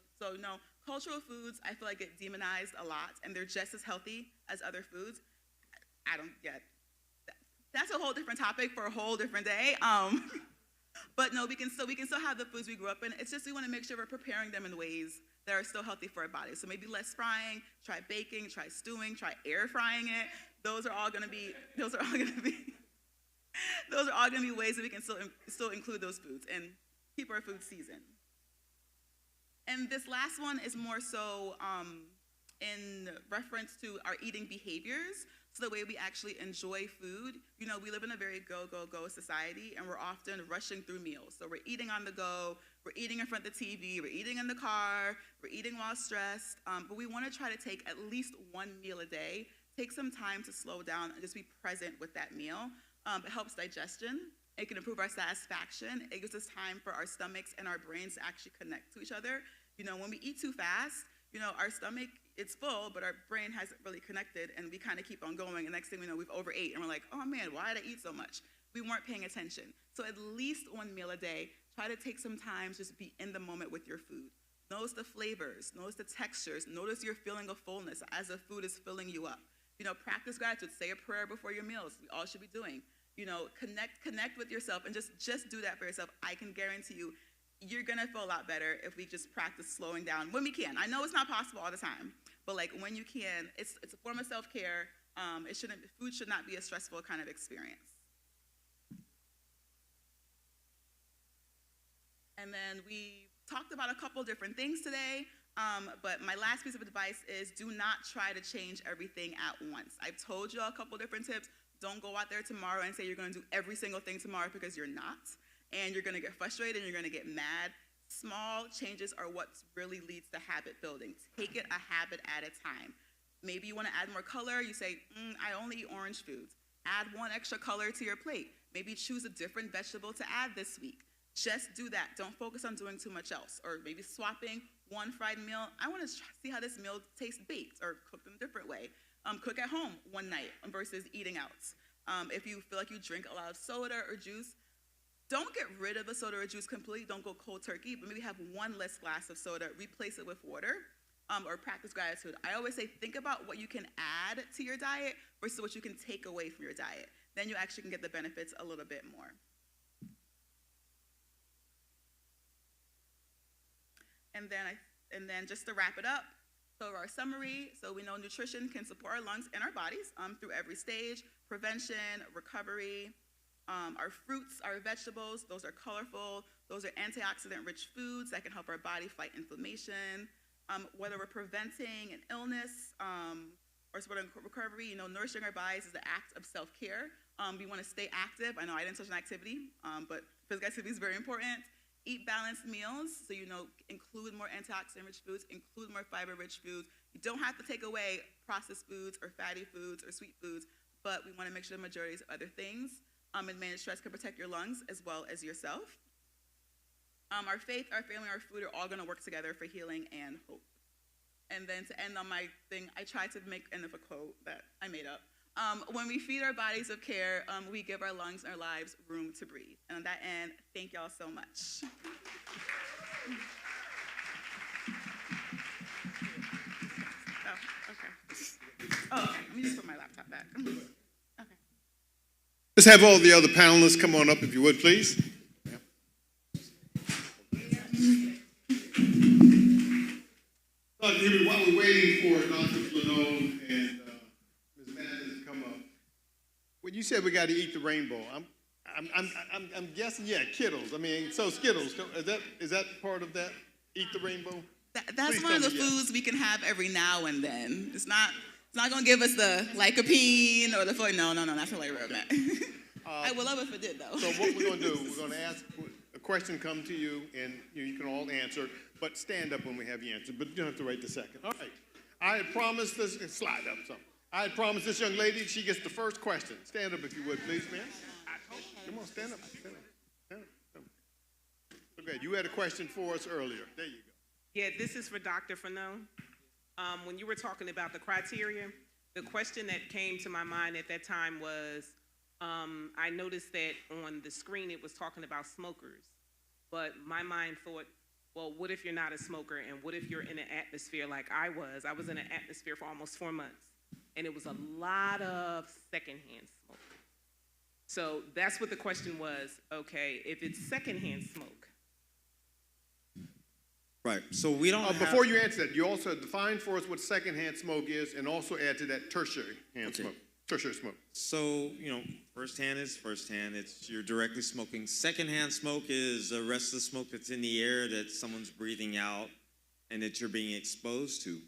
[SPEAKER 8] cultural foods, I feel like get demonized a lot, and they're just as healthy as other foods. That's a whole different topic for a whole different day. But no, we can still have the foods we grew up in. It's just we want to make sure we're preparing them in ways that are still healthy for our bodies. So maybe less frying, try baking, try stewing, try air frying it. Those are all going to be ways that we can still include those foods and keep our food seasoned. And this last one is more so in reference to our eating behaviors, so the way we actually enjoy food. We live in a very go, go, go society, and we're often rushing through meals. So we're eating on the go, we're eating in front of the TV, we're eating in the car, we're eating while stressed, but we want to try to take at least one meal a day, take some time to slow down and just be present with that meal. It helps digestion. It can improve our satisfaction. It gives us time for our stomachs and our brains to actually connect to each other. When we eat too fast, our stomach, it's full, but our brain hasn't really connected, and we kind of keep on going, and next thing we know, we've overate, and we're like, oh man, why did I eat so much? We weren't paying attention. So at least one meal a day, try to take some time to just be in the moment with your food. Notice the flavors, notice the textures, notice your feeling of fullness as the food is filling you up. Practice gratitude, say a prayer before your meals. We all should be doing. Connect with yourself, and just do that for yourself. I can guarantee you, you're gonna feel a lot better if we just practice slowing down when we can. I know it's not possible all the time, but when you can, it's a form of self-care. Food should not be a stressful kind of experience. And then we talked about a couple different things today, but my last piece of advice is do not try to change everything at once. I've told you a couple different tips. Don't go out there tomorrow and say you're gonna do every single thing tomorrow, because you're not. And you're gonna get frustrated and you're gonna get mad. Small changes are what really leads to habit building. Take it a habit at a time. Maybe you wanna add more color. You say, I only eat orange foods. Add one extra color to your plate. Maybe choose a different vegetable to add this week. Just do that. Don't focus on doing too much else. Or maybe swapping one fried meal. I wanna see how this meal tastes baked or cooked in a different way. Cook at home one night versus eating out. If you feel like you drink a lot of soda or juice, don't get rid of the soda or juice completely. Don't go cold turkey, but maybe have one less glass of soda, replace it with water, or practice gratitude. I always say, think about what you can add to your diet versus what you can take away from your diet. Then you actually can get the benefits a little bit more. And then And then just to wrap it up, so our summary, so we know nutrition can support our lungs and our bodies through every stage: prevention, recovery. Our fruits, our vegetables, those are colorful. Those are antioxidant-rich foods that can help our body fight inflammation. Whether we're preventing an illness or supporting recovery, nourishing our bodies is an act of self-care. We want to stay active. I know I didn't touch on activity, but physical activity is very important. Eat balanced meals, so include more antioxidant-rich foods, include more fiber-rich foods. You don't have to take away processed foods or fatty foods or sweet foods, but we want to make sure the majority is other things. And manage stress can protect your lungs as well as yourself. Our faith, our family, our food are all going to work together for healing and hope. And then to end on my thing, I tried to end up a quote that I made up. When we feed our bodies of care, we give our lungs and our lives room to breathe. And on that end, thank y'all so much. Okay, let me just put my laptop back. Okay.
[SPEAKER 1] Let's have all the other panelists come on up, if you would, please. While we're waiting for Dr. Flano and Ms. Madden to come up, when you said we got to eat the rainbow, I'm guessing, yeah, Kittles. I mean, so Skittles, is that part of that? Eat the rainbow?
[SPEAKER 8] That's one of the foods we can have every now and then. It's not going to give us the lycopene or the no, that's not like that. I would love if it did, though.
[SPEAKER 1] So what we're going to do, we're going to ask a question come to you, and you can all answer, but stand up when we have you answer, but you don't have to wait the second. All right. I had promised this, slide up something. I had promised this young lady, she gets the first question. Stand up if you would, please, ma'am. Come on, stand up. Stand up. Okay, you had a question for us earlier. There you go.
[SPEAKER 9] Yeah, this is for Dr. Flano. When you were talking about the criteria, the question that came to my mind at that time was, I noticed that on the screen it was talking about smokers, but my mind thought, well, what if you're not a smoker, and what if you're in an atmosphere like I was? I was in an atmosphere for almost 4 months, and it was a lot of secondhand smoke. So that's what the question was. Okay, if it's secondhand smoke.
[SPEAKER 5] Right, so we don't have...
[SPEAKER 1] Before you answer that, you also define for us what secondhand smoke is, and also add to that tertiary smoke. Tertiary smoke.
[SPEAKER 5] So, firsthand is firsthand. It's you're directly smoking. Secondhand smoke is the rest of the smoke that's in the air that someone's breathing out and that you're being exposed to.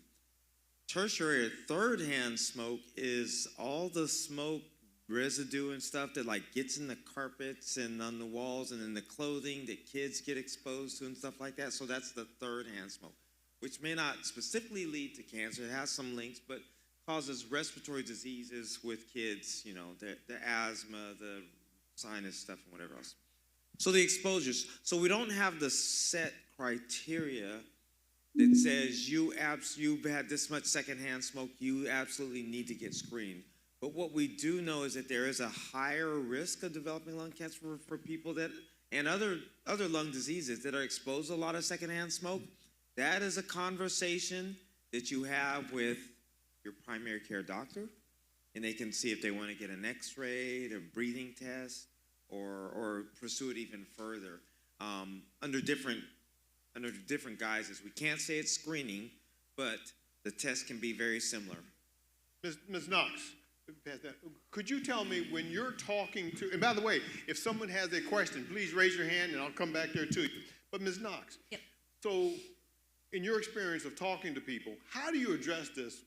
[SPEAKER 5] Tertiary or third-hand smoke is all the smoke residue and stuff that gets in the carpets and on the walls and in the clothing that kids get exposed to and stuff like that. So that's the third-hand smoke, which may not specifically lead to cancer. It has some links, but causes respiratory diseases with kids, the asthma, the sinus stuff, and whatever else. So the exposures. So we don't have the set criteria that says you've had this much secondhand smoke, you absolutely need to get screened. But what we do know is that there is a higher risk of developing lung cancer for people that, and other lung diseases that are exposed to a lot of secondhand smoke. That is a conversation that you have with your primary care doctor, and they can see if they want to get an x-ray, a breathing test, or pursue it even further under different guises. We can't say it's screening, but the test can be very similar.
[SPEAKER 1] Ms. Knox, could you tell me when you're talking to, and by the way, if someone has a question, please raise your hand and I'll come back there to you. But Ms. Knox,
[SPEAKER 10] yep.
[SPEAKER 1] So in your experience of talking to people, how do you address this?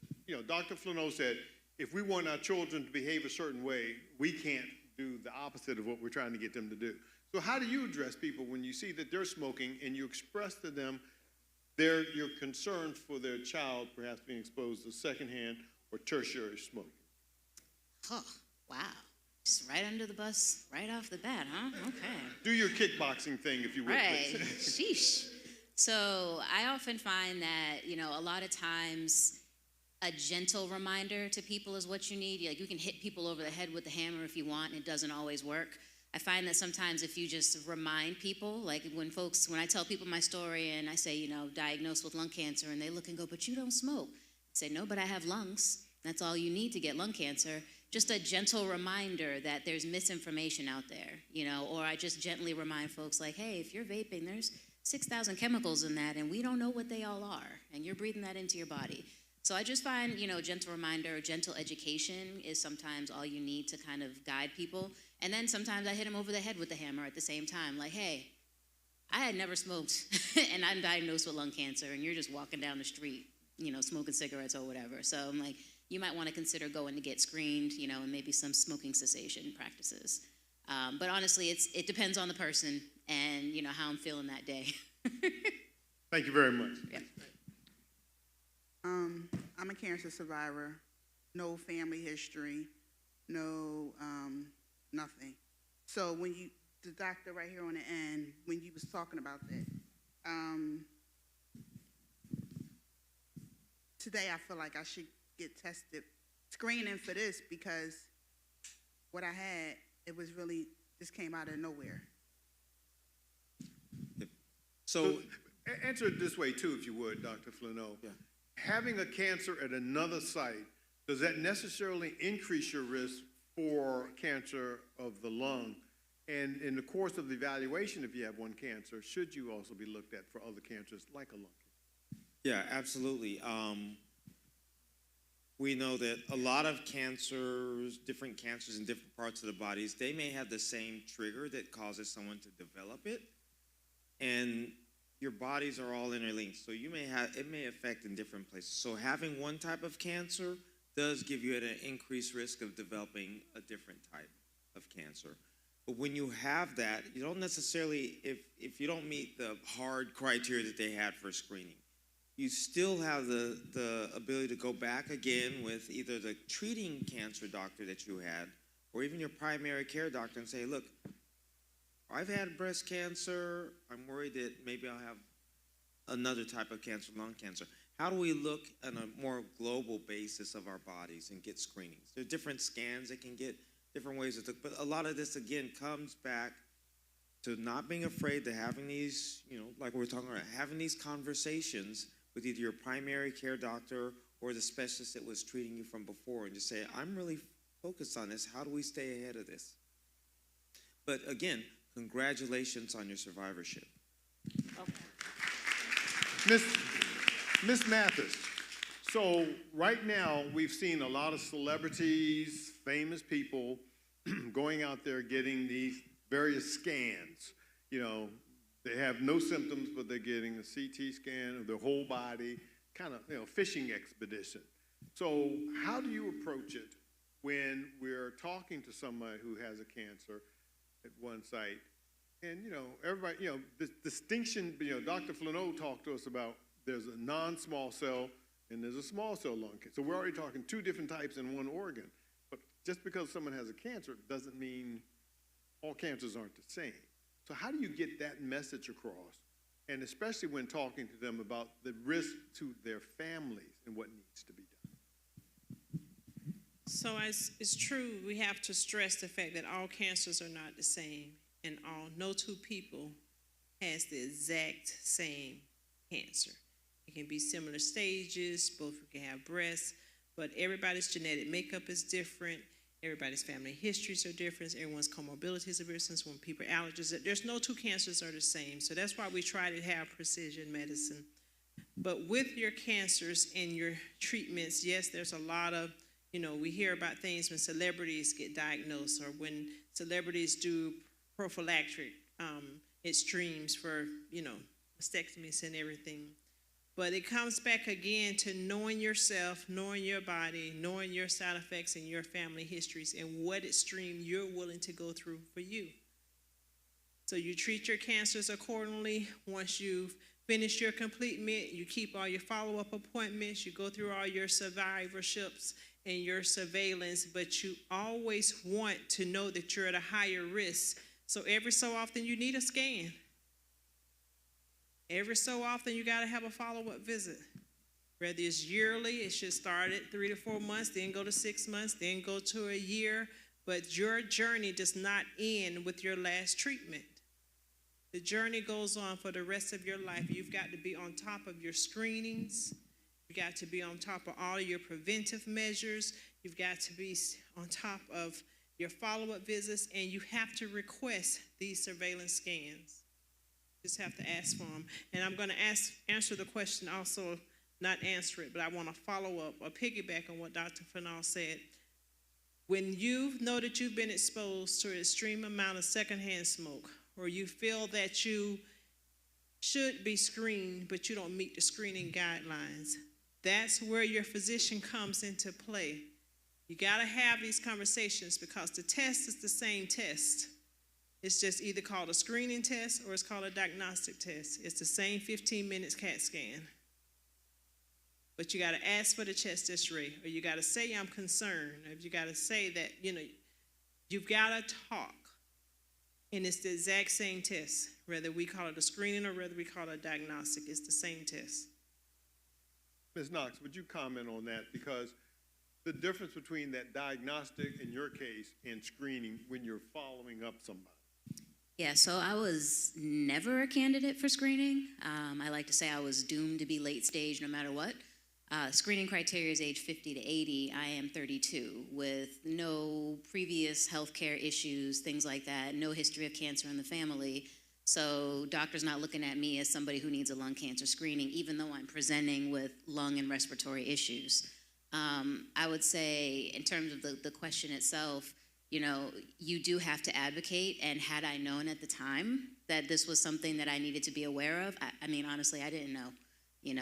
[SPEAKER 1] Dr. Flano said, if we want our children to behave a certain way, we can't do the opposite of what we're trying to get them to do. So how do you address people when you see that they're smoking and you express to them your concern for their child perhaps being exposed to secondhand or tertiary smoke?
[SPEAKER 10] Oh, wow. Just right under the bus, right off the bat, huh? Okay.
[SPEAKER 1] Do your kickboxing thing, if you would,
[SPEAKER 10] right.
[SPEAKER 1] please.
[SPEAKER 10] Sheesh. So I often find that, a lot of times a gentle reminder to people is what you need. You can hit people over the head with the hammer if you want, and it doesn't always work. I find that sometimes if you just remind people, like when I tell people my story and I say, diagnosed with lung cancer, and they look and go, but you don't smoke. I say, no, but I have lungs. That's all you need to get lung cancer. Just a gentle reminder that there's misinformation out there, or I just gently remind folks like, hey, if you're vaping, there's 6,000 chemicals in that, and we don't know what they all are, and you're breathing that into your body. So I just find, gentle reminder, gentle education is sometimes all you need to kind of guide people. And then sometimes I hit them over the head with the hammer at the same time, like, hey, I had never smoked, and I'm diagnosed with lung cancer, and you're just walking down the street, smoking cigarettes or whatever. So I'm like, you might want to consider going to get screened, and maybe some smoking cessation practices. But honestly, it depends on the person and, how I'm feeling that day.
[SPEAKER 1] Thank you very much.
[SPEAKER 10] Yeah.
[SPEAKER 11] I'm a cancer survivor, no family history, no nothing. So when the doctor right here on the end, when you was talking about that, today I feel like I should get tested, screening for this, because what I had, it was really, this came out of nowhere.
[SPEAKER 5] So,
[SPEAKER 1] answer it this way too, if you would, Dr. Flano.
[SPEAKER 5] Yeah.
[SPEAKER 1] Having a cancer at another site, does that necessarily increase your risk for cancer of the lung? And in the course of the evaluation, if you have one cancer, should you also be looked at for other cancers like a lung cancer?
[SPEAKER 5] yeah, absolutely. We know that a lot of cancers, different cancers in different parts of the bodies, they may have the same trigger that causes someone to develop it. And your bodies are all interlinked, so it may affect in different places. So having one type of cancer does give you an increased risk of developing a different type of cancer. But when you have that, you don't necessarily, if you don't meet the hard criteria that they had for screening, you still have the ability to go back again with either the treating cancer doctor that you had, or even your primary care doctor, and say, look, I've had breast cancer. I'm worried that maybe I'll have another type of cancer, lung cancer. How do we look on a more global basis of our bodies and get screenings? There are different scans that can get different ways to look, but a lot of this, again, comes back to not being afraid to having these, like we were talking about, having these conversations with either your primary care doctor or the specialist that was treating you from before, and just say, I'm really focused on this. How do we stay ahead of this? But again, congratulations on your survivorship.
[SPEAKER 1] Okay. Miss Mathis, so right now we've seen a lot of celebrities, famous people going out there getting these various scans. They have no symptoms, but they're getting a CT scan of their whole body, kind of, fishing expedition. So how do you approach it when we're talking to somebody who has a cancer at one site? And, everybody, this distinction, Dr. Flano talked to us about there's a non-small cell and there's a small cell lung cancer. So we're already talking two different types in one organ. But just because someone has a cancer doesn't mean all cancers aren't the same. So how do you get that message across? And especially when talking to them about the risk to their families and what needs to be done.
[SPEAKER 6] So it's true, we have to stress the fact that all cancers are not the same, and no two people has the exact same cancer. It can be similar stages, both can have breast, but everybody's genetic makeup is different. Everybody's family histories are different. Everyone's comorbidities are different. When people are allergies, there's no two cancers are the same. So that's why we try to have precision medicine. But with your cancers and your treatments, yes, there's a lot of, we hear about things when celebrities get diagnosed or when celebrities do prophylactic extremes for, mastectomies and everything. But it comes back again to knowing yourself, knowing your body, knowing your side effects and your family histories and what extreme you're willing to go through for you. So you treat your cancers accordingly. Once you've finished your completement, you keep all your follow-up appointments, you go through all your survivorships and your surveillance, but you always want to know that you're at a higher risk. So every so often you need a scan. Every so often, you got to have a follow-up visit. Whether it's yearly, it should start at 3 to 4 months, then go to 6 months, then go to a year. But your journey does not end with your last treatment. The journey goes on for the rest of your life. You've got to be on top of your screenings. You've got to be on top of all of your preventive measures. You've got to be on top of your follow-up visits, and you have to request these surveillance scans. Just have to ask for them. And I'm going to answer the question also, not answer it, but I want to follow up or piggyback on what Dr. Fennell said. When you know that you've been exposed to an extreme amount of secondhand smoke, or you feel that you should be screened, but you don't meet the screening guidelines, that's where your physician comes into play. You got to have these conversations because the test is the same test. It's just either called a screening test or it's called a diagnostic test. It's the same 15 minutes CAT scan. But you got to ask for the chest x-ray, or you got to say, I'm concerned, or you got to say that, you've got to talk. And it's the exact same test, whether we call it a screening or whether we call it a diagnostic, it's the same test.
[SPEAKER 1] Ms. Knox, would you comment on that? Because the difference between that diagnostic in your case and screening when you're following up somebody.
[SPEAKER 10] Yeah, so I was never a candidate for screening. I like to say I was doomed to be late stage no matter what. Screening criteria is age 50 to 80. I am 32 with no previous healthcare issues, things like that, no history of cancer in the family. So doctors not looking at me as somebody who needs a lung cancer screening, even though I'm presenting with lung and respiratory issues. I would say in terms of the question itself, you do have to advocate, and had I known at the time that this was something that I needed to be aware of, I mean, honestly, I didn't know.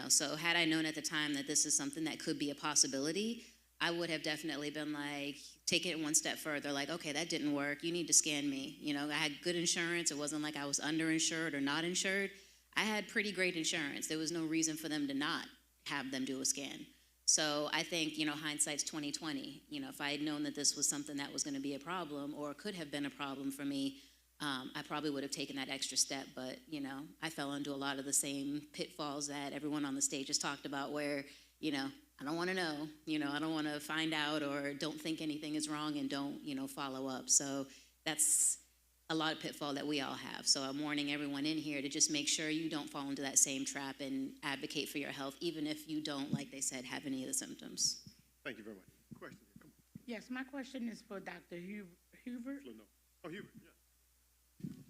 [SPEAKER 10] So had I known at the time that this is something that could be a possibility, I would have definitely been like, take it one step further, like, okay, that didn't work, you need to scan me. I had good insurance, it wasn't like I was underinsured or not insured. I had pretty great insurance. There was no reason for them to not have them do a scan. So I think, hindsight's 20/20. If I had known that this was something that was gonna be a problem or could have been a problem for me, I probably would have taken that extra step, but, I fell into a lot of the same pitfalls that everyone on the stage has talked about where, I don't want to know, I don't want to find out or don't think anything is wrong and don't, follow up. So that's a lot of pitfall that we all have. So I'm warning everyone in here to just make sure you don't fall into that same trap and advocate for your health, even if you don't, like they said, have any of the symptoms.
[SPEAKER 1] Thank you very much. Question? Come on.
[SPEAKER 12] Yes, my question is for Dr. Hubert.
[SPEAKER 1] No. Oh, Hubert, yeah.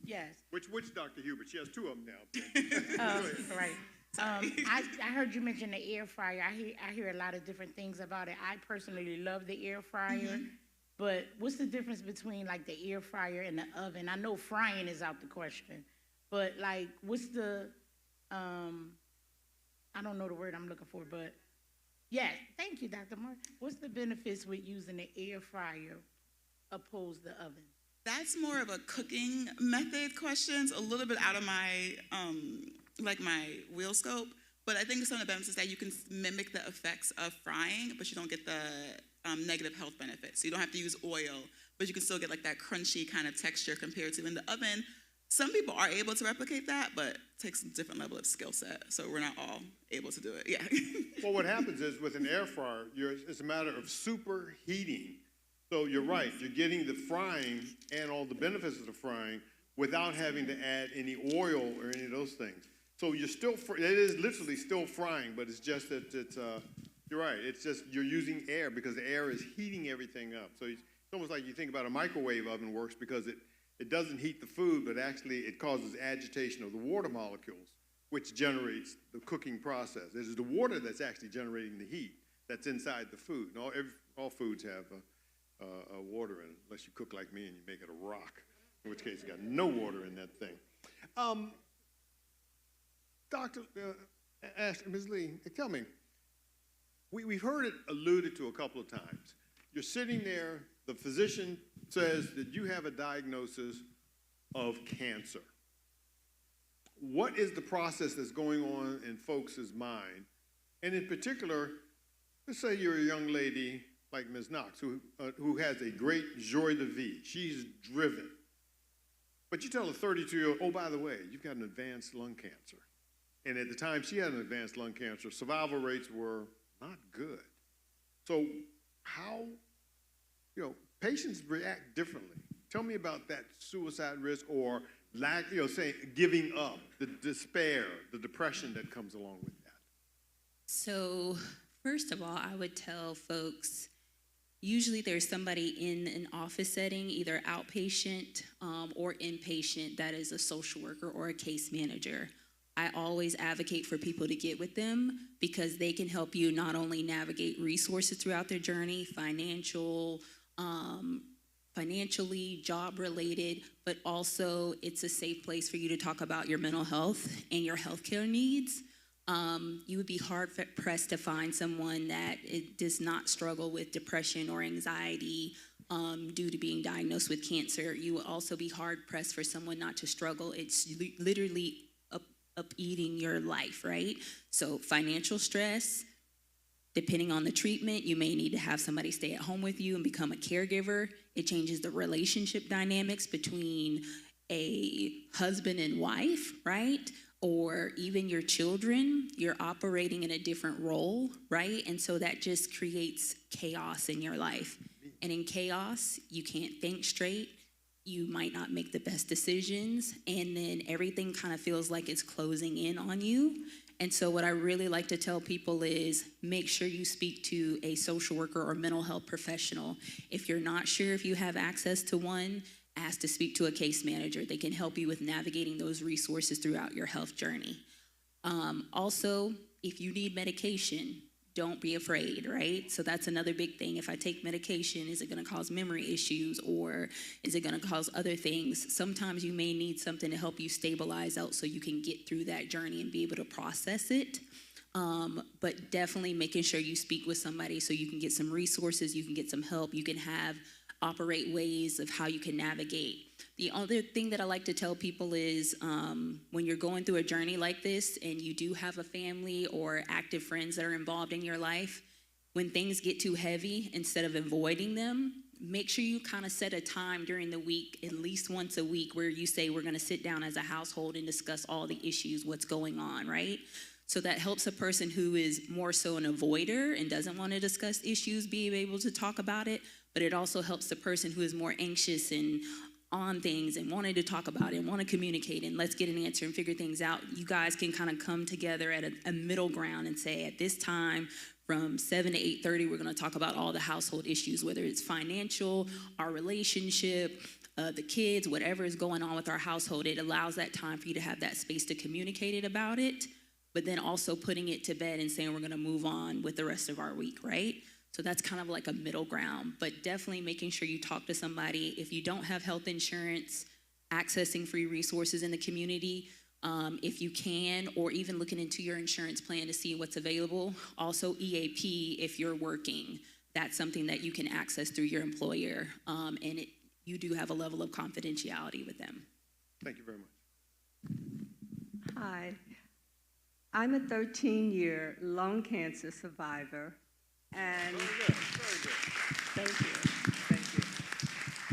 [SPEAKER 12] Yes.
[SPEAKER 1] Which Dr. Hubert? She has two of them now.
[SPEAKER 12] Right. I heard you mention the air fryer. I hear a lot of different things about it. I personally love the air fryer, but what's the difference between like the air fryer and the oven? I know frying is out the question, but like what's the, I don't know the word I'm looking for, but yes, thank you, Dr. Mark. What's the benefits with using the air fryer opposed to the oven?
[SPEAKER 8] That's more of a cooking method questions, a little bit out of my, my wheel scope. But I think some of the benefits is that you can mimic the effects of frying, but you don't get the negative health benefits. So you don't have to use oil, but you can still get like that crunchy kind of texture compared to in the oven. Some people are able to replicate that, but it takes a different level of skill set. So we're not all able to do it, yeah.
[SPEAKER 1] Well, what happens is with an air fryer, it's a matter of superheating. So you're right, you're getting the frying and all the benefits of the frying without having to add any oil or any of those things. So you're still, it is literally still frying, but it's just that you're right, it's just you're using air because the air is heating everything up. So it's almost like you think about a microwave oven works because it doesn't heat the food, but actually it causes agitation of the water molecules, which generates the cooking process. It is the water that's actually generating the heat that's inside the food. All foods have water in it, unless you cook like me and you make it a rock, in which case you got no water in that thing. Dr. Ms. Lee, tell me, we've heard it alluded to a couple of times. You're sitting there, the physician says that you have a diagnosis of cancer. What is the process that's going on in folks' mind? And in particular, let's say you're a young lady like Ms. Knox, who has a great joie de vie. She's driven. But you tell a 32-year-old, oh, by the way, you've got an advanced lung cancer. And at the time she had an advanced lung cancer, survival rates were not good. So how, patients react differently. Tell me about that suicide risk or lack, saying giving up, the despair, the depression that comes along with that.
[SPEAKER 7] So first of all, I would tell folks, Usually there's somebody in an office setting, either outpatient or inpatient, that is a social worker or a case manager. I always advocate for people to get with them because they can help you not only navigate resources throughout their journey, financially, job-related, but also it's a safe place for you to talk about your mental health and your healthcare needs. You would be hard-pressed to find someone that does not struggle with depression or anxiety due to being diagnosed with cancer. You will also be hard-pressed for someone not to struggle. It's literally up eating your life, right? So financial stress, depending on the treatment, you may need to have somebody stay at home with you and become a caregiver. It changes the relationship dynamics between a husband and wife, right? Or even your children. You're operating in a different role, right? And so that just creates chaos in your life. And in chaos, you can't think straight. You might not make the best decisions, and then everything kind of feels like it's closing in on you. And so what I really like to tell people is make sure you speak to a social worker or mental health professional. If you're not sure if you have access to one, ask to speak to a case manager. They can help you with navigating those resources throughout your health journey. Also, if you need medication, don't be afraid, right? So that's another big thing. If I take medication, is it gonna cause memory issues or is it gonna cause other things? Sometimes you may need something to help you stabilize out so you can get through that journey and be able to process it. But definitely making sure you speak with somebody so you can get some resources, you can get some help, you can operate ways of how you can navigate. The other thing that I like to tell people is when you're going through a journey like this and you do have a family or active friends that are involved in your life, when things get too heavy, instead of avoiding them, make sure you kind of set a time during the week, at least once a week, where you say we're going to sit down as a household and discuss all the issues, what's going on, right? So that helps a person who is more so an avoider and doesn't want to discuss issues be able to talk about it, but it also helps the person who is more anxious and on things and wanting to talk about it and want to communicate and let's get an answer and figure things out. You guys can kind of come together at a middle ground and say at this time from 7 to 8:30, we're going to talk about all the household issues, whether it's financial, our relationship, the kids, whatever is going on with our household. It allows that time for you to have that space to communicate about it, but then also putting it to bed and saying we're going to move on with the rest of our week, right? So that's kind of like a middle ground, but definitely making sure you talk to somebody. If you don't have health insurance, accessing free resources in the community, if you can, or even looking into your insurance plan to see what's available. Also EAP if you're working. That's something that you can access through your employer, and you do have a level of confidentiality with them.
[SPEAKER 1] Thank you very much.
[SPEAKER 13] Hi, I'm a 13-year lung cancer survivor. And
[SPEAKER 1] Very good.
[SPEAKER 13] Thank you.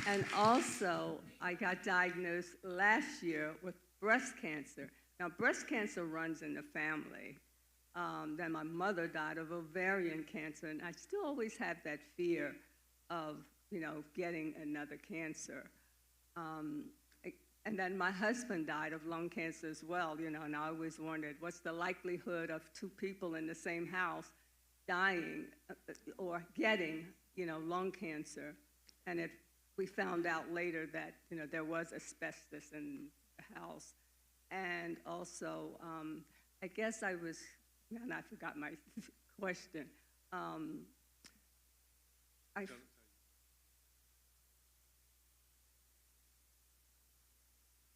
[SPEAKER 13] And also, I got diagnosed last year with breast cancer. Now, breast cancer runs in the family. Then my mother died of ovarian cancer, and I still always have that fear of, getting another cancer. And then my husband died of lung cancer as well, and I always wondered, what's the likelihood of two people in the same house dying or getting, lung cancer? And we found out later that, there was asbestos in the house. And also, I guess I forgot my question.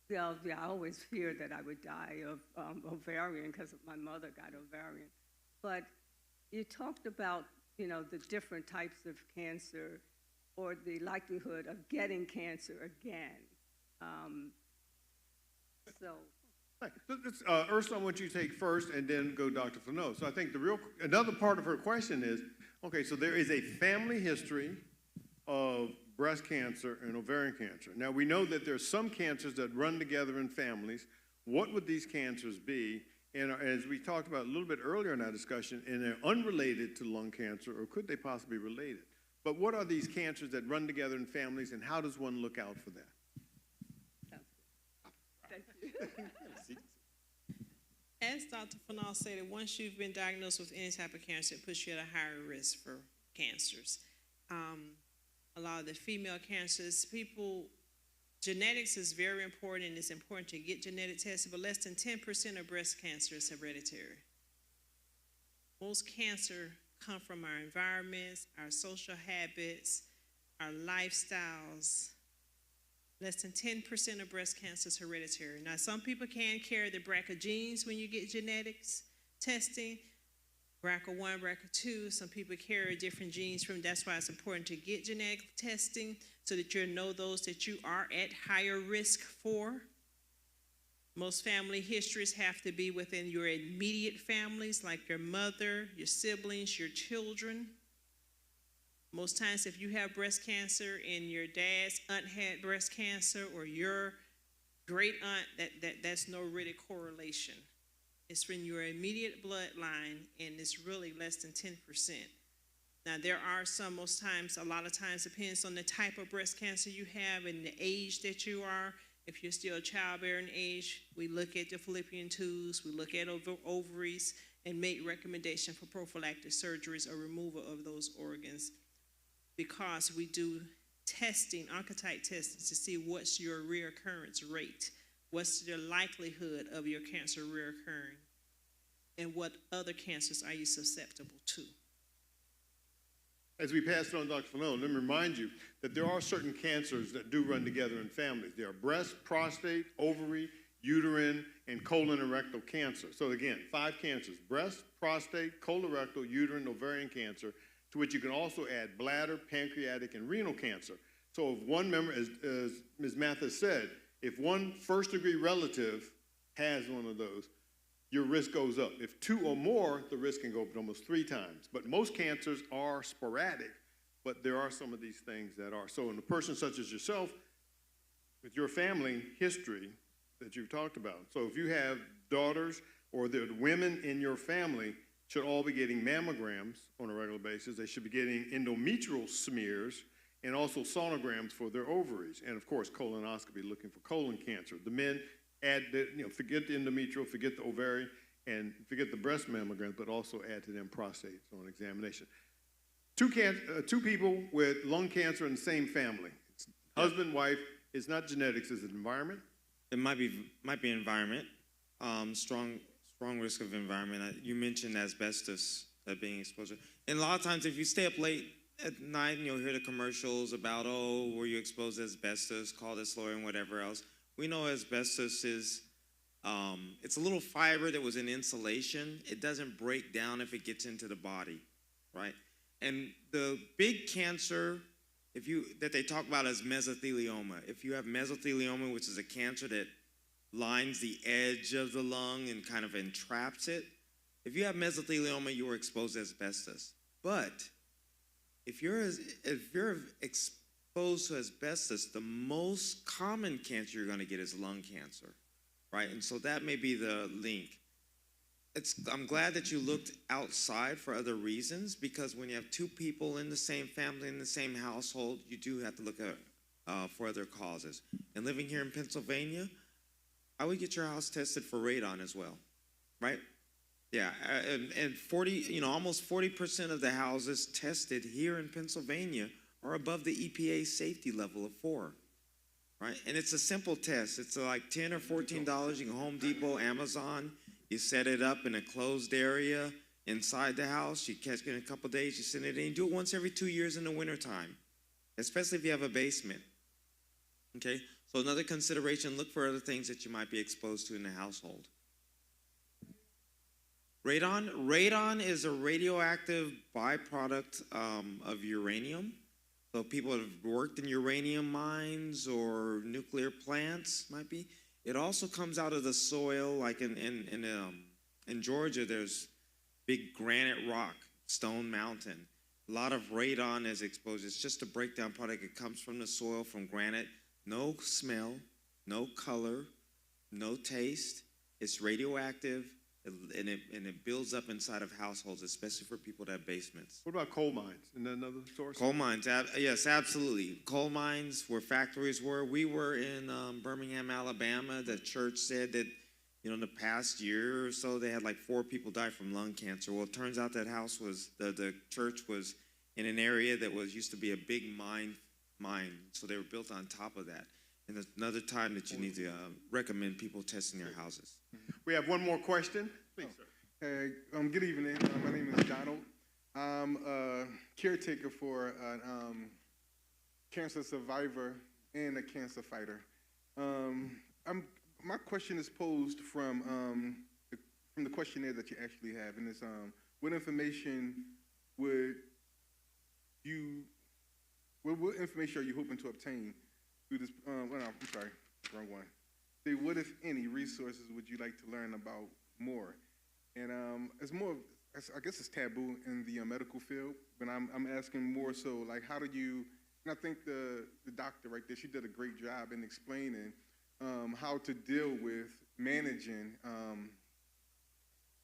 [SPEAKER 13] I always feared that I would die of ovarian because my mother got ovarian. But you talked about, the different types of cancer or the likelihood of getting cancer again.
[SPEAKER 1] Ursula, I want you to take first and then go Dr. Fano. So I think another part of her question is, okay, so there is a family history of breast cancer and ovarian cancer. Now we know that there's some cancers that run together in families. What would these cancers be? And as we talked about a little bit earlier in our discussion, and they're unrelated to lung cancer, or could they possibly be related? But what are these cancers that run together in families, and how does one look out for that?
[SPEAKER 2] Thank you.
[SPEAKER 6] As Dr. Fanal said, once you've been diagnosed with any type of cancer, it puts you at a higher risk for cancers. a lot of the female cancers. Genetics is very important, and it's important to get genetic tested, but less than 10% of breast cancer is hereditary. Most cancer come from our environments, our social habits, our lifestyles. Less than 10% of breast cancer is hereditary. Now, some people can carry the BRCA genes when you get genetics testing, BRCA1, BRCA2. Some people carry different genes from. That's why it's important to get genetic testing so that you know those that you are at higher risk for. Most family histories have to be within your immediate families, like your mother, your siblings, your children. Most times, if you have breast cancer and your dad's aunt had breast cancer or your great aunt, that's no really correlation. It's from your immediate bloodline, and it's really less than 10%. Now, there are some, most times, a lot of times, depends on the type of breast cancer you have and the age that you are. If you're still childbearing age, we look at the fallopian tubes, we look at ovaries, and make recommendation for prophylactic surgeries or removal of those organs, because we do testing, oncotype testing, to see what's your reoccurrence rate, what's the likelihood of your cancer reoccurring, and what other cancers are you susceptible to.
[SPEAKER 1] As we pass it on, Dr. Felton, let me remind you that there are certain cancers that do run together in families. There are breast, prostate, ovary, uterine, and colon and rectal cancer. So again, 5 cancers: breast, prostate, colorectal, uterine, ovarian cancer, to which you can also add bladder, pancreatic, and renal cancer. So if one member, as Ms. Mathis said, if one first-degree relative has one of those, your risk goes up. If 2 or more, the risk can go up almost 3 times. But most cancers are sporadic, but there are some of these things that are. So in a person such as yourself, with your family history that you've talked about, so if you have daughters or the women in your family should all be getting mammograms on a regular basis. They should be getting endometrial smears and also sonograms for their ovaries. And of course, colonoscopy, looking for colon cancer. The men add forget the endometrial, forget the ovarian, and forget the breast mammograms, but also add to them prostate on examination. 2 people with lung cancer in the same family. It's husband, wife. It's not genetics, it's an environment.
[SPEAKER 5] It might be environment, strong risk of environment. You mentioned asbestos being exposed. And a lot of times if you stay up late at night and you'll hear the commercials about, oh, were you exposed to asbestos, call this lawyer and whatever else. We know asbestos is, it's a little fiber that was in insulation. It doesn't break down if it gets into the body, right? And the big cancer that they talk about is mesothelioma. If you have mesothelioma, which is a cancer that lines the edge of the lung and kind of entraps it. If you have mesothelioma, you were exposed to asbestos. But if you're exposed to asbestos, the most common cancer you're going to get is lung cancer, right? And so that may be the link. I'm glad that you looked outside for other reasons, because when you have 2 people in the same family, in the same household, you do have to look at for other causes. And living here in Pennsylvania, I would get your house tested for radon as well, right? Yeah, and almost 40% of the houses tested here in Pennsylvania are above the EPA safety level of 4, right? And it's a simple test. It's like $10 or $14. You can Home Depot, Amazon. You set it up in a closed area inside the house. You catch it in a couple days. You send it in. You do it once every 2 years in the wintertime, especially if you have a basement, okay? So another consideration, look for other things that you might be exposed to in the household. Radon is a radioactive byproduct of uranium. So people that have worked in uranium mines or nuclear plants might be. It also comes out of the soil, like in Georgia, there's big granite rock, Stone Mountain. A lot of radon is exposed. It's just a breakdown product. It comes from the soil, from granite. No smell, no color, no taste. It's radioactive, and it builds up inside of households, especially for people that have basements.
[SPEAKER 1] What about coal mines? Isn't that another source?
[SPEAKER 5] Coal mines, yes, absolutely. Coal mines where factories were. We were in Birmingham, Alabama. The church said that, in the past year or so, they had like 4 people die from lung cancer. Well, it turns out that the church was in an area that used to be a big mine. So they were built on top of that. And there's another time that you need to recommend people testing their houses.
[SPEAKER 1] We have one more question. Please, sir.
[SPEAKER 14] Hey, good evening. My name is Donald. I'm a caretaker for a cancer survivor and a cancer fighter. My question is posed from the questionnaire that you actually have, and it's what information what information are you hoping to obtain through this? I'm sorry, wrong one. Say, what if any resources would you like to learn about more? And it's more, I guess it's taboo in the medical field, but I'm asking more so, like, how do you? And I think the doctor right there, she did a great job in explaining how to deal with managing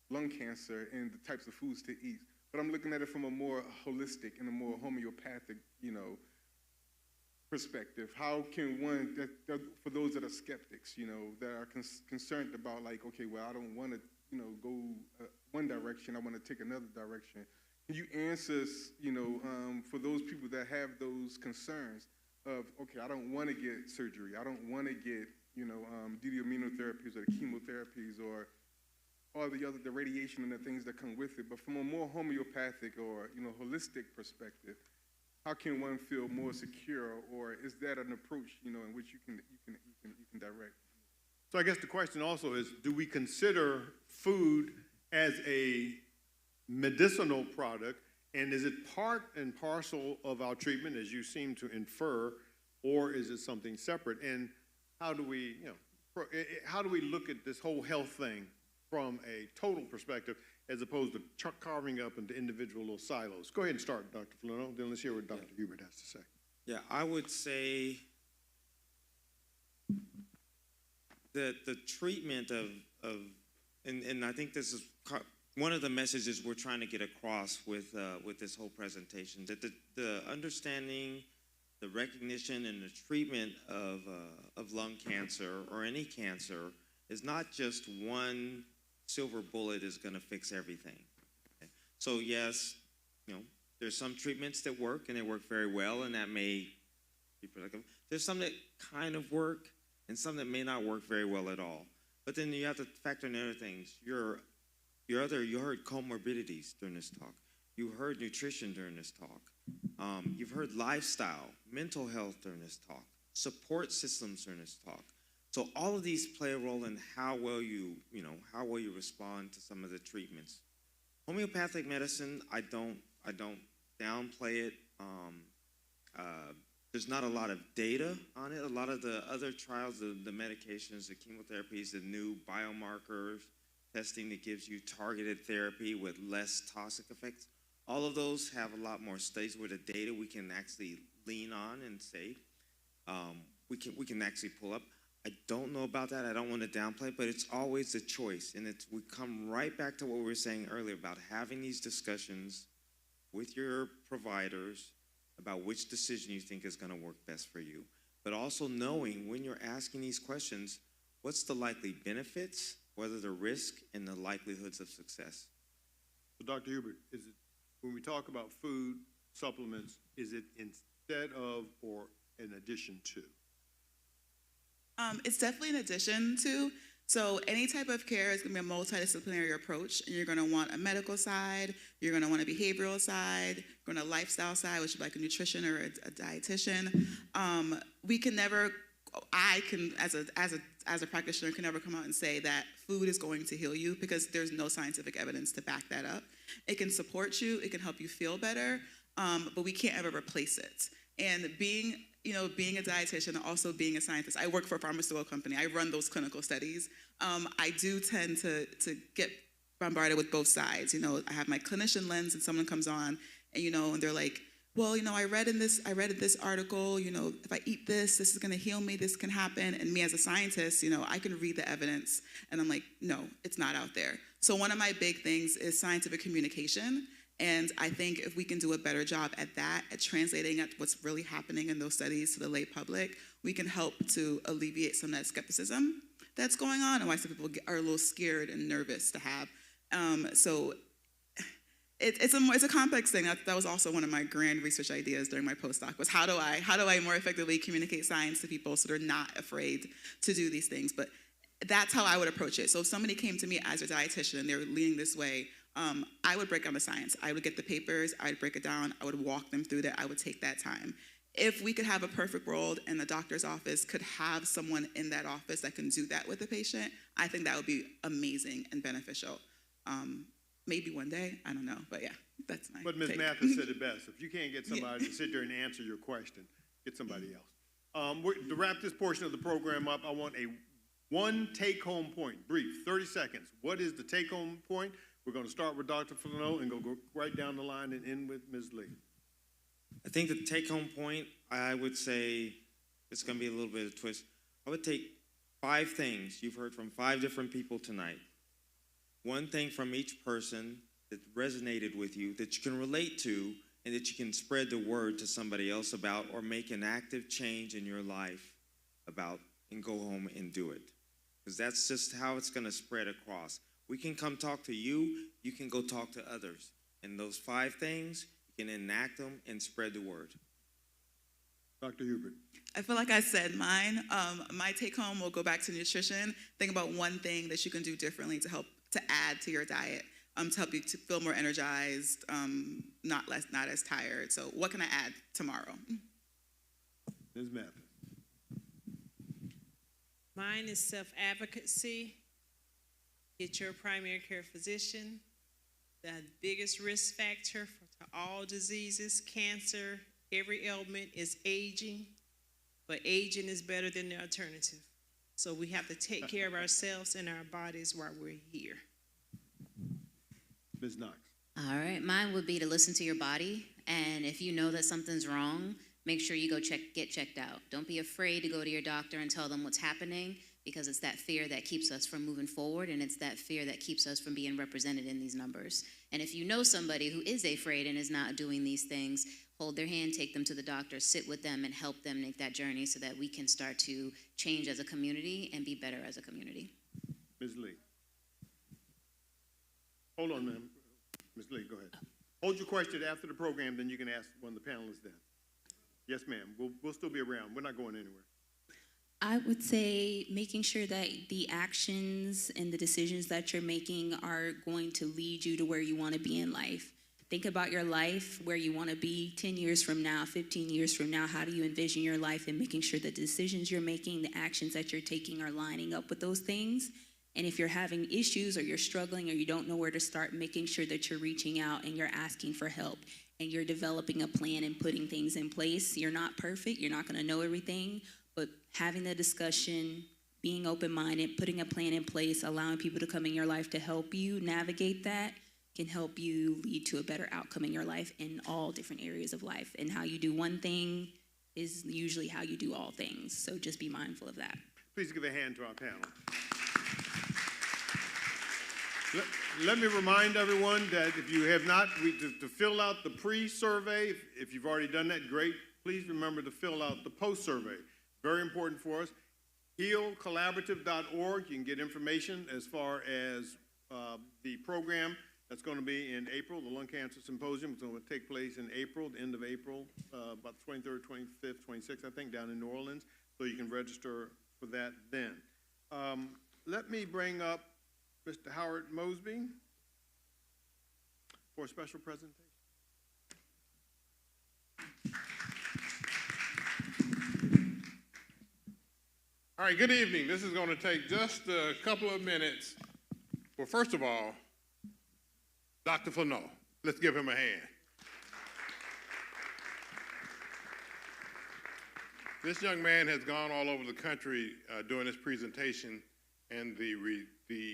[SPEAKER 14] lung cancer and the types of foods to eat. But I'm looking at it from a more holistic and a more homeopathic, perspective. How can one, for those that are skeptics, that are concerned about, like, okay, well, I don't want to, go one direction, I want to take another direction. Can you answer, for those people that have those concerns of, okay, I don't want to get surgery, I don't want to get, do the immunotherapies or the chemotherapies or all the radiation and the things that come with it, but from a more homeopathic or, holistic perspective, how can one feel more secure, or is that an approach, in which you can direct?
[SPEAKER 1] So I guess the question also is, do we consider food as a medicinal product, and is it part and parcel of our treatment, as you seem to infer, or is it something separate? And how do we, look at this whole health thing from a total perspective, as opposed to carving up into individual little silos? Go ahead and start, Dr. Felton, then let's hear what Dr. Hubert has to say.
[SPEAKER 5] Yeah, I would say that the treatment of and I think this is one of the messages we're trying to get across with this whole presentation, that the understanding, the recognition, and the treatment of lung cancer or any cancer is not just one silver bullet is going to fix everything. Okay? So yes, there's some treatments that work and they work very well, and that may be productive. There's some that kind of work and some that may not work very well at all. But then you have to factor in other things. You heard comorbidities during this talk. You heard nutrition during this talk. You've heard lifestyle, mental health during this talk, support systems during this talk. So all of these play a role in how well you respond to some of the treatments. Homeopathic medicine, I don't downplay it. There's not a lot of data on it. A lot of the other trials, the medications, the chemotherapies, the new biomarkers, testing that gives you targeted therapy with less toxic effects, all of those have a lot more studies where the data we can actually lean on and say, we can actually pull up. I don't know about that. I don't want to downplay, but it's always a choice. And we come right back to what we were saying earlier about having these discussions with your providers about which decision you think is going to work best for you. But also knowing when you're asking these questions, what's the likely benefits, what are the risks, and the likelihoods of success?
[SPEAKER 1] So Dr. Hubert, when we talk about food, supplements, is it instead of or in addition to?
[SPEAKER 8] It's definitely an addition to. So any type of care is going to be a multidisciplinary approach, and you're going to want a medical side, you're going to want a behavioral side, you're going to a lifestyle side, which is like a nutrition or a dietitian. We can never, as a practitioner, can never come out and say that food is going to heal you, because there's no scientific evidence to back that up. It can support you, it can help you feel better, but we can't ever replace it. And being a dietitian and also being a scientist, I work for a pharmaceutical company. I run those clinical studies. I do tend to get bombarded with both sides. I have my clinician lens, and someone comes on, and they're like, well, I read in this article, if I eat this is going to heal me, this can happen. And me as a scientist, I can read the evidence, and I'm like, no, it's not out there. So one of my big things is scientific communication. And I think if we can do a better job at that, at translating at what's really happening in those studies to the lay public, we can help to alleviate some of that skepticism that's going on, and why some people are a little scared and nervous to have. So it's a complex thing. That was also one of my grand research ideas during my postdoc, was how do I more effectively communicate science to people so they're not afraid to do these things. But that's how I would approach it. So if somebody came to me as a dietitian and they were leaning this way, I would break down the science. I would get the papers, I'd break it down, I would walk them through that, I would take that time. If we could have a perfect world and the doctor's office could have someone in that office that can do that with the patient, I think that would be amazing and beneficial. Maybe one day, I don't know, but yeah, that's my
[SPEAKER 1] But Ms.
[SPEAKER 8] take.
[SPEAKER 1] Mathis said it best. If you can't get somebody to sit there and answer your question, get somebody else. To wrap this portion of the program up, I want one take-home point, brief, 30 seconds. What is the take-home point? We're going to start with Dr. Flano and go right down the line and end with Ms. Lee.
[SPEAKER 5] I think the take-home point, I would say, it's going to be a little bit of a twist. I would take 5 things you've heard from 5 different people tonight. One thing from each person that resonated with you, that you can relate to, and that you can spread the word to somebody else about, or make an active change in your life about, and go home and do it. Because that's just how it's going to spread across. We can come talk to you, you can go talk to others. And those 5 things, you can enact them and spread the word.
[SPEAKER 1] Dr. Hubert.
[SPEAKER 8] I feel like I said mine. My take home will go back to nutrition. Think about one thing that you can do differently to help to add to your diet, to help you to feel more energized, not as tired. So what can I add tomorrow?
[SPEAKER 1] Ms. Mathis.
[SPEAKER 6] Mine is self-advocacy. Get your primary care physician. The biggest risk factor to all diseases, cancer, every ailment is aging, but aging is better than the alternative. So we have to take care of ourselves and our bodies while we're here.
[SPEAKER 1] Ms. Knox.
[SPEAKER 10] All right, mine would be to listen to your body, and if you know that something's wrong, make sure you go get checked out. Don't be afraid to go to your doctor and tell them what's happening, because it's that fear that keeps us from moving forward, and it's that fear that keeps us from being represented in these numbers. And if you know somebody who is afraid and is not doing these things, hold their hand, take them to the doctor, sit with them, and help them make that journey so that we can start to change as a community and be better as a community.
[SPEAKER 1] Ms. Lee. Hold on, ma'am. Ms. Lee, go ahead. Hold your question after the program, then you can ask one of the panelists then. Yes, ma'am. We'll still be around. We're not going anywhere.
[SPEAKER 7] I would say making sure that the actions and the decisions that you're making are going to lead you to where you want to be in life. Think about your life, where you want to be 10 years from now, 15 years from now. How do you envision your life, and making sure that the decisions you're making, the actions that you're taking are lining up with those things. And if you're having issues or you're struggling or you don't know where to start, making sure that you're reaching out and you're asking for help and you're developing a plan and putting things in place. You're not perfect. You're not going to know everything, but having the discussion, being open-minded, putting a plan in place, allowing people to come in your life to help you navigate that can help you lead to a better outcome in your life in all different areas of life. And how you do one thing is usually how you do all things. So just be mindful of that.
[SPEAKER 1] Please give a hand to our panel. Let me remind everyone that if you have not, to fill out the pre-survey, if you've already done that, great. Please remember to fill out the post-survey. Very important for us. HealCollaborative.org. You can get information as far as the program that's going to be in April. The Lung Cancer Symposium is going to take place in April, the end of April, about the 23rd, 25th, 26th, I think, down in New Orleans. So you can register for that then. Let me bring up Mr. Howard Mosby for a special presentation.
[SPEAKER 15] All right, good evening. This is going to take just a couple of minutes. Well, first of all, Dr. Flano, let's give him a hand. This young man has gone all over the country doing this presentation, and the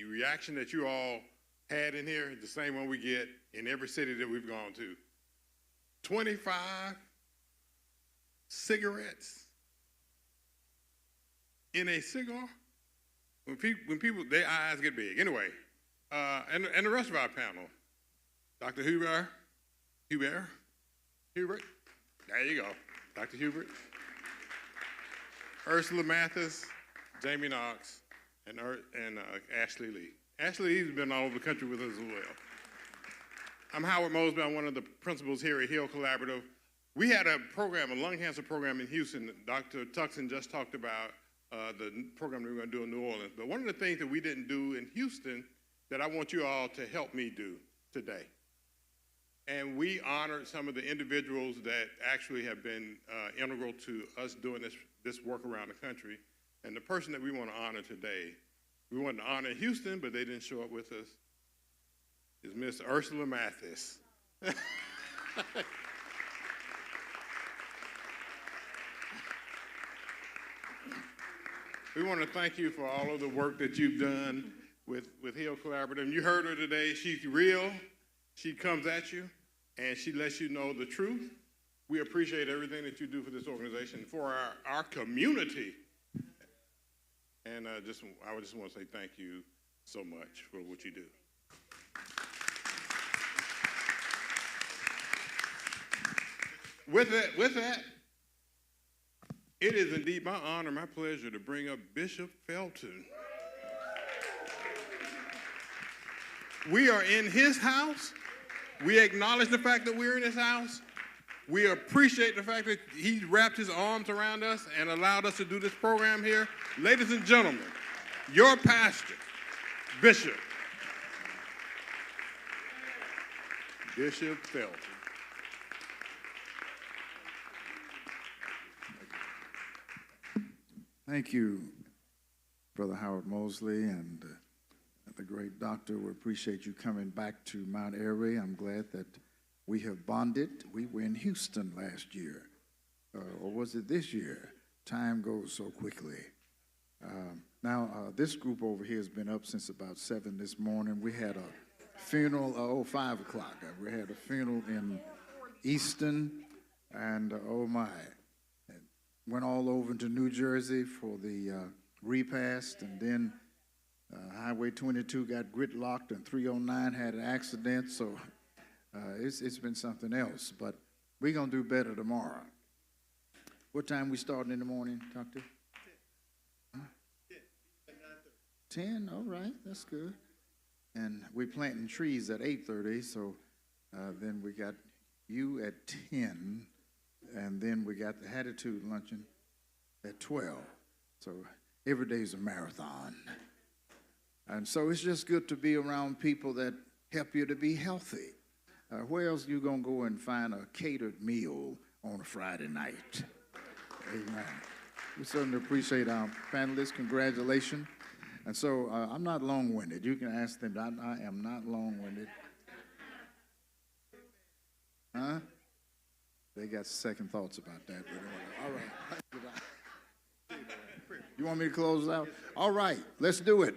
[SPEAKER 15] reaction that you all had in here is the same one we get in every city that we've gone to. 25 cigarettes in a cigar? When people, their eyes get big. Anyway, and the rest of our panel, Dr. Hubert, there you go, Dr. Hubert, Ursula Mathis, Jamie Knox, and Ashley Lee. Ashley Lee's been all over the country with us as well. I'm Howard Mosby. I'm one of the principals here at Hill Collaborative. We had a program, a lung cancer program in Houston. Dr. Tuckson just talked about the program that we're going to do in New Orleans. But one of the things that we didn't do in Houston that I want you all to help me do today. And we honored some of the individuals that actually have been integral to us doing this work around the country. And the person that we want to honor today, we wanted to honor in Houston, but they didn't show up with us, is Miss Ursula Mathis. We want to thank you for all of the work that you've done with Hill Collaborative. You heard her today. She's real. She comes at you, and she lets you know the truth. We appreciate everything that you do for this organization, for our community. And I just want to say thank you so much for what you do. With that, it is indeed my honor, my pleasure to bring up Bishop Felton. We are in his house. We acknowledge the fact that we're in his house. We appreciate the fact that he wrapped his arms around us and allowed us to do this program here. Ladies and gentlemen, your pastor, Bishop Felton.
[SPEAKER 16] Thank you, Brother Howard Mosley and the great doctor. We appreciate you coming back to Mount Airy. I'm glad that we have bonded. We were in Houston last year, or was it this year? Time goes so quickly. This group over here has been up since about 7 this morning. We had a funeral, 5 o'clock. We had a funeral in Easton, and oh my. Went all over to New Jersey for the repast, and then Highway 22 got gridlocked, and 309 had an accident, so it's been something else. But we're going to do better tomorrow. What time we starting in the morning, Doctor? 10? All right, that's good. And we're planting trees at 8:30, so then we got you at 10. And then we got the Hatitude Luncheon at 12. So every day is a marathon. And so it's just good to be around people that help you to be healthy. Where else you going to go and find a catered meal on a Friday night? Amen. We certainly appreciate our panelists. Congratulations. And so I'm not long-winded. You can ask them. I am not long-winded. Huh? They got second thoughts about that. All right. You want me to close out? All right, let's do it.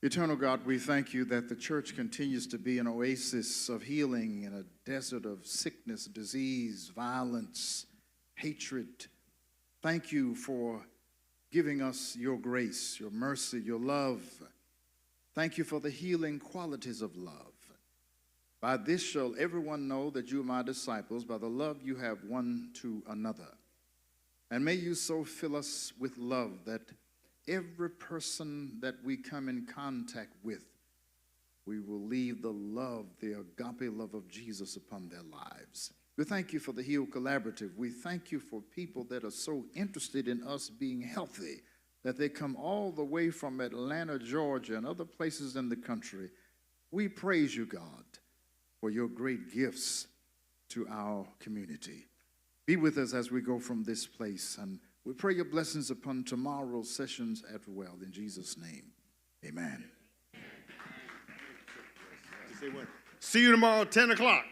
[SPEAKER 16] Eternal God, we thank you that the church continues to be an oasis of healing in a desert of sickness, disease, violence, hatred. Thank you for giving us your grace, your mercy, your love. Thank you for the healing qualities of love. By this shall everyone know that you are my disciples, by the love you have one to another. And may you so fill us with love that every person that we come in contact with, we will leave the love, the agape love of Jesus upon their lives. We thank you for the Heal Collaborative. We thank you for people that are so interested in us being healthy, that they come all the way from Atlanta, Georgia, and other places in the country. We praise you, God, for your great gifts to our community. Be with us as we go from this place, and we pray your blessings upon tomorrow's sessions as well. In Jesus' name, amen.
[SPEAKER 1] See you tomorrow, 10 o'clock.